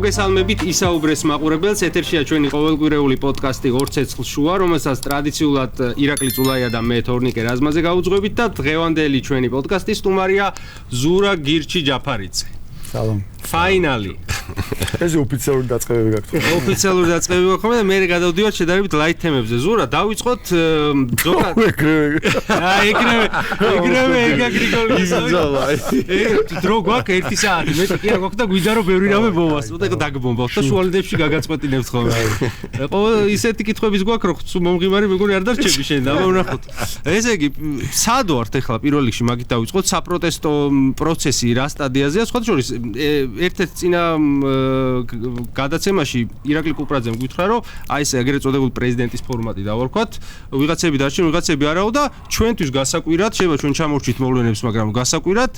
მოგესალმებით ისაუბრეს მაყურებელს, ეთერშია ჩვენი ყოველკვირეული პოდკასტი 2 ცეცხლ შუა, რომელსაც ტრადიციულად ირაკლი წულაია და მე თორნიკე რაზმაზე გავუძღვებით და დღევანდელი ჩვენი პოდკასტის სტუმარია ზურა გირჩი ჯაფარიძე. სალამ. ფაინალი. ეს ოფიციალური დაწყებები გაქვს. ოფიციალური დაწყებები გაქვს და მე გადავდივარ შედარებით ლაით თემებზე. ზურა, დავიწყოთ ზოგადად. ეგრევე გრიგოლის. დრო გვაქვს 1 საათი. მე კი არ გვაქვს და გვიდა რომ ბევრი რამე მოვას. უტაკ დაგბომბავ და შუალედებში გაგაწყვეტინებთ ხოლმე. ყოველ ისეთი კითხვების გვაქვს, რომ მომღიმარი მეგონი არ დარჩები შენ და ვნახოთ. ესე იგი, სად ვართ ახლა პირველ რიგში მაგით დავიწყოთ საპროტესტო პროცესი რა სტადიაზეა, სხვა შორის ერთ-ერთ წინა გადაცემაში ირაკლი კუპრაძემ გითხრა რომ აი ეს ეგრეთ წოდებული პრეზიდენტის ფორმატი დავარქვათ, ვიღაცები დარჩენ, ვიღაცები არაო და ჩვენთვის გასაკვირად, შეიძლება ჩვენ ჩამორჩით მოვლენებს, მაგრამ გასაკვირად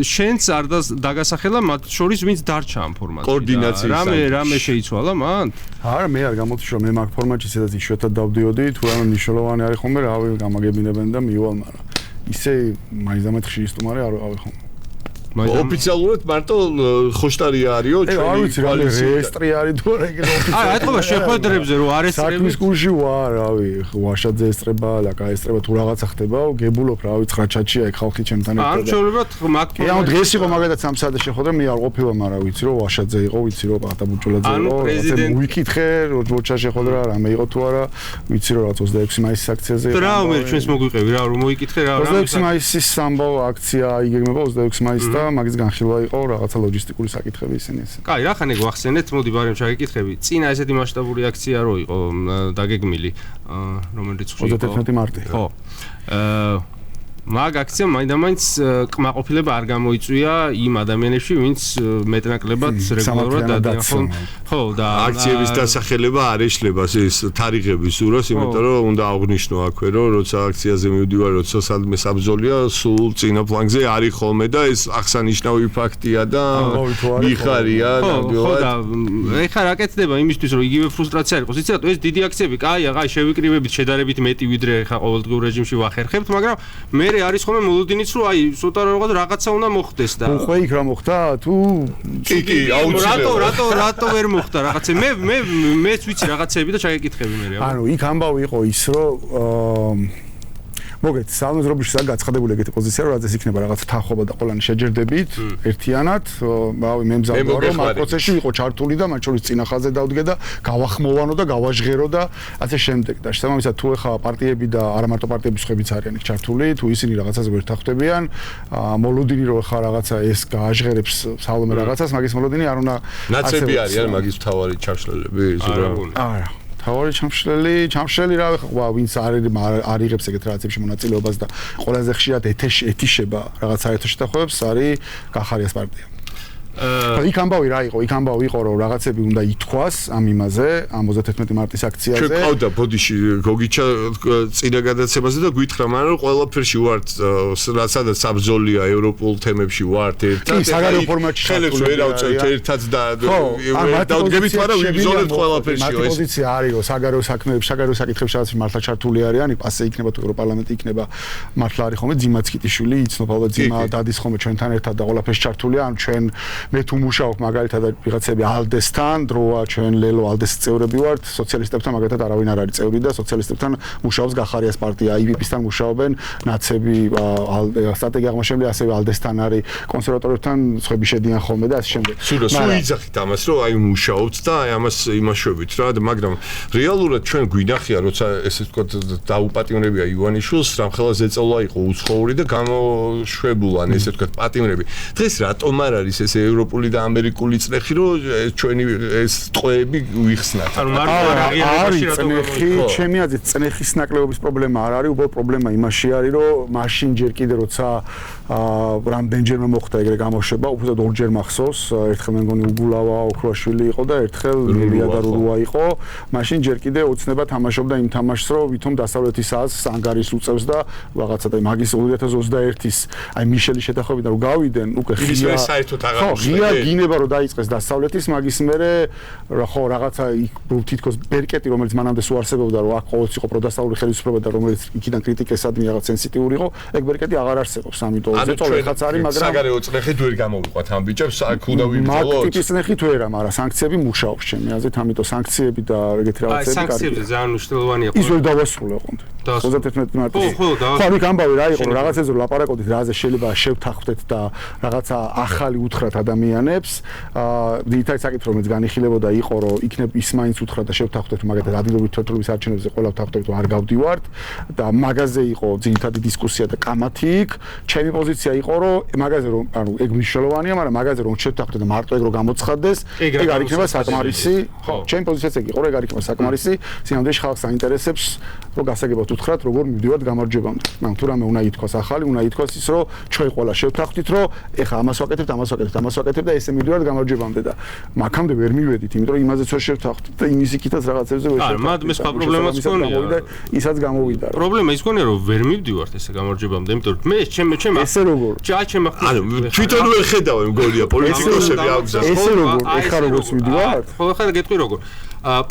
შენც არ დაგასახელა მათ შორის ვინც დარჩა ამ ფორმატში. კოორდინაციის რამე შეიცვალა მან? არა, მე არ გამოთიშო, მე მაგ ფორმატში სადაც იშვიათად დავდიოდი, თუ რამე მნიშვნელოვანი არის ხომ, რავი გამაგებინებენ და მივალ, მაგრამ ისე მაინც ხშირი სტუმარი არ ავი ხომ. ოფიციალურად მარტო ხოშტარია არისო ჩვენი კოალიცია რეესტრი არის თუ არა ეგრე ოფიციალურად. აი, ეთქობა შეხვედრებზე რომ არ ესწრები. საქმის კურსში ვარ, რავი, ვაშაძე ესწრება, ლაკა ესწრება თუ რაღაცა ხდება, გებულობ, რავი, 9 ჩატში აი ხალხი ჩემთან ერთად. არ ჩაოლებათ მაგ. ანუ დღეს იყო მაგალითად 3 საათზე შეხვედრა, მე არ ყოფილა, მაგრამ ვიცი რომ ვაშაძე იყო, ვიცი რომ პატაბუჭულაძე იყო, ასე ვიკითხე, როცა შეხვედრა რამე იყო თუ არა, ვიცი რომ რაც 26 მაისის აქციაზე. რა მე ჩვენს მოგვიყევი რა, რომ მოიკითხე რა. 26 მაისის სამბო აქცია იგეგმება 26 მაისს და მაგის განხილვა იყო რაღაცა ლოჯისტიკური საკითხები ისინი. კაი, რა ხან ეგ ვახსენეთ, მოდი ბარემ ჩაგეკითხები. წინა ესეთი მასშტაბური აქცია რო იყო დაგეგმილი, რომელიც ხო იყო 31 მარტი. ხო. მაგ აქციამ მაინდა-მაინც კმაყოფილება არ გამოიწვია იმ ადამიანებში, ვინც მეტნაკლებად რეგულარულად დადიან. ხო, და აქციების დასახელება არ ეშლება ეს თარიღების სურას, იმიტომ რომ უნდა აღვნიშნო აქვე, რომ როცა აქციაზე მივდივარ, როცა სადმე საბრძოლია, სულ წინა ფლანგზე არის ხოლმე და ეს აღსანიშნავი ფაქტია და მიხარია ნამდვილად. ხო, და ეხლა რა კეთდება იმისთვის, რომ იგივე ფრუსტრაცია არ იყოს. იცი რა, ეს დიდი აქციები, კაია, აი შევიკრიბებით შედარებით მეტი ვიდრე ეხლა ყოველდღიურ რეჟიმში ვახერხებთ, მაგრამ მე არის ხოლმე მოლოდინიც რომ აი ცოტა რაღაცა უნდა მოხდეს და ხო იქ რა მოხდა თუ კი აუცილებლად რატო ვერ მოხდა რაღაცა მეც ვიცი რაღაცები და ჩაგეკითხები მე რა ანუ იქ ამბავი იყო ის რომ მოგეთ სამეზრობში საგაცხადებული ეგეთი პოზიცია რომ რაც იქნება რაღაც თანხმობა და ყველანი შეჯერდებით ერთიანად რავი მე მზადვარ რომ ამ პროცესში ვიყო ჩართული და მათ შორის წინა ხაზზე დავდგე და გავახმოვანო და გავაჟღერო და ასე შემდეგ და შესაბამისად თუ ეხა პარტიები და არა მარტო პარტიების ხებიც არიან იქ ჩართული თუ ისინი რაღაცაზე ვერ თანხმდებიან მოლოდინი რომ ეხა რაღაცა ეს გააჟღერებს სალომე რაღაცას მაგის მოლოდინი არ უნდა ნაცები არის მაგის მთავარი ჩამშლელები არა თავარი ჩამშლელი რა ხა ვინც არ იღებს ეგეთ რაღაცებში მონაწილეობას და ყველაზე ხშირად ეთიშება რაღაც საერთო შეთანხმებებს არის კახარიას პარტია. იქ ამბავი რა იყო? იქ ამბავი იყო რომ რაღაცები უნდა ითქვას ამ იმაზე, ამ 31 მარტის აქციაზე. ჩვენ ყავდა ბოდიში გოგიჩა წინა გადაცემაზე და გითხრა მაგრამ ყველაფერში ვართ სადაც საბრძოლია ევროპულ თემებში ვართ ერთად. კი, საგარეო ფორმატში ხელებს ვერ ავწევთ ერთად და დავდგებით მაგრამ ვიბრძოლებთ ყველაფერში. ეს პოზიცია არის რომ საგარეო საქმეებში, საგარეო საკითხებში რაღაც მართლა ჩართული არიან, პასე იქნება თუ ევროპარლამენტი იქნება მართლა არის ხოლმე ძიმაც კიტიშვილი, იცნობა და ძიმა დადის ხოლმე ჩვენთან ერთად და ყველაფერში ჩართულია, ან ჩვენ მე თუ მუშაობ მაგალითად ვიღაცები ალდესთან, დროა ჩვენ ლელო ალდეს წევრები ვართ, სოციალისტებთან მაგალითად არავინ არ არის წევრი და სოციალისტებთან მუშაობს გახარიას პარტია, IPP-სთან მუშაობენ, ნაცები, სტრატეგია აღმაშენებელი ასევე ალდესთან არის, კონსერვატორებთან სხვები შედიან ხოლმე და ასე შემდეგ. სულ იძახით ამას, რომ აი მუშაობთ და აი ამას იმაშოვით რა, მაგრამ რეალურად ჩვენ გვინახია, როცა ესე ვთქვათ დაუპატიმრებია ივანიშვილს, რამხელა ზეწოლა იყო უცხოური და გამოშვებულან ესე ვთქვათ პატიმრები. დღეს რატომ არ არის ეს ევროპული და ამერიკული წნეხი რომ ჩვენი ეს ტყვეები ვიხსნათ. ანუ არის წნეხი, ჩემი აზრით წნეხის ნაკლებობის პრობლემა არ არის, უბრალოდ პრობლემა იმაში არის, რომ მაშინ ჯერ კიდე როცა რამდენჯერმე მოხდა ეგრე გამოშვება, უბრალოდ ორჯერ მახსოვს, ერთხელ მე მგონი უგულავა ოქროშვილი იყო და ერთხელ მელია და რურუა იყო, მაშინ ჯერ კიდე ოცნება თამაშობდა იმ თამაშს, რომ ვითომ დასავლეთის აზრს ანგარის უწევს და რაღაცა და მაგის 2021-ის აი მიშელის შეთანხმებიდან რომ გავიდენ უკვე ხია საერთოდ აღარ ღია გინება რომ დაიწყეს დასავლეთის მაგის მერე ხო რაღაცა თითქოს ბერკეტი რომელიც მანამდე სულ არსებობდა რომ აქ ყოველთვის იყო პროდასავლური ხელისუფლება და რომელიც იქიდან კრიტიკესადმი რაღაც სენსიტიური იყო ეგ ბერკეტი აღარ არსებობს ამიტომ ზეწოლა ხაც არის მაგრამ საგარეო წნეხით ვერ გამოვიყვათ ამ ბიჭებს აქ უნდა ვიბრძოლოთ მაგ წნეხით ვერა მაგრამ სანქციები მუშაობს ჩემი აზრით ამიტომ სანქციები და ეგეთი რაღაცები კარგი სანქციები ძალიან მნიშვნელოვანია ის ვერ დავასრულე ოღონდ 31 მარტის ხო იქ ამბავი რა იყო რაღაცაზე ლაპარაკობდით რაზე შეიძლება შევთანხმდეთ და რაღაცა ახალი უთხრათ ადამიანებს დიიტალი საკითხი რომელიც განიხილებოდა იყო რომ იქნებ ის მაინც უთხრათ და შევთანხმდეთ მაგათაც ადგილობრივი თვითმფრინავის არჩევნებზე ყველა ვთანხმდებით რომ არ გავდივართ და მაგაზე იყო ძირითადი დისკუსია და კამათი იქ ჩემი პოზიცია იყო რომ მაგაზე რომ ანუ ეგ მნიშვნელოვანია მაგრამ მაგაზე რომ შევთანხმდეთ და მარტო ეგ რომ გამოცხადდეს ეგ არ იქნება საკმარისი ხო ჩემი პოზიციაც ეგ იყო რომ ეგ არ იქნება საკმარისი სინამდვილეში ხალხს აინტერესებს რომ გასაგებად უთხრათ როგორ მივდივართ გამარჯვებამდე მაგრამ თუ რამე უნდა ითქვას ახალი უნდა ითქვას ის რომ ჩვენ ყველა შევთანხმდით რომ ეხა ამას ვაკეთებთ და ესე მივდივართ გამარჯვებამდე და მაგამდე ვერ მივედით იმიტომ რომ იმაზეც ვერ შევთანხმდით და იმის იქითაც რაღაცებზე ვერ შევთანხმდით. არა, მე სხვა პრობლემაც მქონია. ისაც გამოვიდა. პრობლემა ის მქონია რომ ვერ მივდივართ ესე გამარჯვებამდე, იმიტომ რომ მე ჩემ ესე როგორ? ჩემ ანუ თვითონ ვერ ხედავ მგონია პოლიტიკოსები აღზრდა. ესე როგორ? ეხა როგორც მივდივართ? ხო, ხარ გეტყვი როგორ.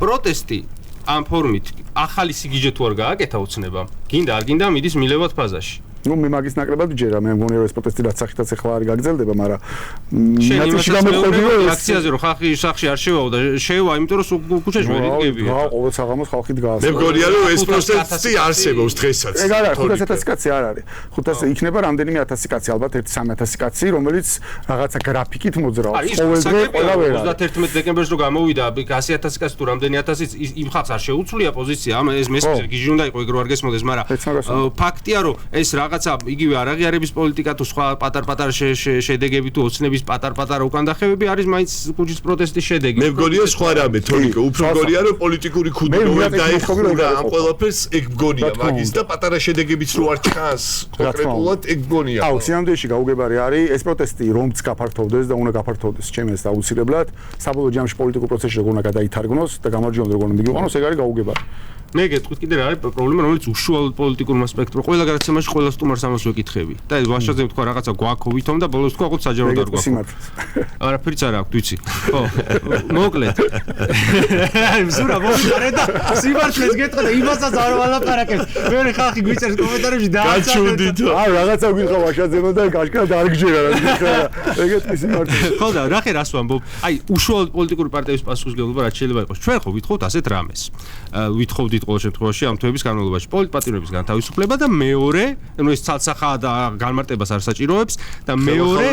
პროტესტი ამ ფორმით ახალი სიგიჟე თუ არ გააკეთა ოცნება, გინდა არ გინდა მიდის მილევად ფაზაში. ну მე მაგის ნაკლებად ვიჯერა მე მგონია რომ ეს პროტესტი რაც სახითაც ახლა არ გაგრძელდება მაგრამ ნაციაში გამოყენდება აქციაზე რომ ხალხი სახში არ შევაო და შევა იმიტომ რომ ქუჩაში ვერ იდგებია რა ყოველ საღამოს ხალხი დგას მე მგონია რომ ეს პროტესტი არსებობს დღესაც ეგ არა 500,000 კაცი არ არის 500 იქნება რამდენიმე 1000 კაცი ალბათ 1-3,000 კაცი რომელიც რაღაცა გრაფიკით მოძრაობს ყოველდღე ყველა ვერა 31 დეკემბერს რო გამოვიდა 100,000 კაცი თუ რამდენი 1000 იმ ხალხს არ შეუცვლია პოზიცია ამ ეს მესმის გიჟი უნდა იყო ეგ რო არ გესმოდეს მაგრამ ფაქტია რომ ეს რაღაცა იგივე არაღიარების პოლიტიკა თუ სხვა პატარ-პატარ შედეგები თუ ოცნების პატარ-პატარ უკანდახევები არის მაინც კუჩის პროტესტის შედეგი. მე მგონია სხვა რამე, თორემ უფრო მგონია რომ პოლიტიკური ქუდი რომ დაიხურა ამ ყველაფერს ეგ მგონია მაგის და პატარა შედეგებიც რო არ ჩანს კონკრეტულად ეგ მგონია. აუ, სინამდვილეში გაუგებარი არის ეს პროტესტი რომც გაფართოვდეს და უნდა გაფართოვდეს ჩემს აუცილებლად საბოლოო ჯამში პოლიტიკურ პროცესში როგორ უნდა გადაითარგმნოს და გამარჯვებამდე როგორ უნდა მიგიყვანოს ეგ არის გაუგებარი. მე გეტყვით კიდე რა არის პრობლემა რომელიც უშუალოდ პოლიტიკურმა სპექტრომ ყველა გადაცემაში ყველა სტუმარს ამას ვეკითხები და ეს ვაშაძე თქვა რაღაცა გვაქვს ვითომ და ბოლოს თქვა ყოთ საჯარო და არ გვაქვს არაფერიც არ აქვს ვიცი ხო მოკლედ ზურა მოხარე და სიმართლეს გეტყვი და იმასაც არ ვალაპარაკებ მე ხალხი გვიწერს კომენტარებში და გაჩუდით აი რაღაცა გითხა ვაშაძემო და გაშკარად არ გჯერა რა გითხა ეგეთი სიმართლე ხო და რა ხე რას ვამბობ აი უშუალოდ პოლიტიკური პარტიების პასუხისმგებლობა რაც შეიძლება იყოს ჩვენ ხო ვითხოვთ ასეთ რამეს ვითხოვთ ყოველ შემთხვევაში ამ თვეების განმავლობაში პოლიტპატრონების განთავისუფლება და მეორე, ანუ ეს ცალსახაა და განმარტებას არ საჭიროებს და მეორე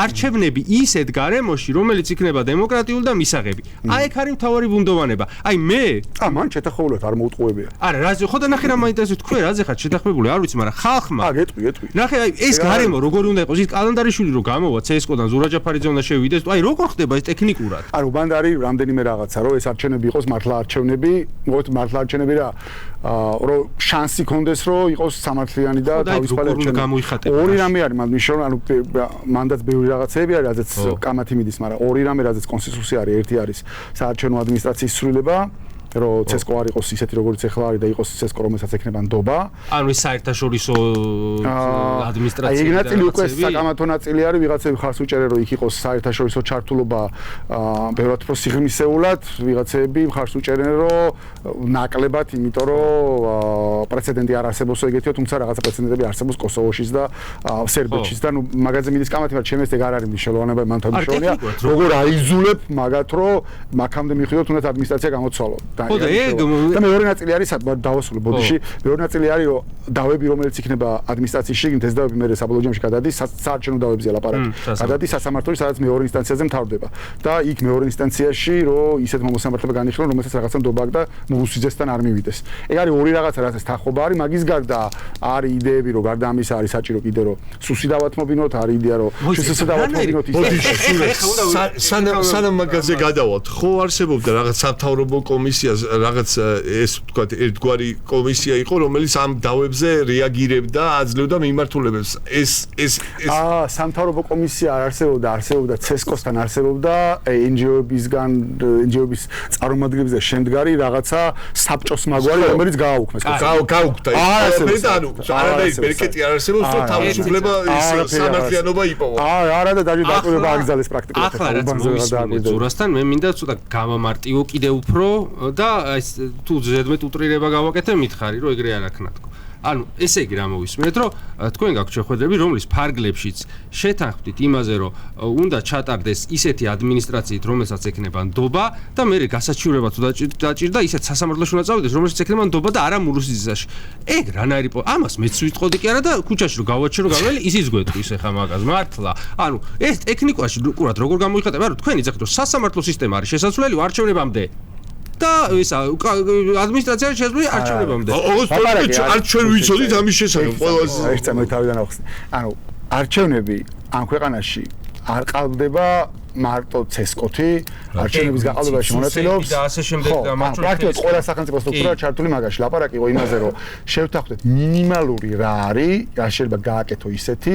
არჩევნები ისეთ გარემოში, რომელიც იქნება დემოკრატიული და მისაღები. აი ეგ არის მთავარი ბუნდოვანება. აი მე მან შეთანხმებულად არ მოუტყუებია. არა, რაზე ხო და ნახე რა მაინტერესებს თქვენ რაზე ხართ შეთანხმებული, არ ვიცი, მაგრამ ხალხმა გეტყვი. ნახე აი ეს გარემო როგორი უნდა იყოს, ის კალენდარიშვილი რო გამოვა CSKO-დან ზურაჯაფარიძე უნდა შევიდეს, აი როგორ ხდება ეს ტექნიკურად? ანუ ბანდა არის რამდენიმე რაღაცა, რომ ეს არჩევნები იყოს მართლა არჩევნები, მოკლედ მართლა არჩევნები რა რომ შანსი კონდეს რომ იყოს სამართლიანი და თავისუფალი არჩევნები. ორი რამე არის მნიშვნელოვანი, ანუ მანდაც ბევრი რაღაცები არის, რაზეც კამათი მიდის, მაგრამ ორი რამე რაზეც კონსენსუსი არის, ერთი არის საარჩევნო ადმინისტრაციის სრულება რომ CSKO არ იყოს ისეთი როგორც ახლა არის და იყოს CSKO რომელსაც ექნება ნდობა. ანუ ეს საერთაშორისო ადმინისტრაცია. აი, ნაწილი უკვე საკამათო ნაწილი არის, ვიღაცები ხარს უჭერენ რომ იქ იყოს საერთაშორისო ჩართულობა, ბევრად უფრო სიღრმისეულად, ვიღაცები ხარს უჭერენ რომ ნაკლებად, იმიტომ რომ პრეცედენტი არ არსებობს ეგეთიო, თუმცა რაღაცა პრეცედენტები არსებობს კოსოვოშიც და სერბეთშიც და ნუ მაგაზე მიდის კამათი, მაგრამ ჩემს ეგ არ არის მნიშვნელოვანი, მანთან მნიშვნელოვანია, როგორ აიზულებ მაგათ რომ მაგამდე მიხვიდოთ თუნდაც ადმინისტრაცია გამოცვალო. ხო და ეგ და მეორე ნაწილი არის დავასრულე ბოდიში მეორე ნაწილი არის რომ დავები რომელიც იქნება ადმინისტრაციის შიგნით ეს დავები მე საბოლოო ჯამში გადადის საარჩევნო დავებზია ლაპარაკი გადადის სასამართლოში სადაც მეორე ინსტანციაზე მთავრდება და იქ მეორე ინსტანციაში რომ ისეთ მომოსამართლება განიხილონ რომელსაც რაღაცა ნდობა აქვს და მუსიძესთან არ მივიდეს ეგ არის ორი რაღაცა რასაც თანხობა არის მაგის გარდა არის იდეები რომ გარდა ამისა არის საჭირო კიდე რომ სუსი დავათმობინოთ არის იდეა რომ შესაძლოა დავათმობინოთ ბოდიში სანამ მაგაზე გადავალთ ხო არსებობდა რაღაც სამთავრობო კომისია კომისიას რაღაც ეს ვთქვათ ერთგვარი კომისია იყო რომელიც ამ დავებზე რეაგირებდა აძლევდა მიმართულებებს ეს სამთავრობო კომისია არ არსებობდა CESCO-სთან არსებობდა NGO-ების წარმომადგენლების და შემდგარი რაღაცა საბჭოს მაგვარი რომელიც გააუქმეს გაუქმდა არანაირი ბერკეტი არ არსებობს და თავისუფლება სამართლიანობა იპოვა არა და დაჭირება აგზალეს პრაქტიკულად ახლა რაც მოვისმინე ზურასთან მე მინდა ცოტა გამომარტივო კიდე უფრო და თუ ზედმეტ უტრირება გავაკეთე მითხარი რომ ეგრე არ აქნა თქო ანუ ესე იგი რა მოვისმინეთ რომ თქვენ გაქვთ შეხვედრები რომლის ფარგლებშიც შეთანხმდით იმაზე რომ უნდა ჩატარდეს ისეთი ადმინისტრაციით რომელსაც ექნება ნდობა და მე გასაჩივრება თუ დაჭირდა ისეთ სასამართლოში უნდა წავიდეს რომელსაც ექნება ნდობა და არა მურუსიზისაში ეგ რანაირი ამას მეც ვიტყოდი კი არა და ქუჩაში რომ გავაჩერო გავლელი ისიც გვეტყვის ახლა მაგას მართლა ანუ ეს ტექნიკაში უკურად როგორ გამოიხატება რომ თქვენი ძახით რომ სასამართლო სისტემა არის შესაძლებელი არჩევნებამდე და ისა ადმინისტრაციაში შესაძლებელი არჩევნებამდე. არ ჩვენ ვიცოდით ამის შესახებ ყველაზე. ეს წამოი თავიდან ახსნე. ანუ არჩევნები ამ ქვეყანაში არ ყალბდება მარტო CESCO-თი არჩევნების გაყალბებაში მონაწილეობს და ასე შემდეგ და მათ პრაქტიკულად ყველა სახელმწიფო სტრუქტურა ჩართული მაგაში ლაპარაკი იყო იმაზე რომ შევთანხმდეთ მინიმალური რა არის რა შეიძლება გააკეთო ისეთი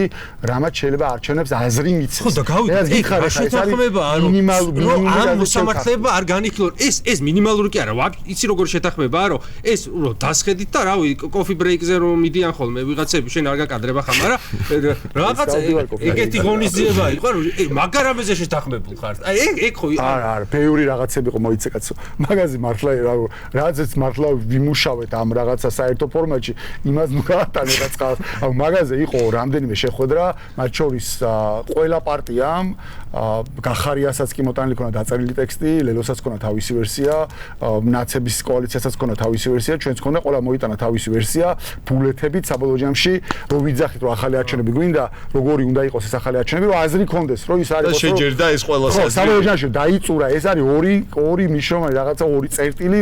რამაც შეიძლება არჩევნებს აზრი მიცეს ხო და გავიგე ეს შეთანხმება მინიმალური ამ მოსამართლეება არ განიხილო ეს მინიმალური კი არა იცი როგორ შეთანხმებაა რომ ეს რომ დასხედით და რავი კოფი ბრეიკზე რომ მიდიან ხოლმე ვიღაცები შენ არ გაკადრება ხომ არა რაღაც ეგეთი ღონისძიება იყო რომ მაგარამეზე შეთანხმებულ ხარ აი ეგ ხო არა ბევრი რაღაცები იყო მოიცე კაცო მაგაზი მართლა რაღაცაც მართლა ვიმუშავეთ ამ რაღაცა საერთო ფორმატში იმას ნუ გაატანე რა წყალ ანუ მაგაზე იყო რამდენიმე შეხვედრა მათ შორის ყველა პარტიამ გახარიასაც კი მოტანილი ქონა დაწერილი ტექსტი ლელოსაც ქონა თავისი ვერსია ნაცების კოალიციასაც ქონა თავისი ვერსია ჩვენც ქონა ყველა მოიტანა თავისი ვერსია ბულეთებით საბოლოო ჯამში რომ ვიძახით რომ ახალი არჩევნები გვინდა როგორი უნდა იყოს ეს ახალი არჩევნები რომ აზრი კონდეს რომ ის არის შეჯერდა ეს ყველას აზრი საბოლოო ჯამში დაიწურა ეს არის ორი ნიშნული რაღაცა ორი წერტილი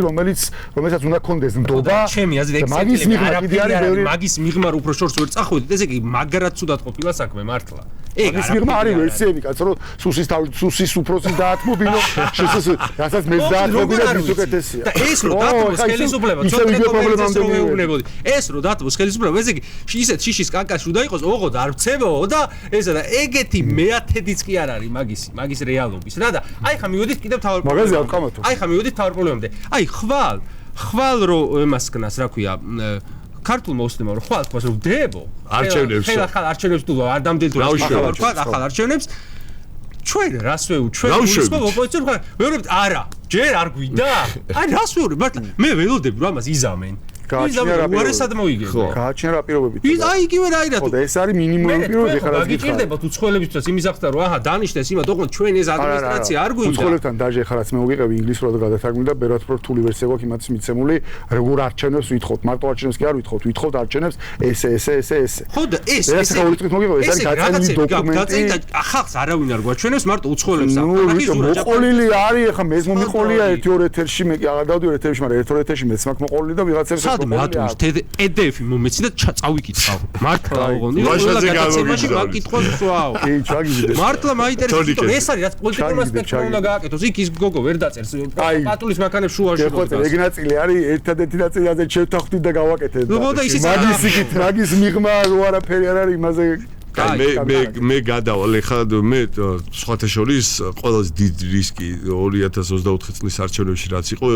რომელსაც უნდა კონდეს ნდობა ჩემი აზრით მაგის მიღმა კიდე არის ბევრი მაგის მიღმა უფრო შორს ვერ წახვიდით ესე იგი მაგრად ცუდად ყოფილა საქმე მართლა ეგ მიღმა არის ვერსიები კაცო რომ სუსის უფროსის დაათმობინო რასაც მე დაათმობინა ისუკეთესია და ეს რო დათმოს ხელისუფლება ცოტა პრობლემამდე მეუბნებოდი ეს რო დათმოს ხელისუფლება ესე იგი ისეთ შიშის კანკაში უნდა იყოს ოღონდ არ ვცებოო და ესა და ეგეთი მეათედიც კი არ არის მაგის რეალობის რა და აი ხა მივედით კიდევ თავარ მაგაზე არ ყამათო აი ხა მივედით თავარ პრობლემამდე აი ხვალ რო ემასკნას რა ქვია ქართულ მოსლიმო რომ ხვალ თქვას რომ დებო არჩევნებს ხალ არჩევნებს თუ არ დამდელი თუ ახალ არჩევნებს ჩვენ რას ვეუბნებთ ოპოზიციურ ხარ ვეუბნებთ არა ჯერ არ გვინდა აი რას ვეუბნებთ მართლა მე ველოდები რომ ამას იზამენ უარესად მოიგებდა. გააჩნია რა პირობებით. აი იგივე რა ირა თუ. და ეს არის მინიმუმი პირობები ხარ ასე. გიჭირდება თუ ცხოლებისთვის იმის ახსნა რომ აჰა დანიშნეს იმა თქო ჩვენ ეს ადმინისტრაცია არ გვინდა. ცხოლებთან დაჟე ხარაც მე მოგიყევი ინგლისურად გადათარგმნი და ბერად რთული ვერსია გვაქვს იმათს მიცემული როგორ არჩევნებს ვითხოვთ. მარტო არჩევნებს კი არ ვითხოვთ. ვითხოვთ არჩევნებს ესე. ხო და ეს ორი წუთით მოგიყევი ეს არის გაწეული დოკუმენტი. გაწეული ახალს არავინ არ გვაჩვენებს მარტო უცხოელებს აქვს. მოყოლილი არის ახლა მე მომიყოლია 1-2 ეთერში მე კი აღარ დავდივარ ეთერში მაგრამ 1-2 ეთერში მეც მაქვს მოყოლილი და ვიღაცებს რატომ PDF-ი მომეცი და წავიკითხავ. მართლა ოღონდ. ვაშაზე გავიგე. მაკითხავს ვაუ. კი, ჩაგიგდე. მართლა მაინტერესებს. ეს არის რაც პოლიტიკურ ასპექტში უნდა გააკეთოს. იქ ის გოგო ვერ დაწერს. პატულის მანქანებს შუაში. ხო, ეგ ნაწილი არის ერთადერთი ნაწილი, რაზეც შევთანხმდით და გავაკეთეთ. მაგის მიღმა რო არაფერი არ არის იმაზე მე გადავალ ეხლა მე სხვათა შორის ყველაზე დიდ რისკი 2024 წლის არჩევნებში რაც იყო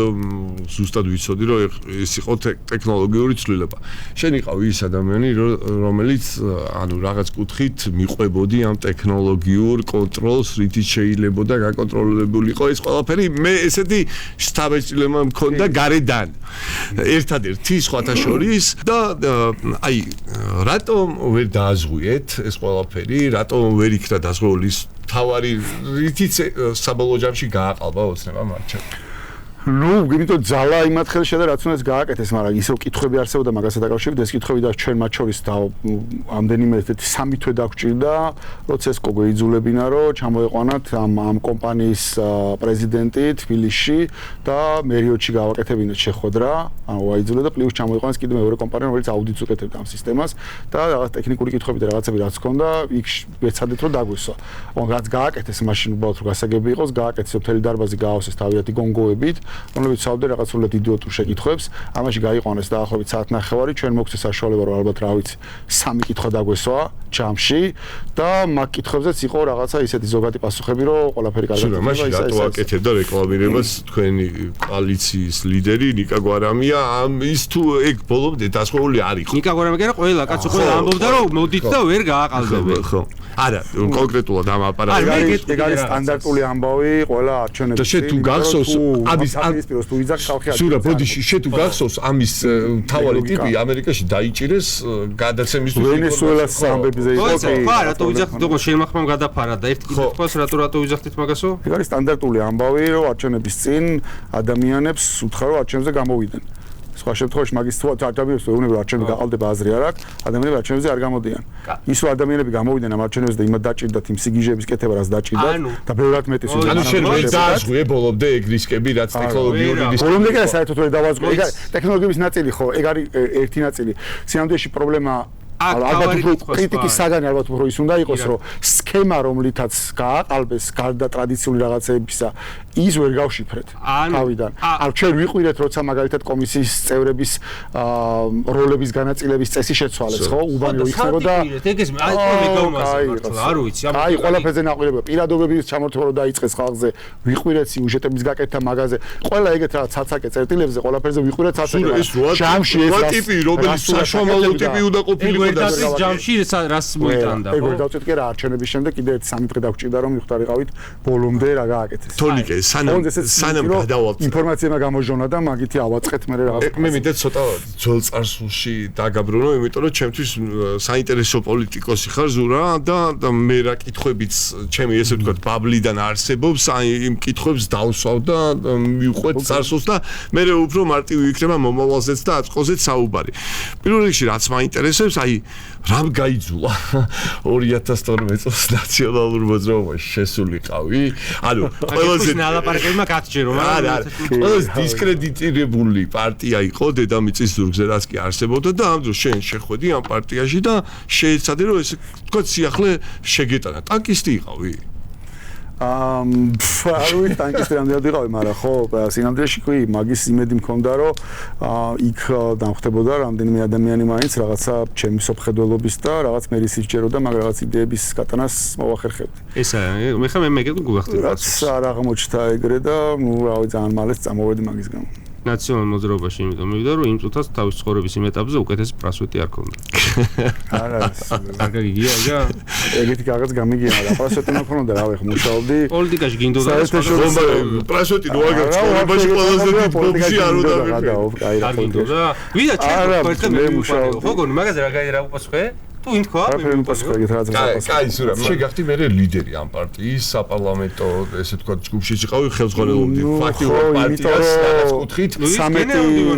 ზუსტად ვიცოდი რომ ეს იყო ტექნოლოგიური ცვლილება. შენ იყავი ის ადამიანი რომელიც ანუ რაღაც კუთხით მიყვებოდი ამ ტექნოლოგიურ კონტროლს რითიც შეიძლებოდა გაკონტროლებულიყო ეს ყველაფერი მე ესეთი შთაბეჭდილება მქონდა გარედან ერთადერთი სხვათა შორის და აი რატომ ვერ დააზღვიეთ ეს ყველაფერი რატომ ვერ იქნა დაზღვეული თავარი რითიც საბოლოო ჯამში გააყალბა ოცნება მარჩა ნუ იმიტომ ძალა იმათ ხელშია და რაც უნდა გააკეთეს მაგრამ ისევ კითხვები არსებობდა მაგასთან დაკავშირებით ეს კითხვები და ჩვენ მათ შორის და ამდენიმე ესეთი 3 თვე დაგჭირდა როცა ეს კოგო იძულებინა რომ ჩამოეყვანათ ამ კომპანიის პრეზიდენტი თბილისში და მერიოდში გავაკეთებინათ შეხვედრა ანუ აიძულა და პლუს ჩამოეყვანეს კიდე მეორე კომპანია რომელიც აუდიტს უკეთებდა ამ სისტემას და რაღაც ტექნიკური კითხვები და რაღაცები რაც ჰქონდა იქ ეცადეთ რომ დაგვესვა ანუ რაც გააკეთეს მაშინ უბრალოდ რომ გასაგები იყოს გააკეთეს მთელი დარბაზი გაავსეს თავიანთი გონგოებით რომლებიც საუბრობდნენ რაღაც სულად იდიოტურ შეკითხვებს, ამაში გაიყვანეს დაახლოებით საათნახევარი, ჩვენ მოგცეს საშუალება რომ ალბათ რა ვიცი 3 კითხვა დაგვესვა ჯამში და მაგ კითხვებზეც იყო რაღაცა ისეთი ზოგადი პასუხები, რომ ყველაფერი კარგად იქნება. მაშინ რატო აკეთებდა რეკლამირებას თქვენი კოალიციის ლიდერი ნიკა გვარამია, ის თუ ეგ ბოლომდე დასწრებული არ იყო. ნიკა გვარამია კი რა ყველა კაცო ყველა ამბობდა რომ მოდით და ვერ გააყალბებენ. ხო. არა, კონკრეტულად ამ აპარატს. ეგ არის სტანდარტული ამბავი ყველა არჩევნებში. და შე თუ გახსოვს ამის თუ იძახ ხალხი არ. სურა, ბოდიში, შე თუ გახსოვს ამის თავარი ტიპი ამერიკაში დაიჭირეს გადაცემისთვის. ვენესუელას ამბებზე იყო. ხო, რატო ვიძახთ, თქო შემახმამ გადაფარა და ერთ კითხვას რატო ვიძახთ მაგასო? ეგ არის სტანდარტული ამბავი, რომ არჩევნების წინ ადამიანებს უთხრა რომ არჩევნებზე გამოვიდნენ. სხვა შემთხვევაში მაგის თუ ადამიანებს ეუბნება არჩევნები გაყალბება აზრი არ აქვს, ადამიანები არჩევნებზე არ გამოდიან. ის რომ ადამიანები გამოვიდნენ ამ არჩევნებზე და იმად დაჭირდათ იმ სიგიჟეების კეთება, რაც დაჭირდათ და ბევრად მეტის უნდა. ანუ შენ ვერ დააზღვე ბოლომდე ეგ რისკები, რაც ტექნოლოგიური რისკები. ბოლომდე კი საერთოდ ვერ დავაზღვე. ეგ ტექნოლოგიების ნაწილი ხო, ეგ არის ერთი ნაწილი. სინამდვილეში პრობლემა ალბათ კრიტიკის საგანი ალბათ უფრო ის უნდა იყოს, რომ სქემა რომლითაც გააყალბეს გარდა ტრადიციული რაღაცებისა, ის ვერ გავშიფრეთ თავიდან. ან ჩვენ ვიყვირეთ, როცა მაგალითად კომისიის წევრების როლების განაწილების წესი შეცვალეს, ხო? უბანი იქნებოდა. ეგ მე გავმასწავლე, არ ვიცი. აი, ყველაფერზე ნაყურება, პირადობების ჩამორთვა რო დაიწყეს ხალხზე, ვიყვირეთ სიუჟეტების გაკეთება მაგაზე. ყველა ეგეთ რაღაც ცაცაკე წერტილებზე ყველაფერზე ვიყვირეთ ცაცაკე. ჯამში ეს რა ტიპი, რომელიც საშუალო ტიპი უნდა ყოფილიყო. ეს ჯამში რას მოიტანდა ხო? ეგ ვერ დავწვით კი რა არჩევნების შემდეგ კიდე 3 დღე დაგჭირდა რომ მივხვდარიყავით ბოლომდე რა გააკეთეს. თორნიკე სანამ გადავალთ ინფორმაცია გამოჟონა და მაგითი ავაწყეთ მე რაღაც. მე მინდა ცოტა ძველ წარსულში დაგაბრუნო, იმიტომ რომ ჩემთვის საინტერესო პოლიტიკოსი ხარ ზურა და მე რა კითხვებიც ჩემი ესე ვთქვათ ბაბლიდან არსებობს, აი იმ კითხვებს დავსვავ და მივყვეთ წარსულს და მე უფრო მარტივი იქნება მომავალზეც და აწყოზეც საუბარი. პირველ რიგში რაც მაინტერესებს, აი რამ გაიძულა 2012 წელს ნაციონალურ მოძრაობაში შესულიყავი? ანუ ყველაზე ნალაპარაკებმა კაცჭირო, არა, ყველაზე დისკრედიტირებული პარტია იყო დედამიწის ზურგზე, რაც კი არსებობდა და ამ დროს შენ შეხვედი ამ პარტიაში და შეეცადე რომ ესე თქვა სიახლე შეგეტანა. ტანკისტი იყავი? არ ვიცი ტანკისტი რამდენად იყავი, მაგრამ ხო, სინამდვილეში კი მაგის იმედი მქონდა, რომ იქ დამხდებოდა რამდენიმე ადამიანი მაინც რაღაცა ჩემი სოფხედველობის და რაღაც მერის ისჯეროდა, მაგრამ რაღაც იდეების გატანას მოვახერხებდი. ესა, მე ხა მე მეგეთ გუახტი. რაც არ აღმოჩნდა ეგრე და ნუ რავი ძალიან მალე წამოვედი მაგის გამო. ნაციონალურ მოძრაობაში იმიტომ მივიდა რომ იმ წუთას თავის ცხოვრების იმ ეტაპზე უკეთესი პრასვეტი არ ქონდა. არა, არ გიგია ეგა? ეგეთი რაღაც გამიგია და პრასვეტი მაქონდა რავი ხო მუშაობდი. პოლიტიკაში გინდოდა პრასვეტი რო აგარ ცხოვრებაში ყველაზე დიდ ბოქსი არ უნდა მიფრე. არ გინდოდა? ვიდა ჩემ ერთად მე მუშაობდი. ხო გონი მაგაზე რა უპასუხე? თუ იმ თქვა მე უპასუხე რაღაც რაღაცა. კაი, სურა, შეგახტი მე ლიდერი ამ პარტიის საპარლამენტო ესე ვთქვათ ჯგუფში იყავი ხელმძღვანელობდი. ფაქტიურად პარტიას რაღაც კუთხით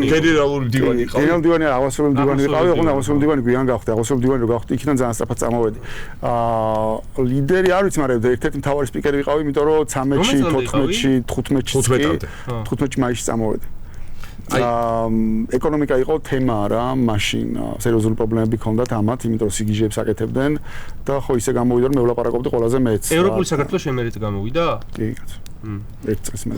გენერალური მდივანი იყავი. გენერალური მდივანი აღასრულებელ მდივანი იყავი, ოღონდ აღასრულებელ მდივანი გვიან გავხდი. აღასრულებელ მდივანი რო გავხდი, იქიდან ძალიან სწრაფად წამოვედი. ლიდერი არ ვიცი, მაგრამ ერთ-ერთი მთავარი სპიკერი ვიყავი, იმიტომ რომ 13-ში, 14-ში, 15-ში მაისში წამოვედი. ეკონომიკა იყო თემა რა, მაშინ სერიოზული პრობლემები ჰქონდათ ამათ, იმიტომ რომ სიგიჟეებს აკეთებდნენ და ხო ისე გამოვიდა რომ მე ვლაპარაკობდი ყველაზე მეც. ევროპული საქართველოს შემერეთ გამოვიდა? კი, კაცო. ერთ წელს მე.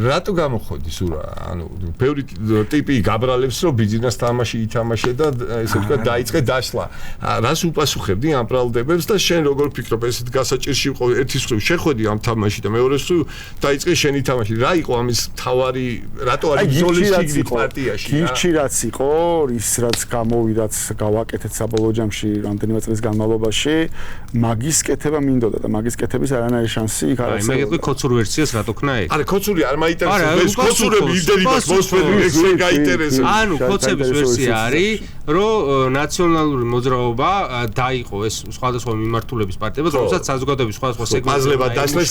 რატო გამოხოდი სურა? ანუ ბევრი ტიპი გაბრალებს რომ ბიზნეს თამაში ითამაშე და ესე ვთქვათ დაიწყე დაშლა. რას უპასუხებდი ამ ბრალდებებს და შენ როგორ ფიქრობ ესეთ გასაჭირში იყო ერთის მხრივ შეხვედი ამ თამაში და მეორეს მხრივ დაიწყე შენი თამაში. რა იყო ამის თავარი რატო არის ბრძოლის პარტიაში? გირჩი რაც იყო, ის რაც გამოვიდაც გავაკეთეთ საბოლოო ჯამში რამდენიმე წლის განმავლობაში, მაგის კეთება მინდოდა და მაგის კეთების არანაირი შანსი იქ არ არის. მე კოცურ ვერსიას რატო ქნა ეგ? არა, კოცური არ მაინტერესებს, ეს კოცურები ლიდერი მაქვს, მოსველი ეგ გაინტერესებს. ანუ კოცების ვერსია არის, რომ ნაციონალური მოძრაობა დაიყო ეს სხვადასხვა მიმართულების პარტიებად, რომელსაც საზოგადოების სხვადასხვა სეგმენტებად დასწრეს,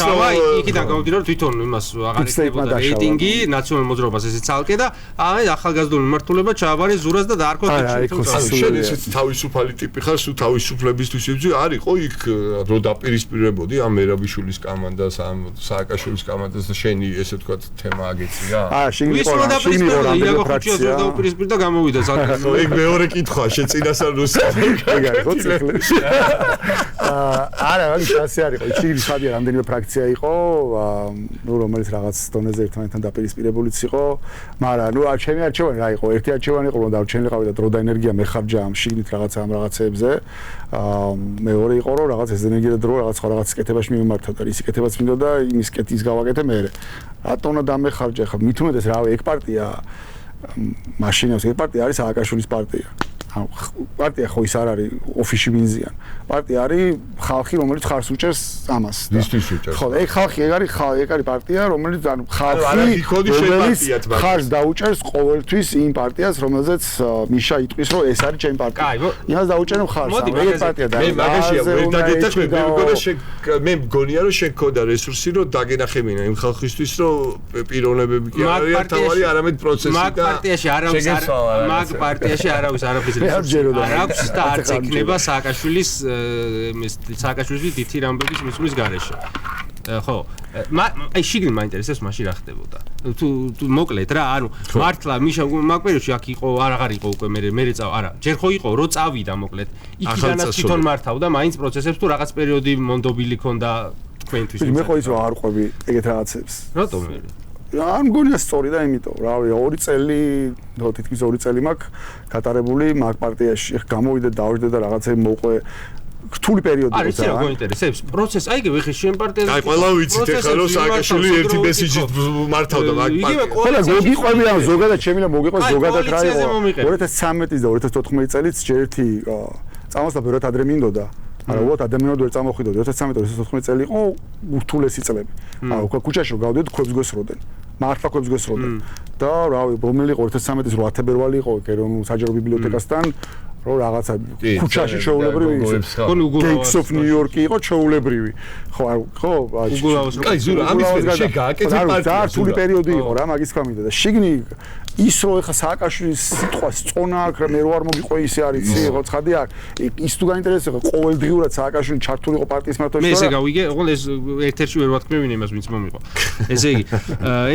იქიდან გამომდინარე რომ თვითონ იმას აღარ იქნებოდა რეიტინგი ნაციონალურ მოძრაობას ესე ცალკე და აი ახალგაზრდული მიმართულება ჩააბარეს ზურას და დაარქვა თვითონ. შენ ესეც თავისუფალი ტიპი ხარ, სულ თავისუფლებისთვის იბრძვი, არ იყო იქ რო დაპირისპირებოდი ამ მერაბიშვილის კამანდას, ამ სააკაშვილის კამანდას და შენი ესე ვთქვათ თემა აგეცია? შენ იყო რა, შენ იყო რა, იაგო ხუჩიას რო დაუპირისპირდა გამოვიდა სააკაშვილი. ეგ მეორე მეორე კითხვა შეწინასწარ რუსკა. ეგ არის ხო ციკლი. არა, არის ასე არის ხო. ჩიგრის ხადია რამდენიმე ფრაქცია იყო, ნუ რომელიც რაღაც დონეზე ერთმანეთთან დაპირისპირებულიც იყო, მაგრამ ნუ ჩემი არჩევანი რა იყო? ერთი არჩევანი იყო რომ დავჩენილიყავი და დრო და ენერგია მეხარჯა ამ შიგნით რაღაცა ამ რაღაცეებზე. მეორე იყო რომ რაღაც ეს ენერგია და დრო რაღაც სხვა რაღაც კეთებაში მიმართა და ის კეთებაც მინდოდა და იმის კეთის გავაკეთე მე. რატომ უნდა დამეხარჯა ხა? მით უმეტეს რავი, ეგ პარტია მაშინაც ეგ პარტია არის სააკაშვილის პარტია. პარტია ხო ის არ არის ოფისში ვინზიან. პარტია არის ხალხი, რომელიც ხარს უჭერს ამას. ისთვის უჭერს. ხო, ეგ ხალხი, ეგ არის პარტია, რომელიც ანუ ხალხი ხარს დაუჭერს ყოველთვის იმ პარტიას, რომელზეც მიშა იტყვის, რომ ეს არის ჩემი პარტია. იმას დაუჭერენ ხარს. ეგ პარტია და მე მაგაშია ვერ დაგეთახმე, მე მგონია რომ შეგქონდა რესურსი, რომ დაგენახებინა იმ ხალხისთვის, რომ პიროვნებები კი არ არის თავარი, არამედ პროცესი და მაგ პარტიაში არავის არაფრის არ აქვს და არც ეკნება სააკაშვილის დითი რამბების მისვლის გარეშე. ხო, აი შიგნით მაინტერესებს მაშინ რა ხდებოდა. თუ მოკლედ რა, ანუ მართლა მიშა მაგ პერიოდში აქ იყო, აღარ იყო უკვე მე არა, ჯერ ხო იყო, რო წავიდა მოკლედ. იქიდანაც თვითონ მართავდა მაინც პროცესებს თუ რაღაც პერიოდი მონდობილი ქონდა თქვენთვის. მე ხო ის არ ყვები ეგეთ რაღაცებს. რატომ მე? არ მგონია სწორი და იმიტომ, რავი, 2 წელი, თითქმის 2 წელი მაქვს გატარებული მაგ პარტიაში. გამოვიდე დავიდე და რაღაცები მოყვე რთული პერიოდი იყო. არის რა გვინტერესებს? პროცესი, აიგე ვიხე შენ პარტიაზე. აი ყველა ვიცით ახლა რომ სააკაშვილი ერთი მესიჯით მართავდა მაგ პარტიას. ყველა მოგიყვები ამ ზოგადად ჩემი და მოგიყვეს ზოგადად რა იყო. 2013 და 2014 წელიც ჯერ ერთი წამოსდა ბევრად ადრე მინდოდა. არა, უბრალოდ ადამიანად ვერ წამოხვიდო. 2013-2014 წელი იყო ურთულესი წლები. აუ, ქუჩაში რომ გავდივდით, ქვებს გვესროდნენ. მართლა ქვებს გვესროდნენ. და რავი, რომელი იყო 2013-ის 8 თებერვალი იყო, რომ საჯარო ბიბლიოთეკასთან რომ რაღაცა ქუჩაში ჩაულებრივი Gates of New York იყო ჩაულებრივი. ხო, აი, ზურა, ამის მე შეგააკეთე პარტია. და რთული პერიოდი იყო რა, მაგის თქვა მინდა და შიგნი ის რო ეხა სააკაშვილის სიტყვას წონა აქვს რა მე რო არ მოგიყვე ისე არის ხო ცხადი აქვს ის თუ გაინტერესება ყოველდღიურად სააკაშვილი ჩართული იყო პარტიის მართვაში მე ესე გავიგე ოღონდ ეს ერთ-ერთი ვერ ვათქმევინე იმას ვინც მომიყვა ესე იგი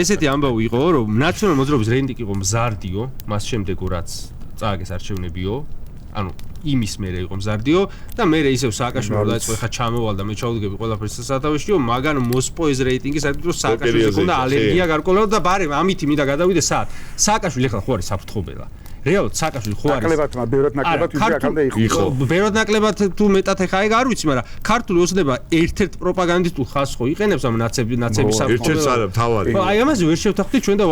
ესეთი ამბავი იყო რომ ნაციონალურ მოძრაობის რეიტინგი იყო მზარდიო მას შემდეგო რაც წააგეს არჩევნებიო ანუ იმის მერე იყო მზარდიო და მე ისევ სააკაშვილი დაიწყო ხა ჩამოვალ და მე ჩავდგები ყველაფერს სათავეშიო მაგან მოსპოეს რეიტინგი საერთოდ რომ სააკაშვილს ჰქონდა ალერგია გარკვეულად და ბარემ ამით მინდა გადავიდე სააკაშვილი ხა ხო არის საფრთხობელა რეალურად სააკაშვილი ხო არის ნაკლებად ბევრად ნაკლებად ვიდრე აქამდე იყო ბევრად ნაკლებად თუ მეტად ეხა ეგ არ ვიცი მაგრამ ქართული ოცნება ერთ-ერთ პროპაგანდისტულ ხაზს ხო იყენებს ამ ნაცების საფრთხობელად ერთ-ერთს არა თავარი აი ამაზე ვერ შევთანხმდით ჩვენ და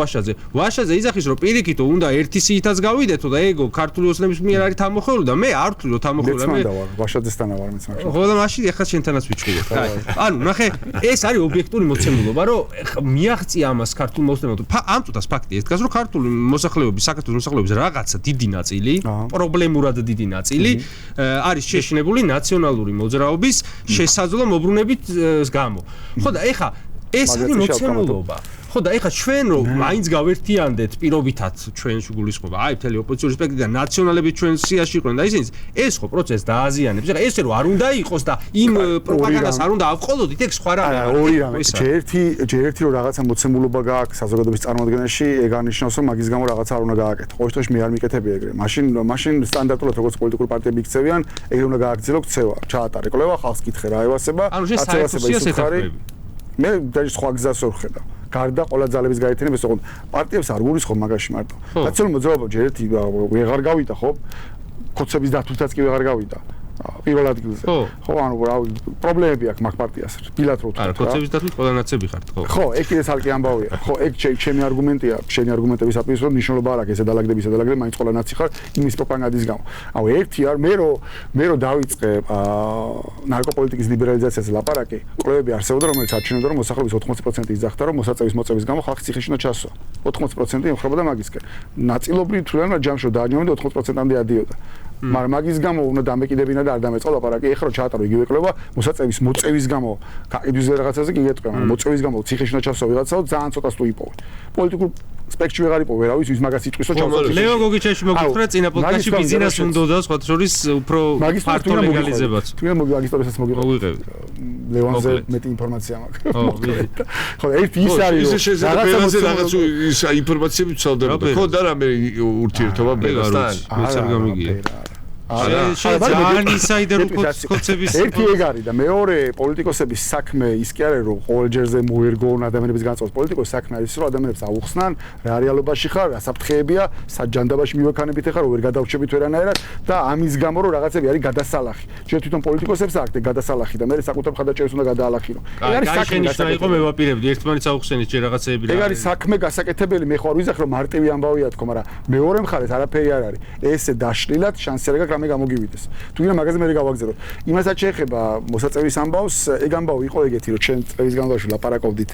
ვაშაძე იძახის რომ პირიქითო უნდა ერთი სიითაც გავიდეთო და ეგო ქართული ოცნების მიერ არის თამოხეული და მე არ ვთვლი რომ თამოხელა მე ვაშაძესთან ვარ მეც მაგრამ ხო და მაშინ ეხლა შენთანაც ვიჭყუდოთ კაი ანუ ნახე ეს არის ობიექტური მოცემულობა რომ მიაღწია ამას ქართულ მოსახლეობამ ამ წუთას ფაქტი ეს დგას რომ ქართული მოსახლეობის საქართველოს მოსახლეობის რაღაცა დიდი ნაწილი პრობლემურად დიდი ნაწილი არის შეშინებული ნაციონალური მოძრაობის შესაძლო მოbrunებით გამო ხო და ეხლა ეს არის მოცემულობა ხო და ეხლა ჩვენ რომ მაინც გავერთიანდეთ პირობითად ჩვენ შეგულისხმობა აი მთელი ოპოზიციური სპექტრი და ნაციონალები ჩვენ სიაში იყვნენ და ისინი ეს ხო პროცესს დააზიანებს ეხლა ესე რომ არ უნდა იყოს და იმ პროპაგანდას არ უნდა ავყოლოდით ეგ სხვა რამე ორი რამე ჯერ ერთი რომ რაღაცა მოცემულობა გააქვს საზოგადოების წარმოადგენაში ეგ არნიშნავს რომ მაგის გამო რაღაცა არ უნდა გააკეთო ყოველ შემთხვევაში მე არ მიკეთები ეგრე მაშინ სტანდარტულად როგორც პოლიტიკური პარტიები იქცევიან ეგრე უნდა გააგრძელო ქცევა ჩაატარე კვლევა ხალხს კითხე რა ევასება აწევასება ის ხარი მე დაჟე სხვა გზას ვერ ხედავ გარდა ყველა ძალების გაერთიანებას ოღონდ პარტიებს არ გულისხმობ მაგაში მარტო ნაციონალური მოძრაობა ჯერ ერთი ვეღარ გავიდა ხო კოცების დათვლითაც კი ვეღარ გავიდა პირველ ადგილზე ხო ანუ რავი პრობლემები აქვს მაგ პარტიას ბილატრალურად არა კოცების დათვლით ყველა ნაცები ხართ ხო ეგ კიდე ცალკე ამბავია ხო ეგ ჩემი არგუმენტია შენი არგუმენტების აპირს რომ ნიშნულობა არ აქვს ეს დალაგდები მაინც ყველა ნაცი ხარ იმის პროპაგანდის გამო აუ ერთი არ მე რო დავიწყე ნარკოპოლიტიკის ლიბერალიზაციაზე ლაპარაკი კვლევები არსებობდა რომელიც აჩვენებდა რომ მოსახლეობის 80% იძახდა რომ მოსაწევის მოწევის გამო ხალხი ციხეში უნდა ჩასვა 80% ემხრობოდა მაგისკენ ნაწილობრივ თუ რა ჯამშო დააჯამებდა 80%-მდე ადიოდა მაგრამ მაგის გამო უნდა დამეკიდებინა და არ დამეწყო ლაპარაკი. ეხლა რომ ჩაატარო იგივე კვლევა, მოსაწევის მოწევის გამო გაყიდვის რაღაცაზე კი გეტყვი, მაგრამ მოწევის გამო ციხეში უნდა ჩავსო ვიღაცაო, ძალიან ცოტას თუ იპოვე. პოლიტიკურ სპექტრი ვეღარ იპოვე, რა ვიცი, ვის მაგას იწვისო ჩავსო. ლეო გოგიჩაშვილი მოგითხრა წინა პოდკასტში ბიზნეს უნდა და სხვა შორის უფრო ფართო ლეგალიზებაც. თქვენ მაგისტროსაც მოგიყევით. ლეონზე მეტი ინფორმაცია მაქვს. ხო, ერთი ის არის რომ რაღაცაზე რაღაც ის ინფორმაციები ვცალდებოდა. ხო და რამე ურთიერთობა ბელასთან. მეც არ გამიგია. ძალიან ინსაიდერ კონცეფციის ერთი ეგ არის და მეორე პოლიტიკოსების საქმე ის კი არის რომ ყოველჯერზე მოერგონ ადამიანების განწყობს პოლიტიკოს საქმე არის რომ ადამიანებს აუხსნან რა რეალობაში ხარ, რა საფრთხეებია, საჯანდაბაში მივექანებით ხარ, ვერ გადავრჩებით ვერანაირად და ამის გამო რომ რაღაცები არის გადასალახი. ჩვენ თვითონ პოლიტიკოსებს აქვთ გადასალახი და მე საკუთარ მხარდაჭერას უნდა გადაალახირო. ეგ არის საქმე იყო მე ვაპირებდი ერთმანეთს აუხსენით ჯერ რაღაცეები რა. ეგ არის საქმე გასაკეთებელი, მე ხო არ ვიზახ რომ მარტივი ამბავია თქო, მაგრამ მეორე მხარეს არაფერი არ არის. ესე დაშლილად შანსი არ გაქვს რამე გამოგივიდეს. თუ ვინა მაგაზე მე გავაგზავნოთ. იმასაც შეეხება მოსაწევის ამბავს, ეგ ამბავი იყო ეგეთი, რომ ჩვენ წლების განმავლობაში ლაპარაკობდით,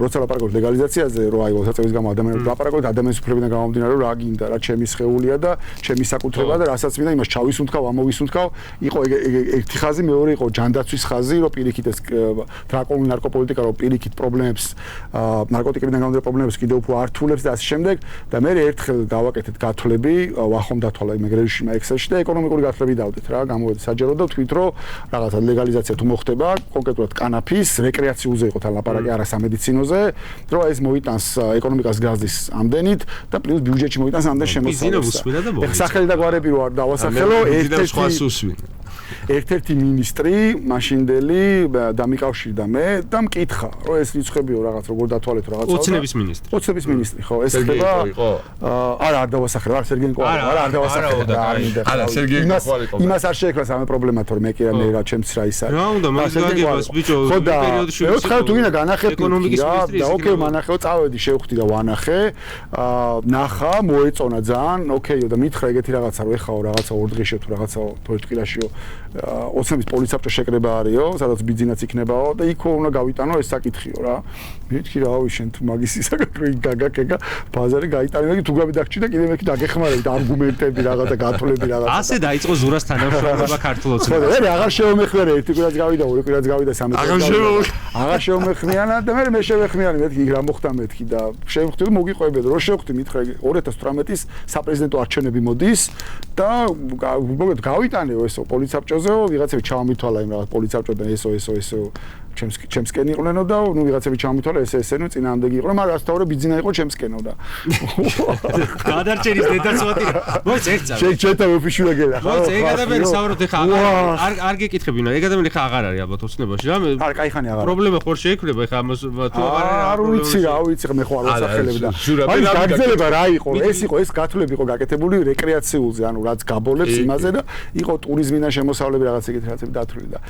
როცა ლაპარაკობთ ლეგალიზაციაზე, რომ აი მოსაწევის გამო ადამიანებს ლაპარაკობთ, ადამიანის უფლებიდან გამომდინარე, რომ რა გინდა, რა ჩემი სხეულია და ჩემი საკუთრება და რასაც მინდა, იმას ჩავისუნთქავ, ამოვისუნთქავ. იყო ერთი ხაზი, მეორე იყო ჯანდაცვის ხაზი, რომ პირიქით ეს დრაკონული ნარკოპოლიტიკა, რომ პირიქით პრობლემებს, ნარკოტიკებიდან გამომდინარე პრობლემებს კიდევ უფრო ართულებს და ასე შემდეგ და მე ერთხელ გავაკეთეთ გათვლები, ვახომ დათვალა იმ ეგრეში მაექსელში და ეკონომიკური გათვლები დავდეთ რა, გამოვედი საჯარო და ვთქვით, რომ რაღაცა ლეგალიზაცია თუ მოხდება, კონკრეტულად კანაფის, რეკრეაციულზე იყო თან ლაპარაკი, არა სამედიცინოზე, რომ ეს მოიტანს ეკონომიკას გაზდის ამდენით და პლუს ბიუჯეტში მოიტანს ამდენ შემოსავლებს. ეხლა სახელი და გვარები რო არ დავასახელო, ერთ-ერთი მინისტრი, მაშინდელი დამიკავშირდა მე და მკითხა, რომ ეს რიცხვებიო რაღაც როგორ დათვალეთ რაღაცა. ოცნების მინისტრი. ოცნების მინისტრი, ხო, ეს ხდება. არა, არ დავასახელო, არა სერგეი ნიკოლაევი, არა დავასახელო. არა, სერგეი ნიკოლაევი. იმას არ შეექმნა სამე პრობლემა, თორე მე კი რა ჩემს რა ის არის. რა უნდა მაგის გაგებას ბიჭო, პერიოდში მე ვთქვა თუ გინდა განახეთ და ოკეი, მანახეო, წავედი, შევხვდი და ვანახე. ნახა, მოეწონა ძალიან, ოკეიო და მითხრა ეგეთი რაღაცა, რომ ეხაო რაღაცა ორ დღეშიო თუ რაღაცაო თორჭკილაშიო ოცნების პოლიცაბჭო შეკრება არისო, სადაც ბიძინაც იქნებაო და იქ უნდა გავიტანო ეს საკითხიო რა. მეთქი რავი შენ თუ მაგის ისაკაკრო გაგაკეგა ბაზარი გაიტანე და თუ გამიდაგჭი და კიდე მეთქი დაგეხმარებით არგუმენტები რაღაცა გათვლები რაღაცა. ასე დაიწყო ზურას თანამშრომლობა ქართულ ოცნებაში. ხო, აღარ შემეხმარე, ერთი კვირაც გავიდა, ორი კვირაც გავიდა, სამი კვირაც გავიდა. აღარ შემეხმიანა და მე შემეხმიანი მეთქი რა მოხდა მეთქი და შევხვდი და მოგიყვებიო რო შევხვდი მითხრა 2018-ის საპრეზიდენტო არჩევნები მოდის და მოგეთ გავიტანეო ესო პოლიცაბჭოზეო ვიღაცები ჩავამითვალა იმ რაღაც პოლიცაბჭოდან ესო ჩემსკენ იყვნენო და ნუ ვიღაცები ჩავამითვალა ესენო წინააღმდეგი იყო მაგრამ ასთავრე ბიძინა იყო ჩემსკენო და გადარჩენის დედაცვათი მოიც ერთზავ შეჭეთა ვეფიშულა გელა ხო მოიც ეგ ადამიანი საუბრობთ ეხა არ გეკითხებინა ეგ ადამიანი ეხა აღარ არის ალბათ ოცნებაში რა არ кайხანი აღარ პრობლემა ხარ შეექმნება ეხა ამას თუ არ ვიცი რა ვიცი მე ხო არ ვასახელებ და აი გაგზელება რა იყო ეს გათვლები იყო გაკეთებული რეკრეაციულზე ანუ რაც გაბოლებს იმაზე და იყო ტურიზმიდან შემოსავლები რაღაც ეგეთი რაღაცები დათვლილი და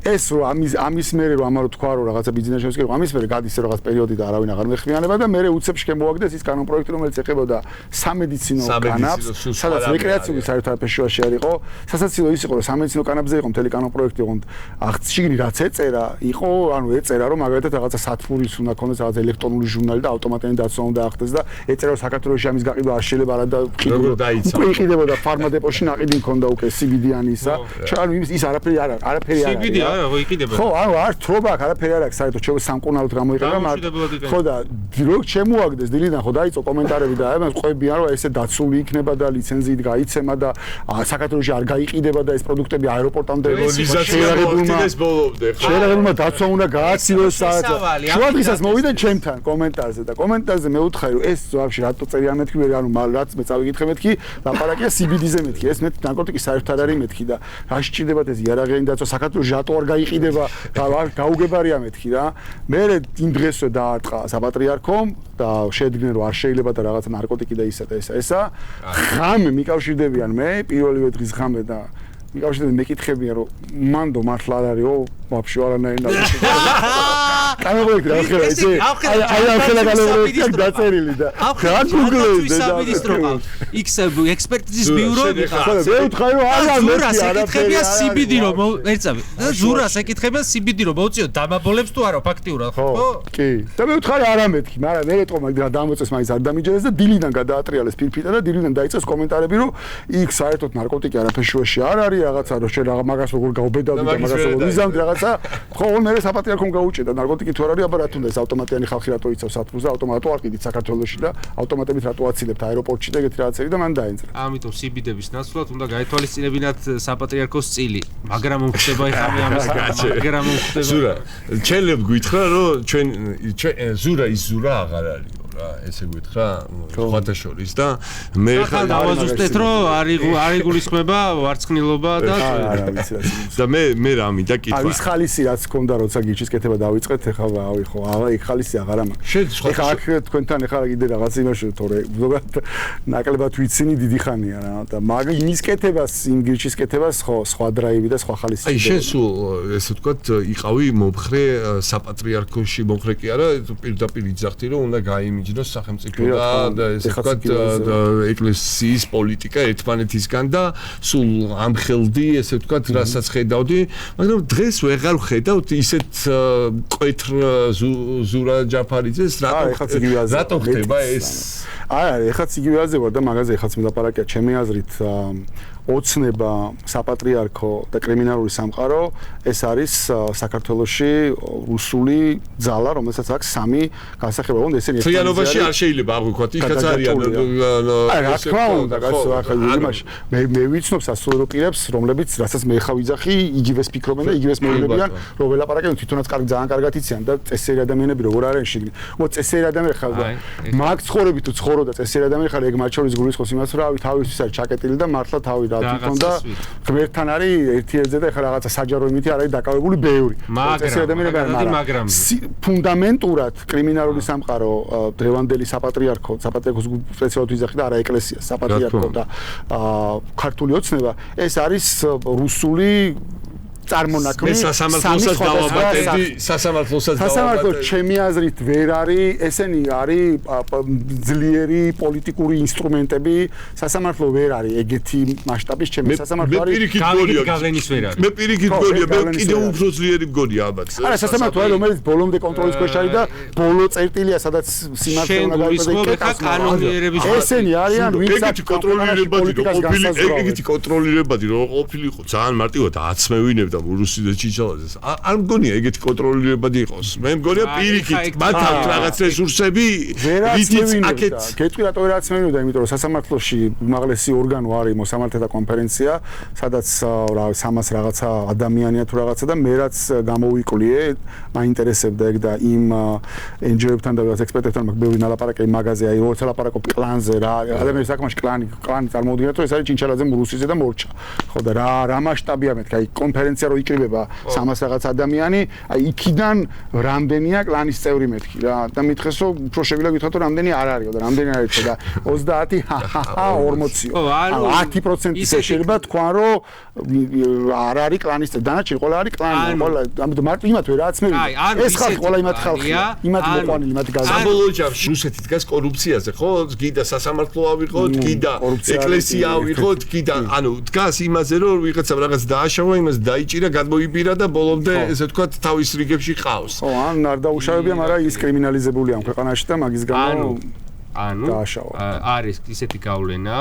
ეს რო ამის მერე რო ამარო თქვა რომ რაღაცა ბიზნეს შემოსკერო ამის მერე გადის რაღაც პერიოდი და არავინ აღარ მეხმიანება და მერე უცებ შემოაგდეს ის კანონ პროექტი რომელიც ეხებოდა სამედიცინო კანაპს სადაც რეკრეაციული საერთოდ ფეშუაში არ იყო სასაცილო ის იყო რომ სამედიცინო კანაპზე იყო მთელი კანონ პროექტი იყო აღწიგნი რაც ეწერა იყო ანუ ეწერა რომ მაგალითად რაღაცა სათბურის უნდა ქონდეს რაღაც ელექტრონული ჟურნალი და ავტომატური დაცვა უნდა ახდეს და ეწერა რომ საქართველოში ამის გაყიდვა არ შეიძლება არა და იყიდებოდა ფარმადეპოში ნაყიდი მქონდა უკვე CBD-იანი ისა ჩანო ის არაფერი არ არის არაფერი არ არის CBD არა ხო იყიდება ხო ანუ არ თრობა აქ არაფერი არ აქვს საერთოდ ჩვენ სამკურნალოდ გამოიყენება მაგრამ ხო და რო შემოაგდეს დილიდან ხო დაიწყო კომენტარები და ამას ყვებიან რომ ესე დაცული იქნება და ლიცენზიით გაიცემა და საქართველოში არ გაიყიდება და ეს პროდუქტები აეროპორტამდე შეიძლება დაცვა უნდა გააცილოს შუადღესაც მოვიდა ჩემთან კომენტარზე და კომენტარზე მე ვუთხარი რომ ეს ვაფშე რატო წერია მეთქი მე ანუ რაც მე წავიკითხე მეთქი ლაპარაკია CBD-ზე მეთქი ეს მე ნარკოტიკის საერთოდ არ არის მეთქი და რა შეჭირდებათ ეს იარაღიანი დაცვა საქართველოში რატო არ გაიყიდება და გაუგებარია მეთქი რა მე იმ დღესვე დაარტყა საპატრიარქომ და შედგნენ რომ არ შეიძლება და რაღაც ნარკოტიკი და ისა და ესა ღამე მიკავშირდებიან მე პირველივე დღის ღამე და მიკავშირდებიან მეკითხებიან რომ მანდო მართლა არ არისო ვაფშე არანაირი კანონპროექტი რა ხერა ესე აი ახლა კანონპროექტი დაწერილი და რა გუგლეზე და იქ ექსპერტიზის ბიუროები ხარ მე ვთხარი რომ არა ზურას ეკითხებია CBD რომ ერთსავე ზურას ეკითხებია CBD რომ მოუწიო დამაბოლებს თუ არა ფაქტიურად ხო კი და მე ვთხარი არა მეთქი მაგრამ მე ეტყო მაგრამ დამოწეს მაინც არ დამიჯერეს და დილიდან გადაატრიალეს ფირფიტა და დილიდან დაიწყეს კომენტარები რომ იქ საერთოდ ნარკოტიკი არაფერ შუაში არ არის რაღაცა რომ შენ მაგას როგორ გაუბედავდი და მაგას როგორ ვიზამდი რაღაცა ხო მე საპატრიარქომ გაუჭედა ნარკოტიკი თუ არ არის აბა რა თუნდა ეს ავტომატიანი ხალხი რატო იცავს სათბურს და ავტომატო არ ყიდით საქართველოში და ავტომატებით რატო აცილებთ აეროპორტში და ეგეთი რაღაცები და მან დაენწრა ამიტომ CBD-ების ნაცვლად უნდა გაეთვალისწინებინათ საპატრიარქოს წილი მაგრამ მოხდება ეხამე ამას მაგრამ მოხდება ზურა ჩელებ გითხრა რომ ჩვენ ზურა ის ზურა აღარ არისო რა ესე გითხრა სხვათა შორის და მე ხარ დავაზუსტეთ რომ არ იგულისხმება ვარცხნილობა და და მე რა მინდა კითხვა აი ეს ხალისი რაც გქონდა როცა გიჩის კეთება დავიწყეთ ეხლა ავი ხო აი ხალისი აღარ ამაქვს ეხლა აქ თქვენთან ეხლა კიდე რაღაც იმაში თორე ზოგადად ნაკლებად ვიცინი დიდი ხანია რა და მაგ იმის კეთებას იმ გიჩის კეთებას ხო სხვა დრაივი და სხვა ხალისი აი შენ სულ ესე ვთქვათ იყავი მომხრე საპატრიარქოში მომხრე კი არა პირდაპირ იძახდი რომ უნდა გაიმიჯნოს სახელმწიფო და ესე ვთქვათ ეკლესიის პოლიტიკა ერთმანეთისგან და სულ ამხელდი ესე ვთქვათ რასაც ხედავდი მაგრამ დღეს ვეღარ ვხედავთ ისეთ მკვეთრ ზურა ჯაფარიძეს რატო ხდება ეს აი ეხაც იგივეაზე ვარ და მაგაზე ეხაც მიდაპარაკია ჩემი აზრით ოცნება საპატრიარქო და კრიმინალური სამყარო ეს არის საქართველოში რუსული ძალა რომელსაც აქვს სამი განსახილება უნდა ესენი ერთიანობაში არ შეიძლება აღვიქვათ იქაც არიან აი რა თქმა უნდა ახლა იმაში მე ვიცნობ სასულიერო პირებს რომლებიც რასაც მე ხავ ვიძახი იგივეს ფიქრობენ და იგივეს მეუბნებიან რომ ველაპარაკებენ თვითონაც ძალიან კარგად იციან და წესიერი ადამიანები როგორ არიან შიგნით მო წესიერი ადამიანი ხარ და მაგ ცხოვრები თუ ცხოვრო და წესიერი ადამიანი ხარ ეგ მათ შორის გულისხმობს იმას რომ რავი თავისთვის არის ჩაკეტილი და მართლა თავი თვითონ და ღმერთთან არის ერთ-ერთზე და ეხლა რაღაცა საჯარო იმითი არ არის დაკავებული ბევრი. მაგრამ ფუნდამენტურად კრიმინალური სამყარო დრევანდელი საპატრიარქოს სპეციალურად ვიზახი და არა ეკლესია, საპატრიარქო და ქართული ოცნება ეს არის რუსული წარმონაქმნი სასამართლოსაც დავაბატებდი სასამართლოს ჩემი აზრით ვერ არის ესენი არის ძლიერი პოლიტიკური ინსტრუმენტები სასამართლო ვერ არის ეგეთი მასშტაბის ჩემი სასამართლო არის გავლენის ვერ არის მე პირიქით გონია მე კიდევ უფრო ძლიერი მგონია ალბათ არა სასამართლო არის რომელიც ბოლომდე კონტროლის ქვეშ არის და ბოლო წერტილია სადაც სიმართლე უნდა გაიგოს ესენი არიან ვინც ეგეთი კონტროლირებადი რომ ყოფილიყო ძალიან მარტივად აცმევინებ და რუსი და ჩიჩალაძეს არ მგონია ეგეთი კონტროლირებადი იყოს მე მგონია პირიქით მათ აქვს რაღაც რესურსები ვიდიც აქეთ გეტყვი რატო ვერაც მემინდა იმიტომ რომ სასამართლოში უმაღლესი ორგანო არის მოსამართლეთა კონფერენცია სადაც რა 300 რაღაცა ადამიანია თუ რაღაცა და მე რაც გამოვიკვლიე მაინტერესებდა ეგ და იმ NGO-ებთან და რაღაც ექსპერტებთან მაგ ნალაპარაკე მაგაზე აი როცა ლაპარაკობ კლანზე რა ადამიანის საკმაოდ კლანი წარმოუდგენლად რომ ეს არის ჩინჩალაძე რუსიზე და მორჩა ხო და რა მასშტაბია მეთქი აი კონფერენცია რო იქნება 300 რაღაც ადამიანი, აი იქიდან რამდენია კლანის წევრი მეთქი რა და მითხეს რომ უფრო შევიდა გითხრათ რომ რამდენი არ არისო და რამდენი არის და 30 40 10% ისე შეიძლება თქვა რომ არ არის კლანის წევრი დანარჩენი ყველა არის კლანი ყველა ამიტომ მარტო იმათ ვერაც მე ეს ხალხი ყველა იმათ ხალხია იმათ მოყვანილი იმათ გაზა საბოლოო ჯამში რუსეთი დგას კორუფციაზე ხო გიდა სასამართლო ავიღოთ გიდა ეკლესია ავიღოთ გიდა ანუ დგას იმაზე რომ ვიღაცა რაღაც დააშავა იმას დაიჭირა გადმოიბირა და ბოლომდე ესე ვთქვათ თავის რიგებში ყავს ხო ან არ დაუშავებია მაგრამ ის კრიმინალიზებულია ქვეყანაში და მაგის გამო ანუ არის ისეთი გავლენა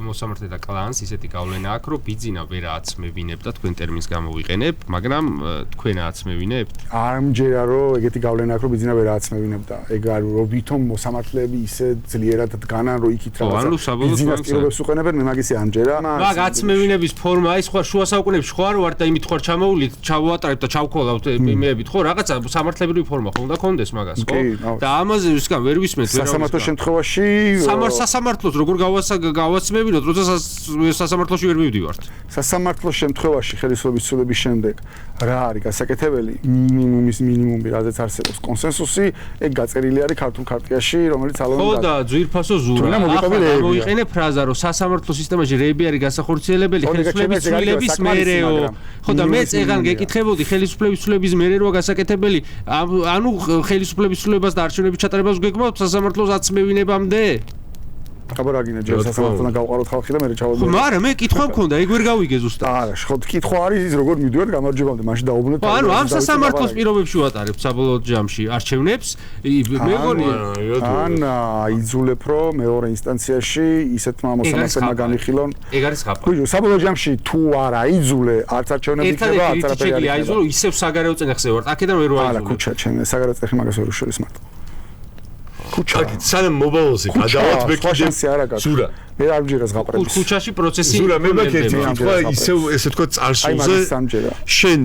მოსამართლეთა კლანს ისეთი გავლენა აქვს რომ ბიძინა ვერ აცმევინებ და თქვენ ტერმინს გამოვიყენებ მაგრამ თქვენ აცმევინებთ ამჯერა რომ ეგეთი გავლენა აქვს რომ ბიძინა ვერ აცმევინებ და ეგ არის რომ ვითომ მოსამართლეები ისე ძლიერად დგანან რომ იქით რაღაცა ბიძინას პირობებს უყენებენ მე მაგისი ამჯერა მაგ აცმევინების ფორმა ის ხო შუა საუკუნეებში ხო არ ვარ და იმით ხო ჩამოვლით ჩავუატარებთ და ჩავქოლავთ იმეებით ხო რაღაცა სამართლებრივი ფორმა ხო უნდა კონდეს მაგას ხო და ამაზე ისგან ვერ ვისმენთ სასამართლოს შემთხვევაში სასამართლოს როგორ გავაცმევინოთ, როცა სასამართლოში ვერ მივდივართ. სასამართლოს შემთხვევაში ხელისუფლების ცვლილების შემდეგ რა არის გასაკეთებელი მინიმუმი, რაზეც არსებობს კონსენსუსი, ეგ გაწერილი არის ქართულ ქარტიაში, რომელიც ალონ ხო და ძვირფასო ზურა. მოიყენე ფრაზა, რომ სასამართლო სისტემაში რეები არის გასახორციელებელი ხელისუფლების ცვლილების მერეო. ხო და მეც ეგან გეკითხებოდი ხელისუფლების ცვლილების მერე როა გასაკეთებელი, ანუ ხელისუფლების ცვლილებას და არჩევნების ჩატარებას გეგმავთ სასამართლოს აცმევინებამდე? აბარაგინე ჯერ სასამართლოდან გავყაროთ ხალხი და მე ჩავდივარ. ხო, მაგრამ მე კითხვა მქონდა, ეგ ვერ გავიგე ზუსტად. არა, ხო, კითხვა არის ის როგორ მივდივარ გამარჯვებამდე, მაშინ დაუბრუნეთ. ანუ ამ სასამართლოს პირობებში ვატარებთ საბოლოო ჯამში არჩევნებს, მეგონია. ან იძულებ რომ მეორე ინსტანციაში ისეთმა მოსამართლეებმა განიხილონ. ეგ არის ხაპა. ხო, საბოლოო ჯამში თუ არ აიძულე, არც არჩევნები იქნება, არც არაფერი არ იქნება. აიძულო, ისევ საგარეო წენახზე ვარ. აქედან ვერ ვაიძულე. არა, ქუჩა, ჩემ საგარეო წენახი მაგას ვერ უშველის მარტო. ქუჩა. სანამ მობილოზე გადავართ მე კიდე ზურა. მე არ მჯერას გაყრების. ქუჩაში პროცესი ზურა მე მაგეთი თქვა ისევ ესე თქვა წარსულზე. შენ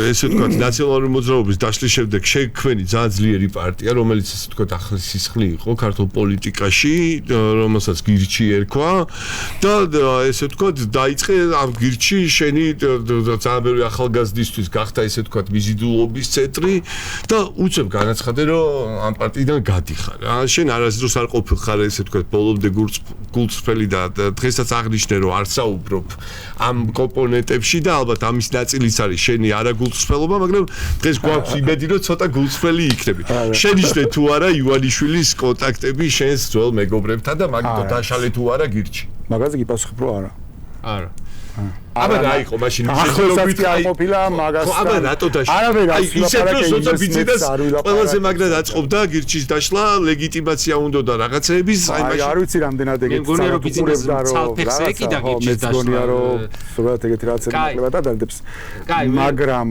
ესე თქვა ნაციონალური მოძრაობის დაშლის შემდეგ შექმნი ძალიან ძლიერი პარტია, რომელიც ესე თქვა ახლის სისხლი იყო ქართულ პოლიტიკაში, რომელსაც გირჩი ერქვა და ესე თქვა დაიწყე ამ გირჩი შენი ძალიან ბევრი ახალგაზრდისთვის გახდა ესე თქვა მიზიდულობის ცენტრი და უცებ განაცხადე რომ ამ პარტიიდან გადიხარ. შენ არასდროს არ ყოფილხარ ესე თქვა ბოლომდე გულწრფელი და დღესაც აღნიშნე რომ არ საუბრობ ამ კომპონენტებში და ალბათ ამის ნაწილიც არის შენი არაგულწრფელობა, მაგრამ დღეს გვაქვს იმედი რომ ცოტა გულწრფელი იქნები. შენიშნე თუ არა ივანიშვილის კონტაქტები შენს ძველ მეგობრებთან და მაგითო დაშალე თუ არა გირჩი. მაგაზე გიპასუხებ რომ არა. არა. აბა რა იყო მაშინ სახელობით არ ყოფილა მაგასთან. აბა რატო დაშლა? აი ისეთ რომ ზოთა ბიძინას ყველაზე მაგრად აწყობდა გირჩის დაშლა, ლეგიტიმაცია უნდა და რაღაცეების აი მაშინ არ ვიცი რამდენად ეგეთ საუბრობდა რომ ცალფეხზე ეკიდა გირჩის დაშლა. მეგონია რომ ზოგადად ეგეთი რაღაცები ნაკლებად ადარდებს. მაგრამ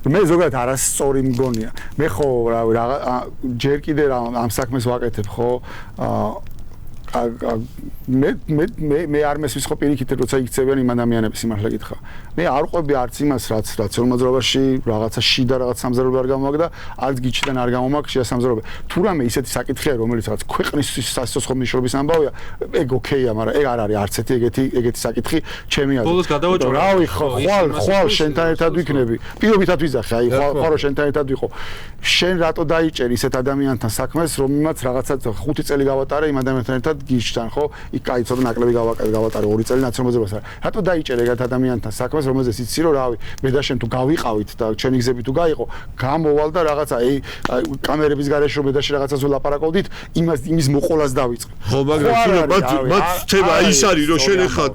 მე ზოგადად არასწორი მგონია. მე ხო ჯერ კიდე ამ საქმეს ვაკეთებ ხო მე არ მესმის ხო პირიქით როცა იქცევიან იმ ადამიანების სიმართლე გითხრა. მე არ ყვები არც იმას რაც რაციონალურობაში რაღაცა შიდა რაღაც სამზარეულო არ გამომაგდა, არც გიჩიდან არ გამომაგ შიდა სამზარეულო. თუ რამე ისეთი საკითხია რომელიც რაღაც ქვეყნის სასიცოცხლო მნიშვნელობის ამბავია, ეგ ოკეია, მაგრამ ეგ არ არის არც ეგეთი საკითხი ჩემი აზრით. ბოლოს გადავაჭრე. რავი ხვალ შენთან ერთად ვიქნები. პირობითად ვიზახე, აი ხვალ შენთან ერთად ვიყო. შენ რატო დაიჭერ ისეთ ადამიანთან საქმეს, რომელმაც რაღაცა 5 წელი გავატარე იმ ადამიანთან ერთად გიჩთან, ხო? იქ კაი ცოტა ნაკლები გავატარე 2 წელი ნაცნობაზებას არა. რატო დაიჭერე ეგ ადამიანთან საქმეს, რომელზეც იცი რომ რავი, მე და შენ თუ გავიყავით და ჩვენი გზები თუ გაიყო, გამოვალ და რაღაცა კამერების გარეშე რომ მე და შენ რაღაცას ველაპარაკობდით, იმის მოყოლას დავიწყე. ხო, მაგრამ მათ თემა ის არის რომ შენ ხარ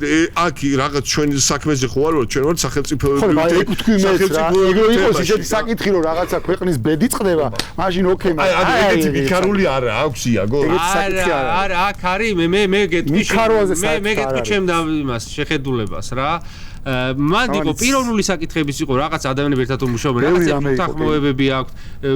აქ რაღაც ჩვენი საქმეზე ხო არ ვარ, ჩვენ ვარ სახელმწიფოებრივი. ხო, ეგ თქვი მეც რა, ეგრე იყოს ისეთი საკითხი რომ რაღაცა ქვეყნის ბედი წყდება, მაშინ ოკეი, მაგრამ ეგეთი ვიქარული არა აქვს იაგო. არა, აქ არის მე გეტყვი მე გეტყვი ჩემ და იმას შეხედულებას რა. მან იყო პიროვნული საკითხების იყო რაღაც ადამიანები ერთად მუშაობენ, რაღაცა უთანხმოებები აქვს.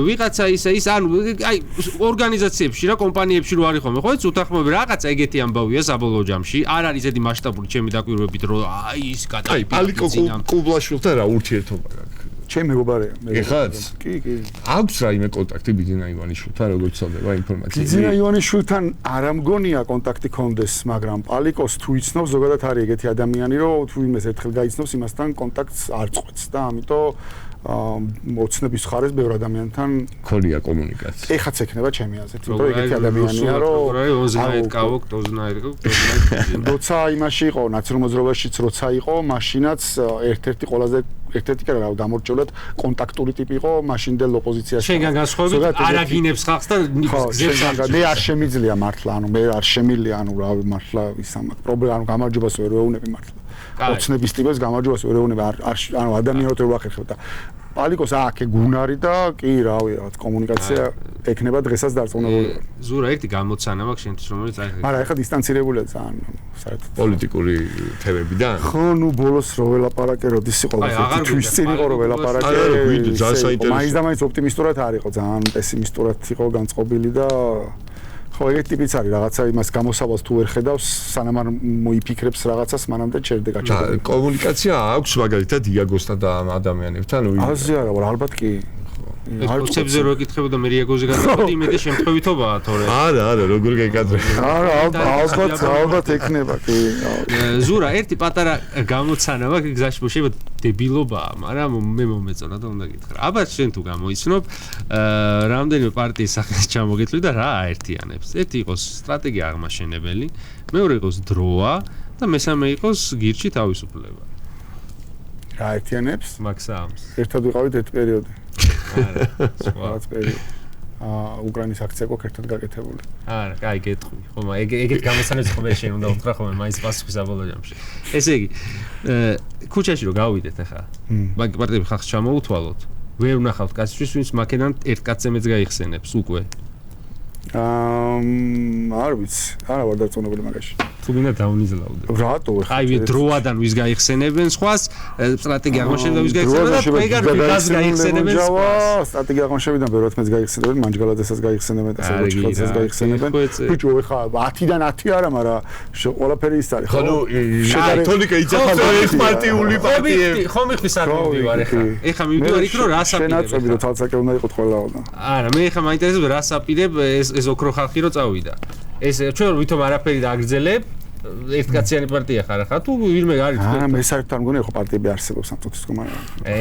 ვიღაცა ის ანუ აი ორგანიზაციებში რა კომპანიებში რო არის ხოლმე, ხო იცი უთანხმოებები რაღაცა ეგეთი ამბავია საბოლოო ჯამში. არ არის ესეთი მასშტაბური ჩემი დაკვირვებით რომ აი ის აი პალიკო კუბლაშვილთან რა ურთიერთობა გაქვს? ჩემი მეგობარია. ეხაც? კი. აქვს რაიმე კონტაქტი ბიძინა ივანიშვილთან, როგორც წოდება ინფორმაცია? ბიძინა ივანიშვილთან არ მგონია კონტაქტი კონდეს, მაგრამ პალიკოს თუ იცნობს, ზოგადად არის ეგეთი ადამიანი, რომ თუ იმეს ერთხელ გაიცნობს, იმასთან კონტაქტს არ წყვეტს და ამიტომ მოცნების ხარეს ბევრ ადამიანთან ქონია კომუნიკაცია. ეხაც ექნება ჩემი აზრით, რომ ეგეთი ადამიანია, როცა იმაში იყო, ნაციონალურ მოძრაობაშიც როცა იყო, მაშინაც ერთ-ერთი ყველაზე ერთ-ერთი კი რა გამორჩეულად კონტაქტური ტიპი იყო მაშინდელ ოპოზიციაში. შენგან განსხვავებით არ აგინებს ხალხს და გზებს არ მე არ შემიძლია მართლა, ანუ მე არ შემიძლია, ანუ რავი მართლა ის ამ პრობლემა, ანუ გამარჯვებას ვერ ვეუბნები მართლა. ოცნების ტიპებს გამარჯვებას ვერ ვეუბნები, ანუ ადამიანად ვერ ვახერხებ და პალიკოს აქ გუნარი და კი რავი რაღაც კომუნიკაცია ექნება დღესაც დარწმუნებული. ზურა ერთი გამოცანა მაქვს შენთვის რომელიც აი მაგრამ ეხლა დისტანცირებულია ძალიან საერთოდ პოლიტიკური თემებიდან. ხო, ნუ ბოლოს რო ველაპარაკე, როდის იყო თვის წინ იყო რო ველაპარაკე. მაინც და მაინც ოპტიმისტურად არ იყო, ძალიან პესიმისტურად იყო განწყობილი და ხო, ეგეთი ტიპიც არის, რაღაცა იმას გამოსავალს თუ ვერ ხედავს, სანამ არ მოიფიქრებს რაღაცას, მანამდე ჩერდე გაჩერდება. კომუნიკაცია აქვს მაგალითად იაგოსთან და ამ ადამიანებთან? აზრი არა, ალბათ კი. პროცესებზე რო ეკითხებოდა მე რიაგოზე გადავიდი, იმედი შემთხვევითობაა თორე. არა, როგორ გეკადრე. ალბათ ექნება კი. ზურა, ერთი პატარა გამოცანა მაქვს, გზაში შეიძლება დებილობაა, მაგრამ მე მომეწონა და უნდა გითხრა. აბა შენ თუ გამოიცნობ, რამდენიმე პარტიის სახელს ჩამოგეთვლი და რა აერთიანებს. ერთი იყოს სტრატეგია აღმაშენებელი, მეორე იყოს დროა და მესამე იყოს გირჩი თავისუფლება. რა აერთიანებს? მაქსამს. ერთად ვიყავით ერთ პერიოდი. არა, სხვა პერიოდი. უკრაინის აქცია გვაქვს ერთად გაკეთებული. არა, კაი გეტყვი. ხომ ეგეთ გამოცანებს ხომ შენ უნდა უთხრა ხომ მაინც პასუხი საბოლოო ჯამში. ესე იგი, ქუჩაში რო გავიდეთ ახლა. მაგ პარტიები ხალხს ჩამოუთვალოთ. ვერ ვნახავთ კაცისთვის, ვინც მაქედან ერთ კაცზე მეც გაიხსენებს უკვე. არ ვიცი, არა ვარ დარწმუნებული მაგაში. თუ გინდა დაუნიზლავდე. რატო? აი დროადან ვის გაიხსენებენ სხვას, სტრატეგია აღმაშენებდა ვის გაიხსენებენ და ვეგარ ვიღას გაიხსენებენ სხვას. სტრატეგია აღმაშენებიდან ბევრად მეც გაიხსენებენ, მანჯგალაძესაც გაიხსენებენ და სერგოჩკაძეს გაიხსენებენ. ბიჭო, ეხა 10-დან 10 არა, მაგრამ ყველაფერი ის არის. ხო, ნუ თონიკა იცახა ეს პარტიული პარტიები. ხომ იხვის არ მივდივარ ეხა. ეხა მივდივარ იქ რომ რას აპირებ. შენაწები რომ თალსაკე უნდა იყოთ ყველაოდა. არა, მე ეხა მაინტერესებს რას აპირებ ეს ოქრო ხალხი რო წავიდა. ეს ჩვენ ვითომ არაფერი დააგრძელებ ერთკაციანი პარტია ხარ ახლა თუ ვირმე არის არა მე საერთოდ არ მგონია ხო პარტიები არსებობს ამ წუთის კომარია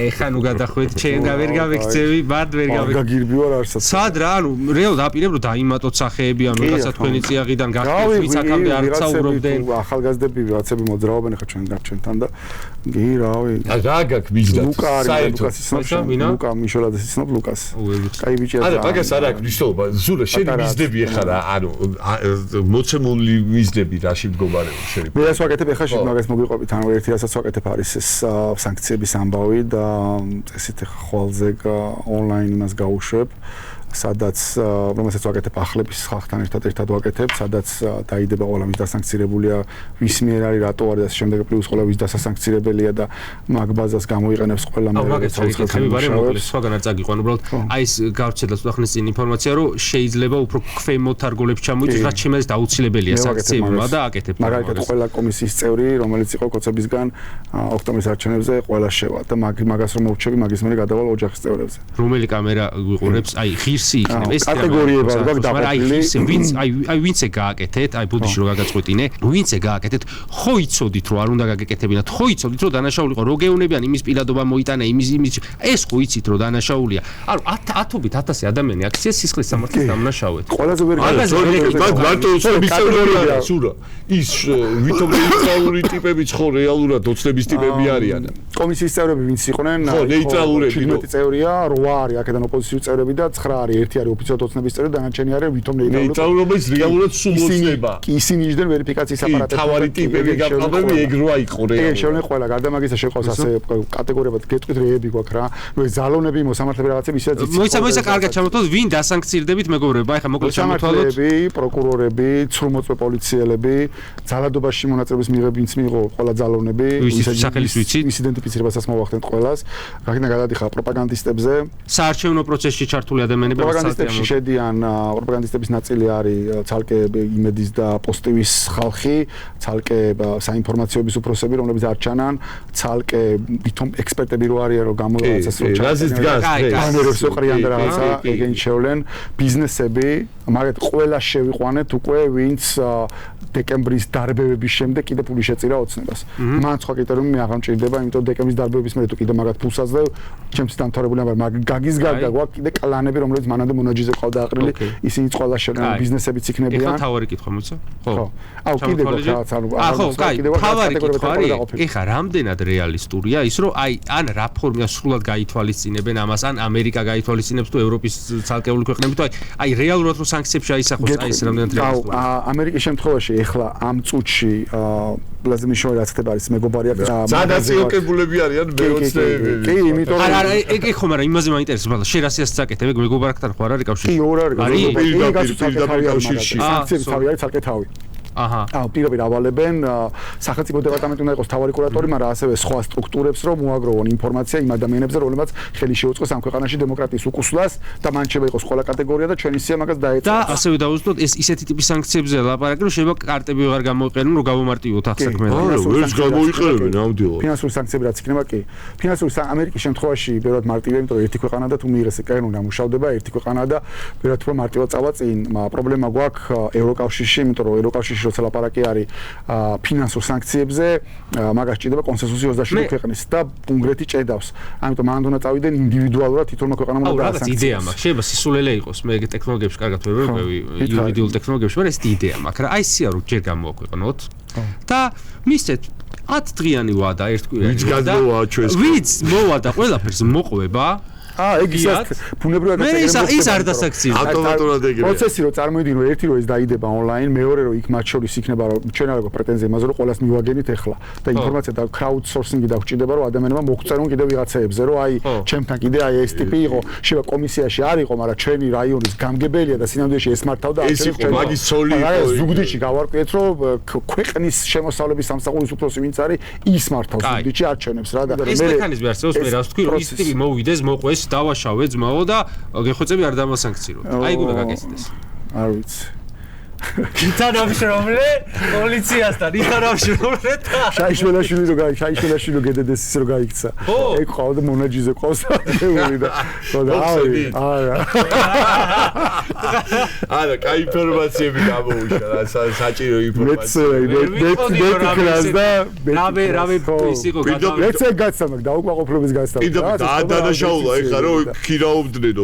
ეხა ნუ გადახვედი ჩვენ ვერ გავიქცევი ბად ვერ გავიქცევი გაგირბი ვარ არსად სად რა ანუ რეალურად აპირებ რომ დაიმატოთ სახეები ანუ რაღაცა თქვენი წიაღიდან გახდეს ვიც აქამდე არ საუბრობდნენ ახალგაზრდები რაღაცები მოძრაობენ ახლა ჩვენთან და გი რავი რა გაქვს მიზნად ლუკა მიშოლაძეს იცნობ ლუკას კაი ბიჭია არა მაგას არ აქვს მნიშვნელობა ზურა შენი მიზნები ახლა რა ანუ მოცემული მიზნები რაში მდგომარეობს შენი მე ასე ვაკეთებ ახლა შენ მაგას მოგვიყვებით ანუ ერთი რასაც ვაკეთებ არის ეს სანქციების ამბავი და ესეთ ახლა ხვალზე ონლაინ იმას გაუშვებ სადაც რომელსაც ვაკეთებ ახლების ხალხთან ერთად ვაკეთებ სადაც დაიდება ყველა ვის დასანქცირებულია ვის მიერ არის რატო არის და შემდეგ პლუს ყველა ვის დასანქცირებელია და მაგ ბაზას გამოიყენებს ყველა მე საუბრობთ ბარემოკლე სხვაგან არ წაგიყვან უბრალოდ აი ეს გავრცელდა თუნდაც წინ ინფორმაცია რომ შეიძლება უფრო ქვემოთ არგოლებს ჩამოიწეს რაც შემიძლია დაუცილებელია სანქციებმა და აკეთებ მაგალითად ყველა კომისიის წევრი რომელიც იყო კოცებისგან ოქტომბრის არჩევნებზე ყველა შევა და მაგას რომ მოვჩები მაგის მერე გადავალ ოჯახის წევრებზე რომელი კამერა გვიყურებს აი ღირს იქნებ ეს კატეგორიები არ გაქვს დაყოფილი ვინც აი ვინცე გააკეთეთ აი ბუდიში რო გაგაწყვეტინე ვინცე გააკეთეთ ხო იცოდით რომ არ უნდა გაგეკეთებინათ ხო იცოდით რომ დანაშაული იყო რო გეუნებიან იმის პირადობა მოიტანა იმის ეს ხო იცით რომ დანაშაულია ანუ 1000-ობით 1000 ადამიანი აქცია სისხლის სამართლის დამნაშავედ ყველაზე ვერ მარტო უცნობის წევრია სურა ის ვითომ ნეიტრალური ტიპებიც ხო რეალურად ოცნების ტიპები არიან კომისიის წევრები ვინც იყვნენ ხო ნეიტრალურები 17 წევრია 8 არის აქედან ოპოზიციური წევრები და 9 არის ერთი არის ოფიციალურად ოცნების წევრი დანარჩენი არის ვითომ ნეიტრალურობის რეალურად სულ ოცნება ისინი იჯდნენ ვერიფიკაციის აპარატებს თავარი ტიპები გაფრთხილები ეგ რო აიყო რეალურად ეგ შევლენ ყველა გარდა მაგისა შეყავს ასე კატეგორიებად გეტყვით რეები გვაქვს რა ნუ ეს ზალონები მოსამართლეები რაღაცები ისედაც მოიცა კარგად ჩამოთვალოთ ვინ დასანქცირდებით მეგობრებო აი ხა მოკლედ ჩამოთვალოთ პროკურორები ცრუმოწვე პოლიციელები ძალადობაში მონაწილეობის მიღებინც მიიღო ყველა ზალონები სახელის ვიცით ის იდენტიფიცირებასაც მოვახდენთ ყველას გაგინა გადადიხარ პროპაგანდისტებზე საარჩევნო პროცესში ჩართული ადამიანები პროპაგანდისტებში შედიან პროპაგანდისტების ნაწილი არის ცალკე იმედის და პოსტივის ხალხი ცალკე საინფორმაციოების უფროსები რომლებიც არ ჩანან ცალკე ვითომ ექსპერტები რო არიან რომ გამოიწეს რომ რაზეც დგას ამერებს ოყრიან და რაღაცა ეგენი შევლენ ბიზნესები მაგათ ყველა შევიყვანეთ უკვე ვინც დეკემბრის დარბევების შემდეგ კიდე ფული შეწირა ოცნებას. მან სხვა კრიტერიუმი მე აღარ მჭირდება, იმიტომ რომ დეკემბრის დარბევების მერე თუ კიდე მაგათ ფულს აძლევ, ჩემს დამთავრებული ამბავი, მაგ გაგის გარდა გვაქვს კიდე კლანები, რომლებიც მანამდე მონაჯიზე ყავდა აყრილი, ისინი ყველა შევლენ ბიზნესებიც იქნებიან. ეხლა თავარი კითხვა მოიცა? ხო. აუ კიდე რაღაც ანუ ხო, კაი, თავარი კითხვა არის. ეხლა რამდენად რეალისტურია ის, რომ აი ან რა ფორმა სრულად გაითვალისწინებენ ამას, ან ამერიკა გაითვალისწინებს თუ ევროპის ცალკეული ქვეყნები თუ აი რეალურად რომ სანქციებში აისახოს აი ეს რამდენად რეალისტურია. ამერიკის შემთხვევაში ეხლა ამ წუთში ყველაზე მნიშვნელოვანი რაც ხდება არის მეგობარი აქ დანაციოკებულები არიან მეოცნებები. კი, იმიტომ რომ არა, ეგ ხო, მაგრამ იმაზე მაინტერესებს, მაგრამ შენ რასიას წაკეთებ, ეგ მეგობართან ხო არ არის კავშირი? კი, ორ არის. პირდაპირ კავშირში. სანქციების თავი არის ცალკე თავი. აჰა პირობი ავალებენ სახელმწიფო დეპარტამენტი უნდა იყოს თავარი კურატორი, მაგრამ ასევე სხვა სტრუქტურებს რომ მოაგროვონ ინფორმაცია იმ ადამიანებზე, რომლებმაც ხელი შეუწყოს ამ ქვეყანაში დემოკრატიის უკუსვლას და მან შეიძლება იყოს ყველა კატეგორია და ჩვენი სია მაგას დაეწევს. და ასევე დავუშვათ ეს ისეთი ტიპის სანქციებზე ლაპარაკი, რომ შეიძლება კარტები ვეღარ გამოიყენონ, რომ გამომარტივოთ აქ საქმე. ვერც გამოიყენებენ ნამდვილად. ფინანსური სანქციები რაც იქნება კი. ფინანსური ამერიკის შემთხვევაში ბევრად მარტივია, იმიტომ რომ ერთი ქვეყანა და თუ მიიღეს კანონი ამუშავდება ერთი ქვეყანა და ბევრად უფრო მარტივად წავა წინ. პრობლემა გვაქვს ევროკავშირში, იმიტომ რომ ევროკავშირში როცა ლაპარაკი არის ფინანსურ სანქციებზე, მაგას ჭირდება კონსენსუსი 27 ქვეყნის და უნგრეთი ჭედავს. ამიტომ მანდ უნდა წავიდნენ ინდივიდუალურად თითოეულ ქვეყანამ უნდა რაღაც იდეა მაქვს. შეიძლება სისულელე იყოს, მე ეგ ტექნოლოგიებში კარგად ვეუბნები, იურიდიულ ტექნოლოგიებში, მაგრამ ეს იდეა მაქვს, რა აი სია რო ჯერ გამოაქვეყნოთ და მისცეთ 10 დღიანი ვადა ერთ კვირაში. ვიც მოვა და ყველაფერს მოყვება. ეგ ისეთ ბუნებრივად ის არ დასაქციო. ავტომატურად ეგრეა. პროცესი რო წარმოვიდგინო, ერთი რო ეს დაიდება ონლაინ, მეორე რო იქ მათ შორის იქნება რომ ჩვენ არ გვაქვს პრეტენზია იმაზე რომ ყველას მივაგენით ახლა და ინფორმაცია და crowd sourcing-ი დაგვჭირდება რომ ადამიანებმა მოგწერონ კიდევ ვიღაცეებზე რომ აი ჩემთან კიდე აი ეს ტიპი იყო, შევა კომისიაში არ იყო, მაგრამ ჩვენი რაიონის გამგებელია და სინამდვილეში ეს მართავდა ეს იყო მაგის ცოლი იყო. ზუგდიდში გავარკვიეთ რომ ქვეყნის შემოსავლების სამსახურის უფროსი ვინც არის ის მართავს ზუგდიდში არჩევნებს რა და ეს მექანიზმი არსებობს, მე რას ვთქვი, რომ ის ტიპი მოვიდეს, მოყვეს დავაშავე ძმაო და გეხოცები არ დამასანქციროთ. აი გულა გაკეთდეს. არ ვიცი. ითანამშრომლე პოლიციასთან, ითანამშრომლე და შაიშველაშვილი რო გედედეს რო გაიქცა. ეგ ყავდა მონაჯიზე ყავს ეული და არა. არა, კაი ინფორმაციები გამოუშვა, საჭირო ინფორმაცია. რავე ის იყო გადავიდა. მეცე გაცამაკ დაუკმაყოფილების გასტავდა. დაადანაშაულა ეხლა რომ ქირაობდნენ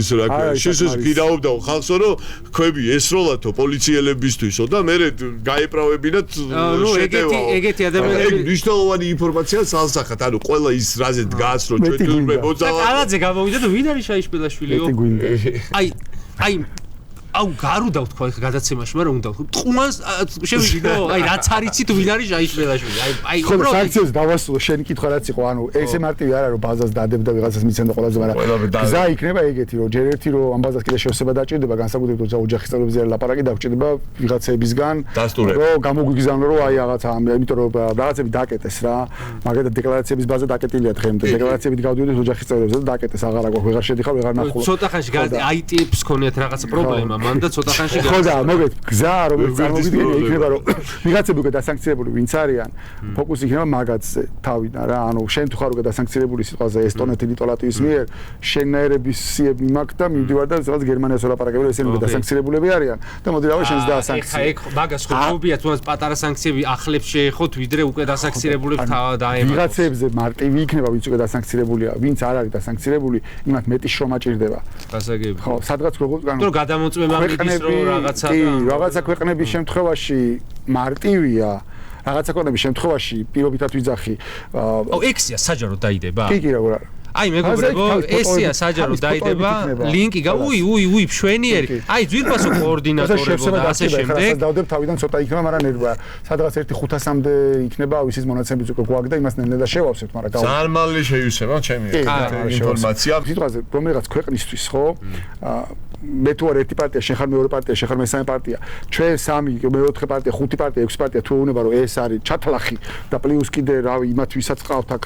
ის რა ქვია. შესაძლოა ქირაობდა ხალხსო რომ ხვები ესროლათო პოლიციელებისთვისო და მე გაეправებინათ შეტევა. ეგეთი ადამიანები ეგ მნიშვნელოვანი ინფორმაციაა სალსახად. ანუ ყველა ის რაზე დგას რომ ჩვენ თურმე მოძალა. კანაძე გამოვიდა და ვინ არის შაიშველაშვილიო? აი აუ გარუდა ვთქვა ხა გადაცემაში, მაგრამ უნდა ვთქვა ტყუანს შევიდო, აი რაც არიცით ვინ არის შაიშველაშვილი. აი ხო სანქციებს დავასრულო, შენი კითხვა რაც იყო, ანუ ესე მარტივი არ არის რომ ბაზას დადებდა ვიღაცას მიცემდა ყველაზე, მაგრამ გზა იქნება ეგეთი რომ ჯერ ერთი რომ ამ ბაზას კიდე შევსება დაჭირდება, განსაკუთრებით როცა ოჯახის წევრებზე არის ლაპარაკი, დაგვჭირდება ვიღაცებისგან რომ გამოგვიგზავნო რომ აი რაღაცა, იმიტომ რომ რაღაცები დაკეტეს რა, მაგალითად დეკლარაციების ბაზა დაკეტილია დღემდე, დეკლარაციებით გავდივდით ოჯახის წევრებზე და დაკეტეს, აღარ აგვაქვს, ვეღარ შედიხარ, ვეღარ ნახულობ. ცოტა ხანში IT-ს ქონიათ რაღაცა პრობლემა. მან და ცოტა ხანში ხო და მოგეთ გზა რომელიც წარმოგიდგენია იქნება რომ ვიღაცები უკვე დასანქცირებული ვინც არიან ფოკუსი იქნება მაგაცზე თავიდან რა ანუ შენ თუ ხარ უკვე დასანქცირებული სიტყვაზე ესტონეთი ლიტოლატვის მიერ შენაერების სიები მაქვს და მივდივარ და რაღაც გერმანიას ვლაპარაკები ესენი უკვე დასანქცირებულები არიან და მოდი რავი შენს დაასანქცირო ეგ მაგას ხო გობია თუნდაც პატარა სანქციები ახლებს შეეხოთ ვიდრე უკვე დასანქცირებულებს დაემატოს ვიღაცებზე მარტივი იქნება ვინც უკვე დასანქცირებულია ვინც არ არის დასანქცირებული იმათ მეტი შრომა ჭირდება გასაგები ხო სადღაც ანუ გადამოწმება რაღაცა ქვეყნების შემთხვევაში მარტივია რაღაცა ქვეყნების შემთხვევაში პირობითად ვიძახი ექსია საჯარო დაიდება კი რა აი მეგობრებო ესია საჯარო დაიდება ლინკი უი მშვენიერი აი ძვირფასო კოორდინატორებო და ასე შემდეგ დავდებ თავიდან ცოტა იქნება მაგრამ ნერვია სადღაც 1:500-მდე იქნება ვისის მონაცემიც უკვე გვაქვს და იმას ნელ-ნელა შევავსებთ მაგრამ ძალიან მალე შეივსება ჩემი ინფორმაცია სიტყვაზე რომელიღაც ქვეყნისთვის ხო მე თუ არ ერთი პარტია, შენ ხარ მეორე პარტია, შენ ხარ მესამე პარტია. ჩვენ სამი, მეოთხე პარტია, ხუთი პარტია, ექვსი პარტია თუ უნება რომ ეს არის ჩათლახი და პლუს კიდე რავი იმათ ვისაც ყავთ აქ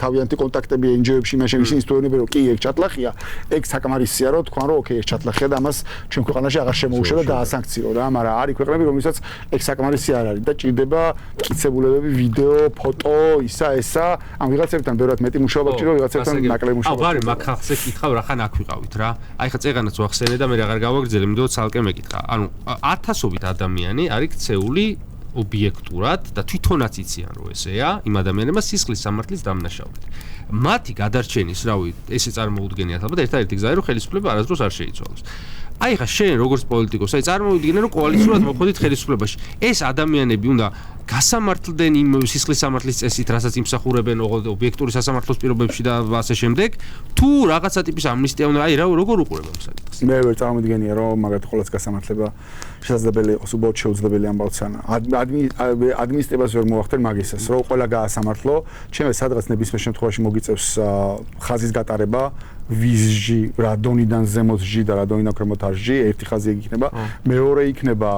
თავიანთი კონტაქტები NGO-ებში, მაშინ ისინი თვითონებენ რომ კი ეგ ჩათლახია, ეგ საკმარისია რომ თქვან რომ ოკეი ეს ჩათლახია და ამას ჩვენ ქვეყანაში აღარ შემოუშვა და დაასანქცირო რა, მაგრამ არის ქვეყნები რომელსაც ეგ საკმარისი არ არის და ჭირდება მტკიცებულებები, ვიდეო, ფოტო, ისა ესა, ამ ვიღაცებთან ბევრად მეტი მუშაობა გჭირდება, ვიღაცებთან ნაკლები მუშაობა. აუ ბარი მაგ ხალხზე კითხავ რა ხან აქ ვიყავით რა. აი ხა წეღანაც ვახსენე და მე აღარ გავაგრძელე, მინდოდა ცალკე მეკითხა. ანუ 1000-ობით ადამიანი არის ქცეული ობიექტურად და თვითონაც იციან რომ ესეა, იმ ადამიანებმა სისხლის სამართლის დამნაშავედ. მათი გადარჩენის, რავი, ესე წარმოუდგენიათ ალბათ ერთადერთი გზაა რომ ხელისუფლება არასდროს არ შეიცვალოს. აი ხა შენ როგორც პოლიტიკოსი, აი წარმოვიდგინე რომ კოალიციურად მოხვედით ხელისუფლებაში. ეს ადამიანები უნდა გასამართლდნენ იმ სისხლის სამართლის წესით, რასაც იმსახურებენ ობიექტური სასამართლოს პირობებში და ასე შემდეგ, თუ რაღაცა ტიპის ამნისტია უნდა, აი რა როგორ უყურებ ამ საკითხს? მე ვერ წარმოვიდგენია რომ მაგათ ყოველს გასამართლება შესაძლებელი იყოს, უბრალოდ შეუძლებელი ამბავიც არა. ადმინისტრებას ვერ მოახდენ მაგისას, რომ ყველა გაასამართლო, ჩემს სადღაც ნებისმიერ შემთხვევაში მოგიწევს ხაზის გატარება ვიზ-ჟი, რადონიდან ზემოთ ჟი და რადონიდან ქვემოთ ჟი, ერთი ხაზი იქნება, მეორე იქნება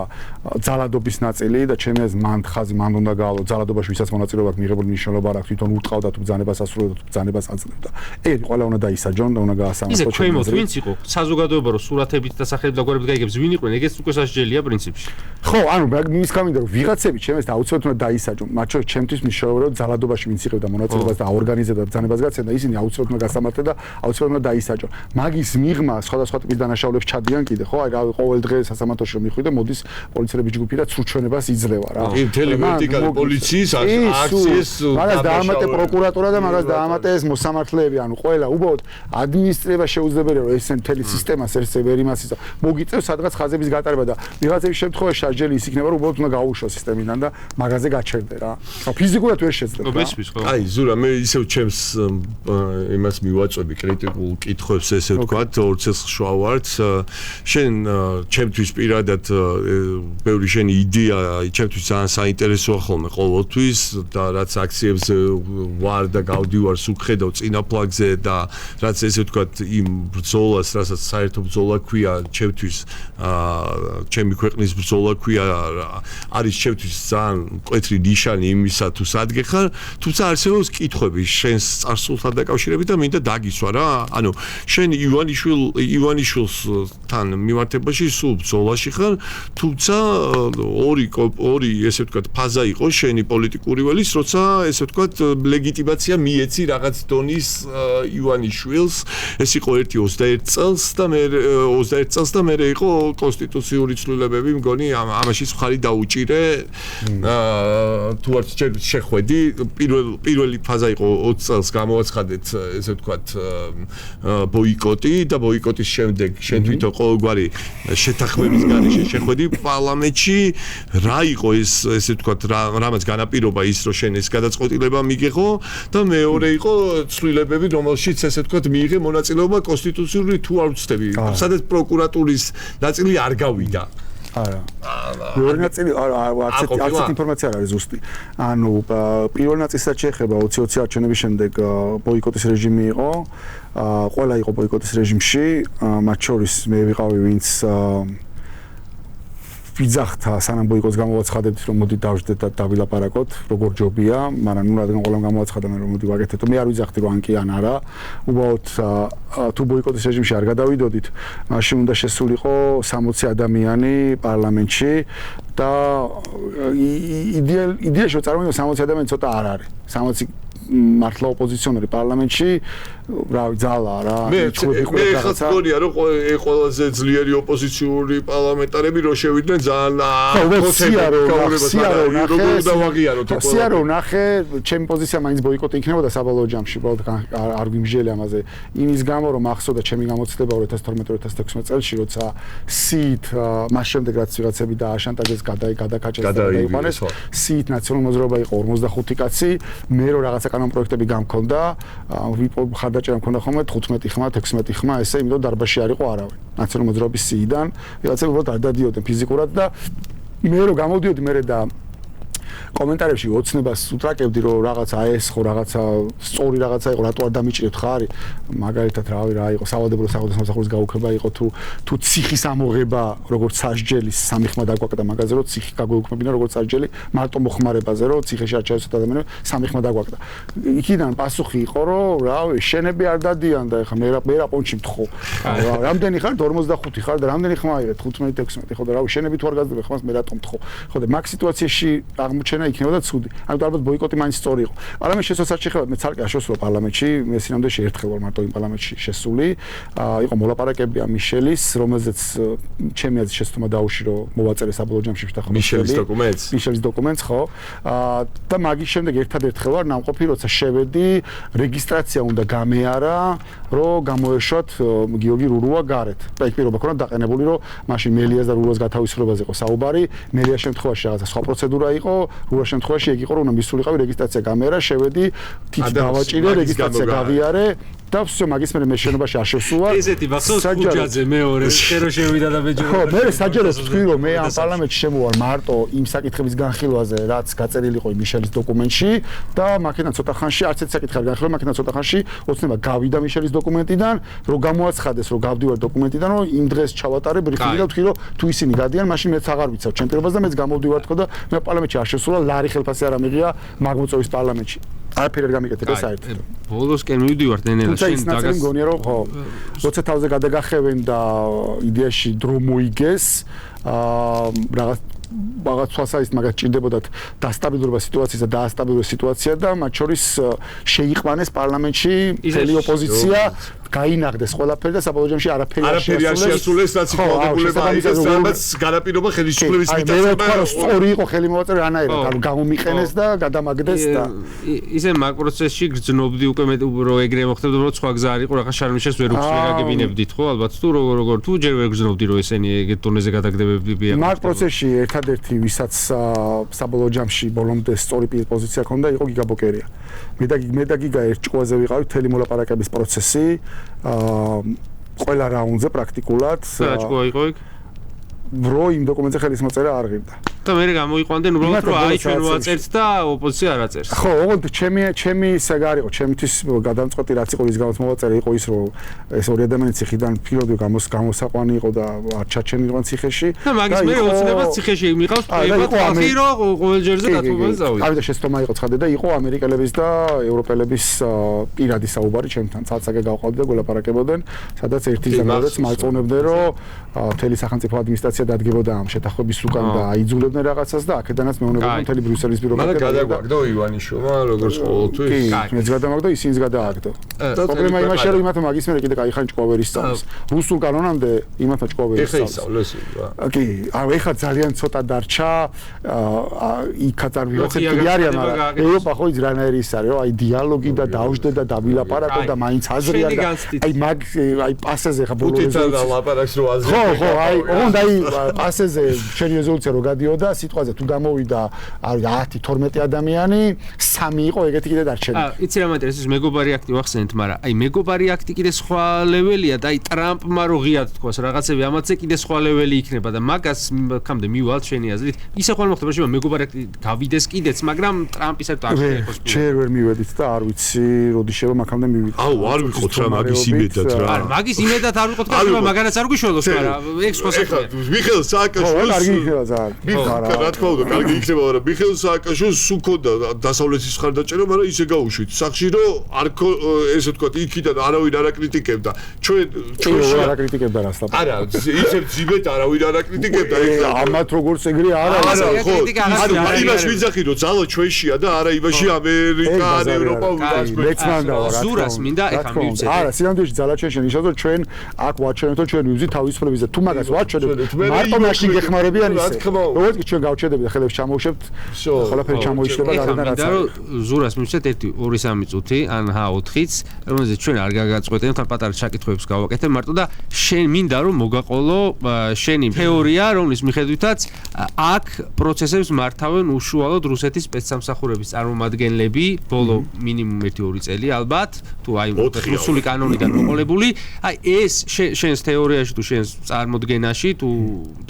ძალადობის ნაწილი და ჩემი აზრით მან ხაზი მან უნდა გაალო ძალადობაში ვისაც მონაწილეობა აქვს მიღებული მნიშვნელობა არ აქვს თვითონ უტყავდა თუ ბრძანებას ასრულებდა თუ ბრძანებას აძლევდა. ეგ ყველა უნდა დაისაჯონ და უნდა გაასამართლოს. ისე ქვემოთ ვინც იყო საზოგადოება რო სურათებით და სახელით და გვერდით გაიგებს ვინ იყვნენ ეგეც უკვე სასჯელია პრინციპში. ხო, ანუ მის გამინდა რომ ვიღაცები ჩემს და აუცილებლად უნდა დაისაჯონ. მათ შორის ჩემთვის მნიშვნელოვანია რომ ძალადობაში ვინც იღებდა მონაწილეობას და აორგანიზებდა ბრძანებას გაცემა ისინი აუცილებლად უნდა გასამართლონ და აუცილებლად უნდა დაისაჯონ. მაგის მიღმა სხვადასხვა ტიპის დანაშაულებს ჩადიან კიდე ხო? აი ყოველ დღე სასამართლოში რომ მიხვიდე მოდის პოლიციელების ჯგუფი და ცრუჩვენებას იძლევა რა. მთელი ვერტიკალი პოლიციის აქციეს მაგას დაამატე პროკურატურა და მაგას დაამატე ეს მოსამართლეები, ანუ ყველა უბრალოდ ადმინისტრირება შეუძლებელია რომ ეს მთელი სისტემას ერთ ვერ იმას ისა მოგიწევს სადღაც ხაზების გატარება და ვიღაცების შემთხვევაში სასჯელი ის იქნება რომ უბრალოდ უნდა გაუშვას სისტემიდან და მაგაზე გაჩერდე რა. ფიზიკურად ვერ შეძლებ. აი ზურა მე ისევ ჩემს იმას მივაწვევი კრიტიკულ კითხვებს ესე ვთქვათ ორცელშვა ვართ შენ ჩემთვის პირადად ბევრი შენი იდეა ჩემთვის ძალიან საინტერესოა ხოლმე ყოველთვის და რაც აქციებზე ვარ და გავდივარ სუქხედავ წინა ფლაგზე და რაც ესე ვთქვათ იმ ბრძოლას რასაც საერთო ბრძოლა ქვია ჩემთვის ჩემი ქვეყნის ბრძოლა ქვია არის ჩემთვის ძალიან მკვეთრი ნიშანი იმისა თუ სად გეხარ თუმცა არსებობს კითხვები შენს წარსულთან დაკავშირებით და მინდა დაგისვა რა ანუ შენ ივანიშვილთან მიმართებაში სულ ბრძოლაში ხარ თუმცა ორი ესე ვთქვათ ფაზა იყო შენი პოლიტიკური ველის როცა ესე ვთქვათ ლეგიტიმაცია მიეცი რაღაც დონის ივანიშვილს ეს იყო ერთი 21 წელს და მე 21 წელს და მე იყო კონსტიტუციური ცვლილებები მგონი ამაში ხარი დაუჭირე თუ არ შეხვედი პირველი ფაზა იყო 20 წელს გამოაცხადეთ ესე ვთქვათ ბოიკოტი და ბოიკოტის შემდეგ შენ თვითონ ყოველგვარი შეთანხმების გარეშე შეხვედი პარლამენტში რა იყო ეს ესე ვთქვათ რამაც განაპირობა ის რომ შენ ეს გადაწყვეტილება მიგიღო და მეორე იყო ცვლილებები რომელშიც ესე ვთქვათ მიიღე მონაწილეობა კონსტიტუციური თუ არ ვცდები სადაც პროკურატურის ნაწილი არ გავიდა არა. მეორე ნაწილი არც ინფორმაცია არ არის ზუსტი. ანუ პირველ ნაწილსაც შეეხება 2020 არჩევნების შემდეგ ბოიკოტის რეჟიმი იყო. ყველა იყო ბოიკოტის რეჟიმში, მათ შორის მე ვიყავი ვინც ვიძახთა სანამ ბოიკოტს გამოაცხადებთ რომ მოდი დავждეთ და დავილაპარაკოთ როგორ ჯობია, მაგრამ ნუ რადგან ყველამ გამოაცხადა მე რომ მოდი ვაკეთეთ, მე არ ვიძახდი რომ ან კი ან არა. უბრალოდ თუ ბოიკოტის რეჟიმში არ გადავიდოდით, მაშინ უნდა შესულიყო 60 ადამიანი პარლამენტში და იდეაში რომ წარმოვიდგინოთ 60 ადამიანი ცოტა არ არის. 60 მართლა ოპოზიციონერი პარლამენტში რავი ძალა რა მე ხა თქონია რომ ყველაზე ძლიერი ოპოზიციური პარლამენტარები რო შევიდნენ ძალიან სიარო ნახე ჩემი პოზიცია მაინც ბოიკოტი იქნებოდა საბოლოო ჯამში არ გვიმჟელი ამაზე იმის გამო რომ ახსოვდა ჩემი გამოცდილება 2012-2016 წელს როცა სიით მას შემდეგ რაც ვიღაცები დააშანტაჟეს გადაკაჭეს და დაიყვანეს სიით ნაციონალურ მოძრაობა იყო 45 კაცი მე რო რაღაცა პროექტები გამქონდა, ხარდაჭერა მქონდა ხოლმე 15 ხმა, 16 ხმა, ესე იმიტომ დარბაზში არ იყო არავინ. ნაციონალური მოძრაობის სიიდან, ვიღაცები უბრალოდ არ დადიოდნენ ფიზიკურად და მე რო გამოდიოდი მე და კომენტარებში ოცნებას უტრაკებდი რომ რაღაცა ეს ხო რაღაცა სწორი რაღაცა იყო რატო არ დამიჭირეთ ხარი მაგალითად რა იყო სავალდებულო სამსახურის გაუქმება იყო თუ ციხის ამოღება როგორც სასჯელის სამი ხმა დაგვაკდა მაგაზე რომ ციხი გაგვეუქმებინა როგორც სასჯელი მარტო მოხმარებაზე რომ ციხეში არ ჩაესოთ ადამიანები სამი ხმა დაგვაკდა იქიდან პასუხი იყო რომ რავი შენები არ დადიან და ეხლა მე რა პონჩი მთხო რამდენი ხარ 45 ხარ და რამდენი ხმა იღეთ 15-16 ხო და რავი შენები თუ არ გაძლევ ხმას მე რატომ მთხო ხო და მაგ სიტუაციაში აღმოჩენა იქნებოდა ცუდი. ანუ ალბათ ბოიკოტი მაინც სწორი იყო. პარლამენტში შესვლასაც შეხება მე ცალკე არ შევსვლა პარლამენტში, მე სინამდვილეში ერთხელ ვარ მარტო იმ პარლამენტში შესული. იყო მოლაპარაკებები მიშელის, რომელზეც ჩემი აზრით შეცდომა დაუში რომ მოვაწერე საბოლოო ჯამში შეხება მიშელის დოკუმენტს, ხო? და მაგის შემდეგ ერთადერთხელ ვარ ნამყოფი, როცა შევედი, რეგისტრაცია უნდა გამეარა, რომ გამოეშვათ გიორგი რურუა გარეთ. და იქ პირობა ქონდა დაყენებული, რომ მაშინ მელიას და რურუას გათავისუფლებაზე იყო საუბარი, მელიას შემთხვევაში რაღაცა სხვა პროცედურა იყო, რურუას შემთხვევაში ეგ იყო, რომ უნდა მისულიყავი რეგისტრაცია გამეარა, შევედი, თით დავაჭირე, რეგისტრაცია გავიარე და всё მაგის მე შენობაში არ შევსულა. ესეთი ბახოს ხუჯაძე მეორე შერო შევიდა და ბეჯო. ხო, მე საჯაროდ ვთქვი რომ მე ამ პარლამენტში შემოვარ მარტო იმ საკითხების განხილვაზე, რაც გაწერილი იყო მიშელის დოკუმენტში და მაქედან ცოტა ხანში არც ერთ საკითხი არ განხილვა, მაქედან ცოტა ხანში ოცნება გავიდა მიშელის დოკუმენტიდან, რომ გამოაცხადეს, რომ გავდივარ დოკუმენტიდან, რომ იმ დღეს ჩავატარე ბრიფინგი და ვთქვი რომ თუ ისინი გადიან, მაშინ მეც აღარ ვიცავ ჩემ პირობას და მეც გამოვდივარ თქო და მე პარლამენტში არ შევსულა, ლარი ხელფასი არ ამიღია მაგმოწევის პარლამენტში. არაფერი არ გამიკეთება საერთოდ. ბოლოსკენ მივდივართ ნენელა შენ დაგას მგონია რომ ხო როცა თავზე გადაგახევენ და იდეაში დრო მოიგეს რაღაც თვალსაჩინო მაგას ჭირდებოდათ დასტაბილურობა სიტუაციის და დაასტაბილურება სიტუაცია და მათ შორის შეიყვანეს პარლამენტში მთელი ოპოზიცია გაინაღდეს ყველაფერი და საბოლოო ჯამში არაფერი არ შეასრულეს რაც ვითვალდებულება იყო სადაც განაპირობა ხელისუფლების მიტაცება სწორი იყო ხელმოწერა რანაირად არ გამომიყენეს და გადამაგდეს და ისე მაგ პროცესში გრძნობდი უკვე მე რომ ეგრე მოხდებოდა რომ სხვა გზა არ იყო რაღაც შარმიშეს ვერ უხსნერაგებინებდით ხო ალბათ თუ როგორ თუ ჯერ ვერ გრძნობდი რომ ესენი ეგეთ დონეზე გადაგდებები აქვს მაგ პროცესში ერთადერთი ვისაც საბოლოო ჯამში ბოლომდე სწორი პოზიცია ჰქონდა იყო გიგა ბოკერია მე და გიგა ერთ ჭკუაზე ვიყავით მთელი მოლაპარაკების პროცესი ყველა რაუნდზე პრაქტიკულად ჭკუა იყო იქ ბრო იმ დოკუმენტზე ხელის მოწერა არ ღირდა და მე გამოიყვანდნენ უბრალოდ რომ აი ჩვენ ვაწერთ და ოპოზიცია არ აწერს ხო ოღონდ ჩემი საგარი იყო ჩემთვის გადამწყვეტი რაც იყო ის გამოც მოვაწერე იყო ის რომ ეს ორი ადამიანი ციხიდან ფილოდი გამოსაყვანი იყო და არ ჩაჩენილან ციხეში და მაგის მე ოცნებას ციხეში მიყავს პრიvat ხირო ყოველჯერზე დათმობაზე წავიდა აი და შეცდომა იყო ცხადე და იყო ამერიკელების და ევროპელების პირადი საუბარი ჩემთან ცალსაგე გავყავდი და გველაპარაკებოდნენ სადაც ერთი ზამადაც მარწონებდნენ რომ მთელი სახელმწიფო ადმინისტრაცია დადგებოდა ამ შეთანხმების უკან და აიძულებდნენ რაღაცას და აქედანაც მეუბნება მთელი ბრიუსელის ბიუროკრატია. მაგრამ გადაგვაგდო ივანიშოვმა როგორც ყოველთვის. კი, მეც გადამაგდო, ისინიც გადააგდო. პრობლემა იმაშია რომ იმათმა მაგის მერე კიდე кайხანი ჭკუავერი სწავს. რუსულ კანონამდე იმათმა ჭკუავერი სწავს. ეხა ისწავლეს რა. კი, ეხა ძალიან ცოტა დარჩა. იქაც არ ვიღაცები არიან, მაგრამ ევროპა ხო ის რანაირი ის არის, რომ აი დიალოგი და დაუშვდე და დავილაპარაკო და მაინც აზრი არ აი მაგ აი პასეზე ხა ბოლოს. უთიცა და ლაპარაკს რო აზრი. ხო, აი, ოღონდ აი პასეზე შენი რეზოლუცია რო გადიოდა სიტყვაზე თუ გამოვიდა არის 10-12 ადამიანი, 3 იყო ეგეთი კიდე დარჩენილი. იცი რა მაინტერესებს მეგობარი აქტი ვახსენეთ, მაგრამ აი მეგობარი აქტი კიდე სხვა ლეველია და აი ტრამპმა რო ღიად თქვას რაღაცები ამათზე კიდე სხვა ლეველი იქნება და მაგას ხამდე მივალთ შენი აზრით. ისე ხომ მოხდება რომ მეგობარი აქტი გავიდეს კიდეც, მაგრამ ტრამპის ერთ არ შეიძლება. ჯერ ვერ მივედით და არ ვიცი, როდის შევა მაგამდე მივიდეთ. აუ, არ ვიყოთ რა მაგის იმედად რა. არა, მაგის იმედად არ ვიყოთ, მაგრამ მაგარაც არ გიშველოს, მაგრამ ეგ სხვა საკითხია. მიხეილ სააკაშვილს კარგი იქნება ძალიან. რა თქმა უნდა, კარგი იქნება, მაგრამ მიხეილ სააკაშვილს უქონდა დასავლეთის მხარდაჭერა, მაგრამ ისე გაუშვით. სახში რომ არ ესე ვთქვათ, იქიდან არავინ არ აკრიტიკებდა. ჩვენ არ აკრიტიკებდა რას ლაპარაკობ. არა, ისე ძიბეთ არავინ არ აკრიტიკებდა ეხლა. ამათ როგორც ეგრე არა, ხო. იმას ვიძახი რომ ძალა ჩვენშია და არა იმაში ამერიკა ან ევროპა ლეცმანდა რა. ზურას მინდა ეხა მივცეთ. არა, სინამდვილეში ძალა ჩვენშია, ნიშნავს რომ ჩვენ აქ ვაჩვენებთ რომ ჩვენ ვიზით თავისუფლების და თუ მაგას ვაჩვენებთ, მარტო მაშინ გეხმარებიან ისე. როგორც კი ჩვენ გავჩერდებით და ხელებს ჩამოვშევთ, ყველაფერი ჩამოიშლება და არიდან რაც არის. ზურას მივცეთ 1-2-3 წუთი ან 4-იც, რომელზეც ჩვენ არ გაგაწყვეტენ, თან პატარა ჩაკითხვებს გავაკეთებ მარტო და შენ მინდა რომ მოგაყოლო შენი თეორია, რომლის მიხედვითაც აქ პროცესებს მართავენ უშუალოდ რუსეთის სპეცსამსახურების წარმომადგენლები, ბოლო მინიმუმ 1-2 წელი ალბათ, თუ აი რუსული კანონიდან მოყოლებული, აი ეს შენს თეორიაში თუ შენს წარმოდგენაში თუ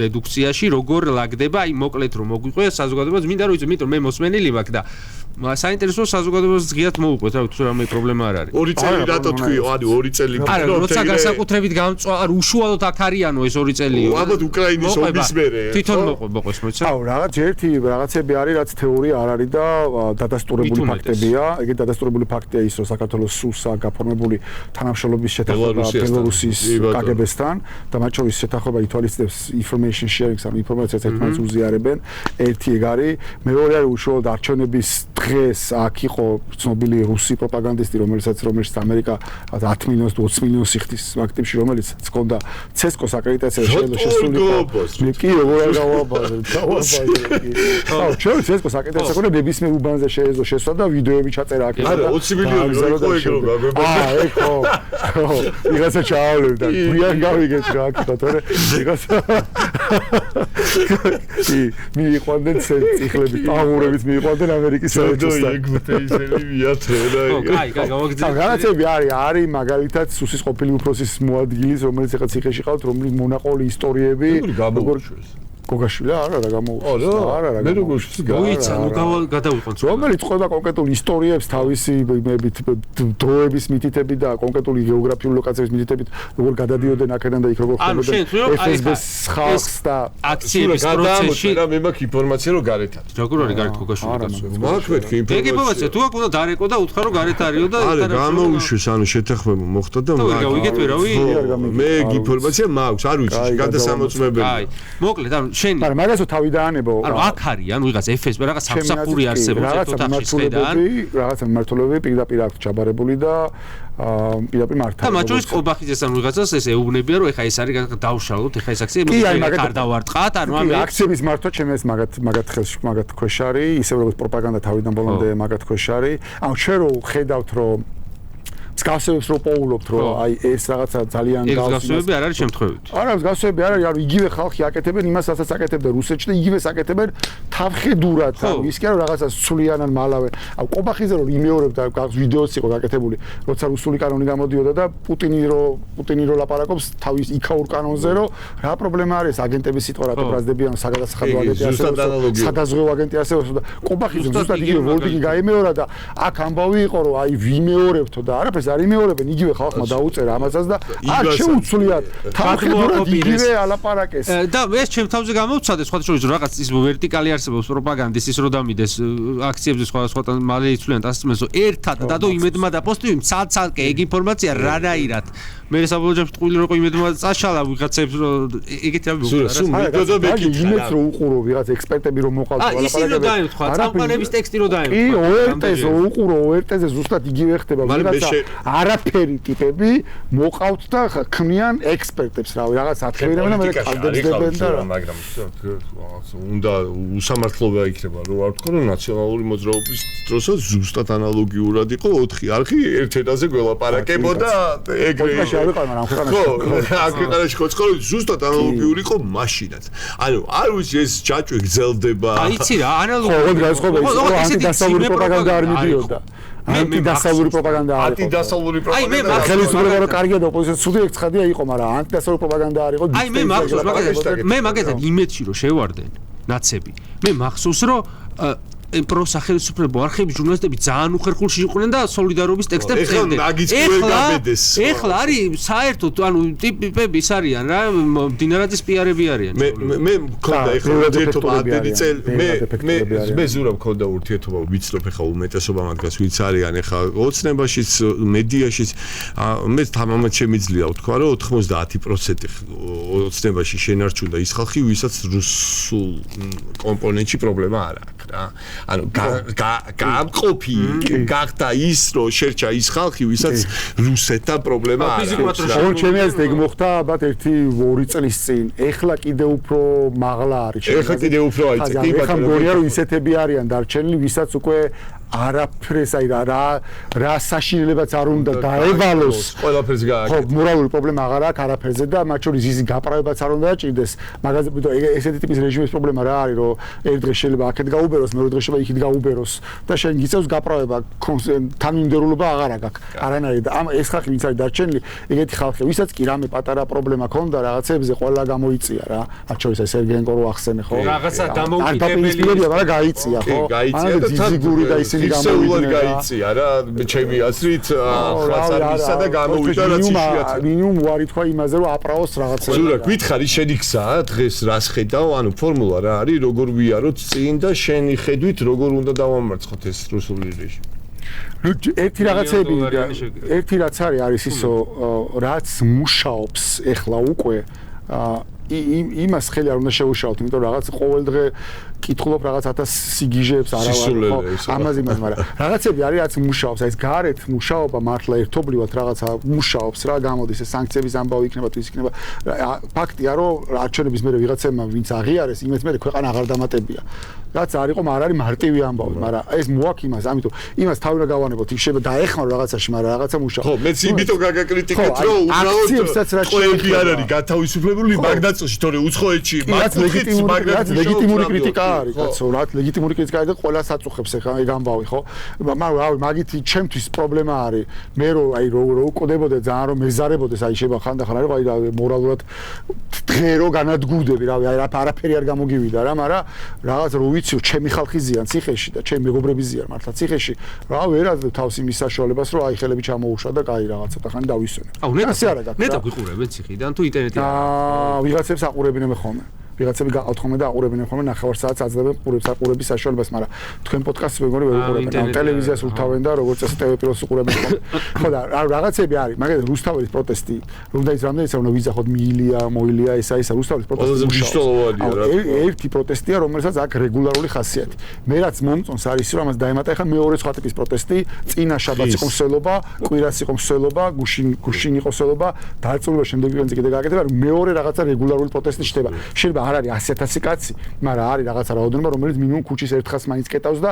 დედუქციაში როგორ ლაგდება, აი მოკლედ რომ მოგვიყვე საზოგადოებას, მინდა რომ იცი, იმიტომ მე მოსმენილი ვაკ და საინტერესო საზოგადოებას ღიად მოუყვეთ, რა თუ რამე პრობლემა არ არის. 2 წელი რატო თქვი, ანუ 2 წელი არა, როცა განსაკუთრებით გამწვა, არ უშუალოდ აქ არიანო ეს 2 წელი. ალბათ უკრაინის ომის მერე. თვითონ მოყვეს მოიცა. აუ, რაღაცები არის, რაც თეორია არ არის და დადასტურებული ფაქტებია. ეგეთ დადასტურებული ფაქტია ის, რომ საქართველოს სულსა გაფორმებული თანამშრომლობის შეთანხმება ბელორუსის კგბ-სთან და მათ შორის შეთანხმება ითვალისწინებს information sharing-ს, ამ ინფორმაციას ერთმანეთს უზიარებენ. ერთი ეგ არის, მეორე არის უშუალოდ არჩევნების დღეს აქ იყო ცნობილი რუსი პროპაგანდისტი, რომელიც ამერიკა 10 მილიონს თუ 20 მილიონს იხდის ვაქტებში, რომელიც ჰქონდა CESCO-ს აკრედიტაცია შესულიყო. მე კი როგორ არ გავაბაზრე. აუ, ჩვენ CESCO-ს აკრედიტაცია ჰქონდა ნებისმიერ უბანზე შეეძლო შესვლა და ვიდეოები ჩაწერა აქ. არა, 20 მილიონი იყო ეგ რო გაგვება. ეგ ხო. ვიღაცა ჩაავლებდა. გვიან გავიგეთ რა აქ ხო, თორე ვიღაცა მიიყვანდნენ ციხლებით, პაურებით მიიყვანდნენ ამერიკის ეგმთეისელი მიათრე და კაი, გავაგრძელებთ. რაღაცები არის მაგალითად სუსის ყოფილი უფროსის მოადგილის, რომელიც ეხლა ციხეში ყავთ, რომლის მონაყოლი ისტორიები როგორ გოგაშვილი არა გამოუშვეს. არა მე როგორ შევსი მოიცა, გადავიყოთ. რომელიც ყველა კონკრეტულ ისტორიებს თავისი დროების მითითებით და კონკრეტული გეოგრაფიული ლოკაციების მითითებით როგორ გადადიოდნენ აქედან და იქ როგორ ხვდებოდნენ FSB-ს ხალხს და აქციების პროცესში რა მე მაქვს ინფორმაცია რომ გარეთ არის. როგორ არის გარეთ გოგაშვილი კაცო? მაქვს მეთქი ინფორმაცია. თუ აქ უნდა დარეკო და უთხრა რომ გარეთ არისო და არა გამოუშვეს ანუ შეთანხმება მოხდა და გავიგეთ ვერავი? მე ინფორმაცია მაქვს არ ვიცი გადასამოწმებელი. აი მოკლედ ანუ შენი მაგრამ მაგასო თავი დაანებო ანუ აქ არიან ვიღაც FSB რაღაც სამსახური არსებობს ერთ ოთახში ხედან რაღაცა მმართველები პირდაპირ აქვს ჩაბარებული და პირდაპირ მართავენ და მათ შორის ყობახიძეს ან ვიღაცას ეს ეუბნებიან რომ ეხა ეს არის დავშალოთ ეხა ეს აქციები არ დავარტყათ ანუ ამ აქციების მართვა ჩემს ეს მაგათ ხელში მაგათ ქვეშ არის ისე როგორც პროპაგანდა თავიდან ბოლომდე მაგათ ქვეშ არის ანუ ჩვენ რო ხედავთ რომ მსგავსებებს რო პოულობთ რომ აი ეს რაღაცა ძალიან მსგავსებები არ არის შემთხვევით. არა მსგავსებები არ არის, ანუ იგივე ხალხი აკეთებენ იმასაც აკეთებდნენ რუსეთში და იგივე აკეთებენ თავხედურად, ანუ ის კი არა რაღაცა სულიანან მალავენ. ანუ ყობახიძე რომ იმეორებდა ვიდეოც იყო გაკეთებული, როცა რუსული კანონი გამოდიოდა და პუტინი რო ლაპარაკობს თავის იქაურ კანონზე რომ რა პრობლემა არის აგენტების სიტყვა რატო ბრაზდებიან საგადასახადო აგენტი ასევე სადაზღვევო აგენტი ასევე და ყობახიძე ზუსტად იგივე ვოლდინგი გაიმეორა და აქ ამბავი იყო რომ აი ვიმეორებთო და არაფერს არ იმეორებენ იგივე ხალხმა დაუწერა ამასაც და არ შეუცვლიათ თავხედურად იგივე ალაპარაკეს და ეს ჩემ თავზე გამოვცადე სხვა შორის რაღაც ის ვერტიკალი არსებობს პროპაგანდის ის რო დამიდეს აქციებზე სხვადასხვა მალე იცვლიან დასწმენს ერთად დადო იმედმა და პოსტივი ცალ-ცალკე ეგ ინფორმაცია რანაირად მე საბოლოო ჯამში ტყუილი რო იმედმა წაშალა ვიღაცებს რო ეგეთ რამე უყურა სულ მიდოდა მეკითხა იმედს რო უყურო ვიღაც ექსპერტები რო მოყავთ ალაპარაკებს წამყვანების ტექსტი რო დაემთხვა კი ORT-ზე უყურო ORT-ზე ზუსტად იგივე ხდება ვიღაცა არაფერი ტიპები მოყავთ და ქმნიან ექსპერტებს რავი რაღაც ათქლებენ და მე ყავდებენ და მაგრამ უნდა უსამართლობა იქნება რომ არ ვთქვა რომ ნაციონალური მოძრაობის დროსაც ზუსტად ანალოგიურად იყო 4 არხი ერთ ენაზე გველაპარაკებოდა ეგრე არ ვიყავ მაგრამ ქვეყანაში ხო ცხოვრობ ზუსტად ანალოგიური იყო მაშინაც ანუ არ ვიცი ეს ჯაჭვი გრძელდება აი იცი რა ანალოგიური ხო გასხოვე ის ანტიდასავლური პროპაგანდა არ მიდიოდა ანტიდასავლური პროპაგანდა არის ანტიდასავლური პროპაგანდა ხელისუფლება რო კარგია და ოპოზიცია ცუდი ეგ ცხადია იყო მაგრამ ანტიდასავლური პროპაგანდა არ იყო აი მე მახსოვს მაგალითად მე მაგალითად იმედში რო შევარდნენ ნაცები მე მახსოვს რომ პროსახელისუფლებო არხების ჟურნალისტები ძალიან უხერხულში იყვნენ და სოლიდარობის ტექსტებს წერდნენ. ეხლა არის საერთოდ ანუ ტიპები ის არიან რა დინარაძის პიარები არიან. მე მქონდა ეხლა ურთიერთობა ამდენი წელი მე ზურა მქონდა ურთიერთობა ვიცნობ ეხლა უმეტესობა მაგას ვიც არიან ეხლა ოცნებაშიც მედიაშიც მე თამამად შემიძლია ვთქვა რომ 90% ოცნებაში შენარჩუნდა ის ხალხი ვისაც რუსულ კომპონენტში პრობლემა არ აქვს რა. ანუ გამყოფი გახდა ის რომ შერჩა ის ხალხი ვისაც რუსეთთან პრობლემა არ აქვს. ხო ჩემი აზრით ეგ მოხდა ალბათ 1-2 წლის წინ. ეხლა კიდე უფრო მაღლა არის. ეხლა კიდე უფრო აიწე. კი ბატონო. ეხლა მგონია რომ ისეთები არიან დარჩენილი ვისაც უკვე არაფერს აი რა საშინელებაც არ უნდა დაევალოს. ყველაფერს გააკეთეს. ხო, მორალური პრობლემა აღარ აქვს არაფერზე და მათ შორის ის გაპრავებაც არ უნდა დაჭირდეს. მაგაზე ესეთი ტიპის რეჟიმის პრობლემა რა არის, რომ ერთ დღეს შეიძლება აქეთ გაუბეროს, მეორე დღეს შეიძლება იქით გაუბეროს და შენ გიწევს გაპრავება, თანმიმდევრულობა აღარ აქვს. არანაირად და ამ ეს ხალხი ვინც არის დარჩენილი, ეგეთი ხალხი, ვისაც კი რამე პატარა პრობლემა ქონდა რაღაცებზე ყველა გამოიწია რა. მათ შორის ეს სერგენკო რო ახსენე ხო? რაღაცა დამოუკიდებელია, მაგრამ გაიწია ხო? გაიწია და ძიგური და ისინი ფიქსეულად გაიწია რა ჩემი აზრით ხალხისა და გამოვიდა რაც იშვიათად მინიმუმ ვარი თქვა იმაზე რომ აპრაოს რაღაცა ზურა გითხარი შენი გზა დღეს რას ხედავ ანუ ფორმულა რა არის როგორ ვიაროთ წინ და შენი ხედვით როგორ უნდა დავამარცხოთ ეს რუსული რეჟიმი ერთი რაღაცები ერთი რაც არის ისო რაც მუშაობს ეხლა უკვე იმას ხელი არ უნდა შეუშალოთ იმიტომ რაღაც ყოველდღე კითხულობ რაღაც 1000 სიგიჟეებს არა ვარ ხო ამაზე მას მაგრამ რაღაცები არის რაც მუშაობს აი ეს გარეთ მუშაობა მართლა ერთობლივად რაღაცა მუშაობს რა გამოდის ეს სანქციების ამბავი იქნება თუ ის იქნება ფაქტია რომ არჩევნების მერე ვიღაცებმა ვინც აღიარეს იმით მერე ქვეყანა აღარ დამატებია რაც არ იყო მაგრამ არის მარტივი ამბავი მაგრამ ეს მოაქვს იმას ამიტომ იმას თავი რა გავანებოთ იქ შეიძლება დაეხმარო რაღაცაში მაგრამ რაღაცა მუშაობს ხო მეც იმიტომ გაგაკრიტიკეთ რომ უბრალოდ ყველაფერი არ არის გათავისუფლებული მაგდაწილში თორე უცხოეთში მაგ ლეგიტიმური კრიტიკა არის კაცო, რა ლეგიტიმური კრიტიკა არის და ყველა საწუხებს ეხლა ეგ ამბავი, ხო? მაგრამ მაგით ჩემთვის პრობლემა არის. მე რო უკდებოდე ძალიან რომ მეზარებოდეს, აი შეიძლება ხანდახან არის, აი მორალურად დღე რო განადგურდები, რავი, აი არაფერი არ გამოგივიდა რა, მაგრამ რაღაც რო ვიციო, ჩემი ხალხი ზიან ციხეში და ჩემი მეგობრები ზიან მართლა ციხეში, რა ვერაძლევ თავს იმის საშუალებას, რომ აი ხელები ჩამოუშვა და კაი რაღაცა და ხანი დავისვენებ. აუ ნეტა გვიყურებენ ციხიდან თუ ინტერნეტი ვიღაცებს აყურებინებ ხოლმე. ვიღაცები გაყავთ ხოლმე და აყურებინებ ხოლმე ნახევარ-საათს აძლევენ ყურების საშუალებას, მაგრამ თქვენ პოდკასტს მეგონი ვერ უყურებთ. ტელევიზიას უთავენ და როგორც წესი TV პლუს უყურებთ. ხო და რაღაცები არის, მაგალითად რუსთაველის პროტესტი, რომდაიც რამდენიც უნდა ვიზახოთ მოილია ესა რუსთაველის პროტესტი. ერთი პროტესტია, რომელსაც აქვს რეგულარული ხასიათი. მე რაც მომწონს არის ის, რომ ამას დაემატა ახლა მეორე სხვა ტიპის პროტესტი, წინა შაბათს იყო მსვლელობა, კვირას იყო მსვლელობა, გუშინ იყო მსვლელობა, დაწურვა შემდეგი კვირაზე კიდე გააკეთება, მეორე რაღაცა რეგულარული პროტესტი ხდება. შეიძლება არ არის 100,000 კაცი, მაგრამ არის რაღაცა რაოდენობა, რომელიც მინიმუმ ქუჩის ერთხელს მაინც კეტავს და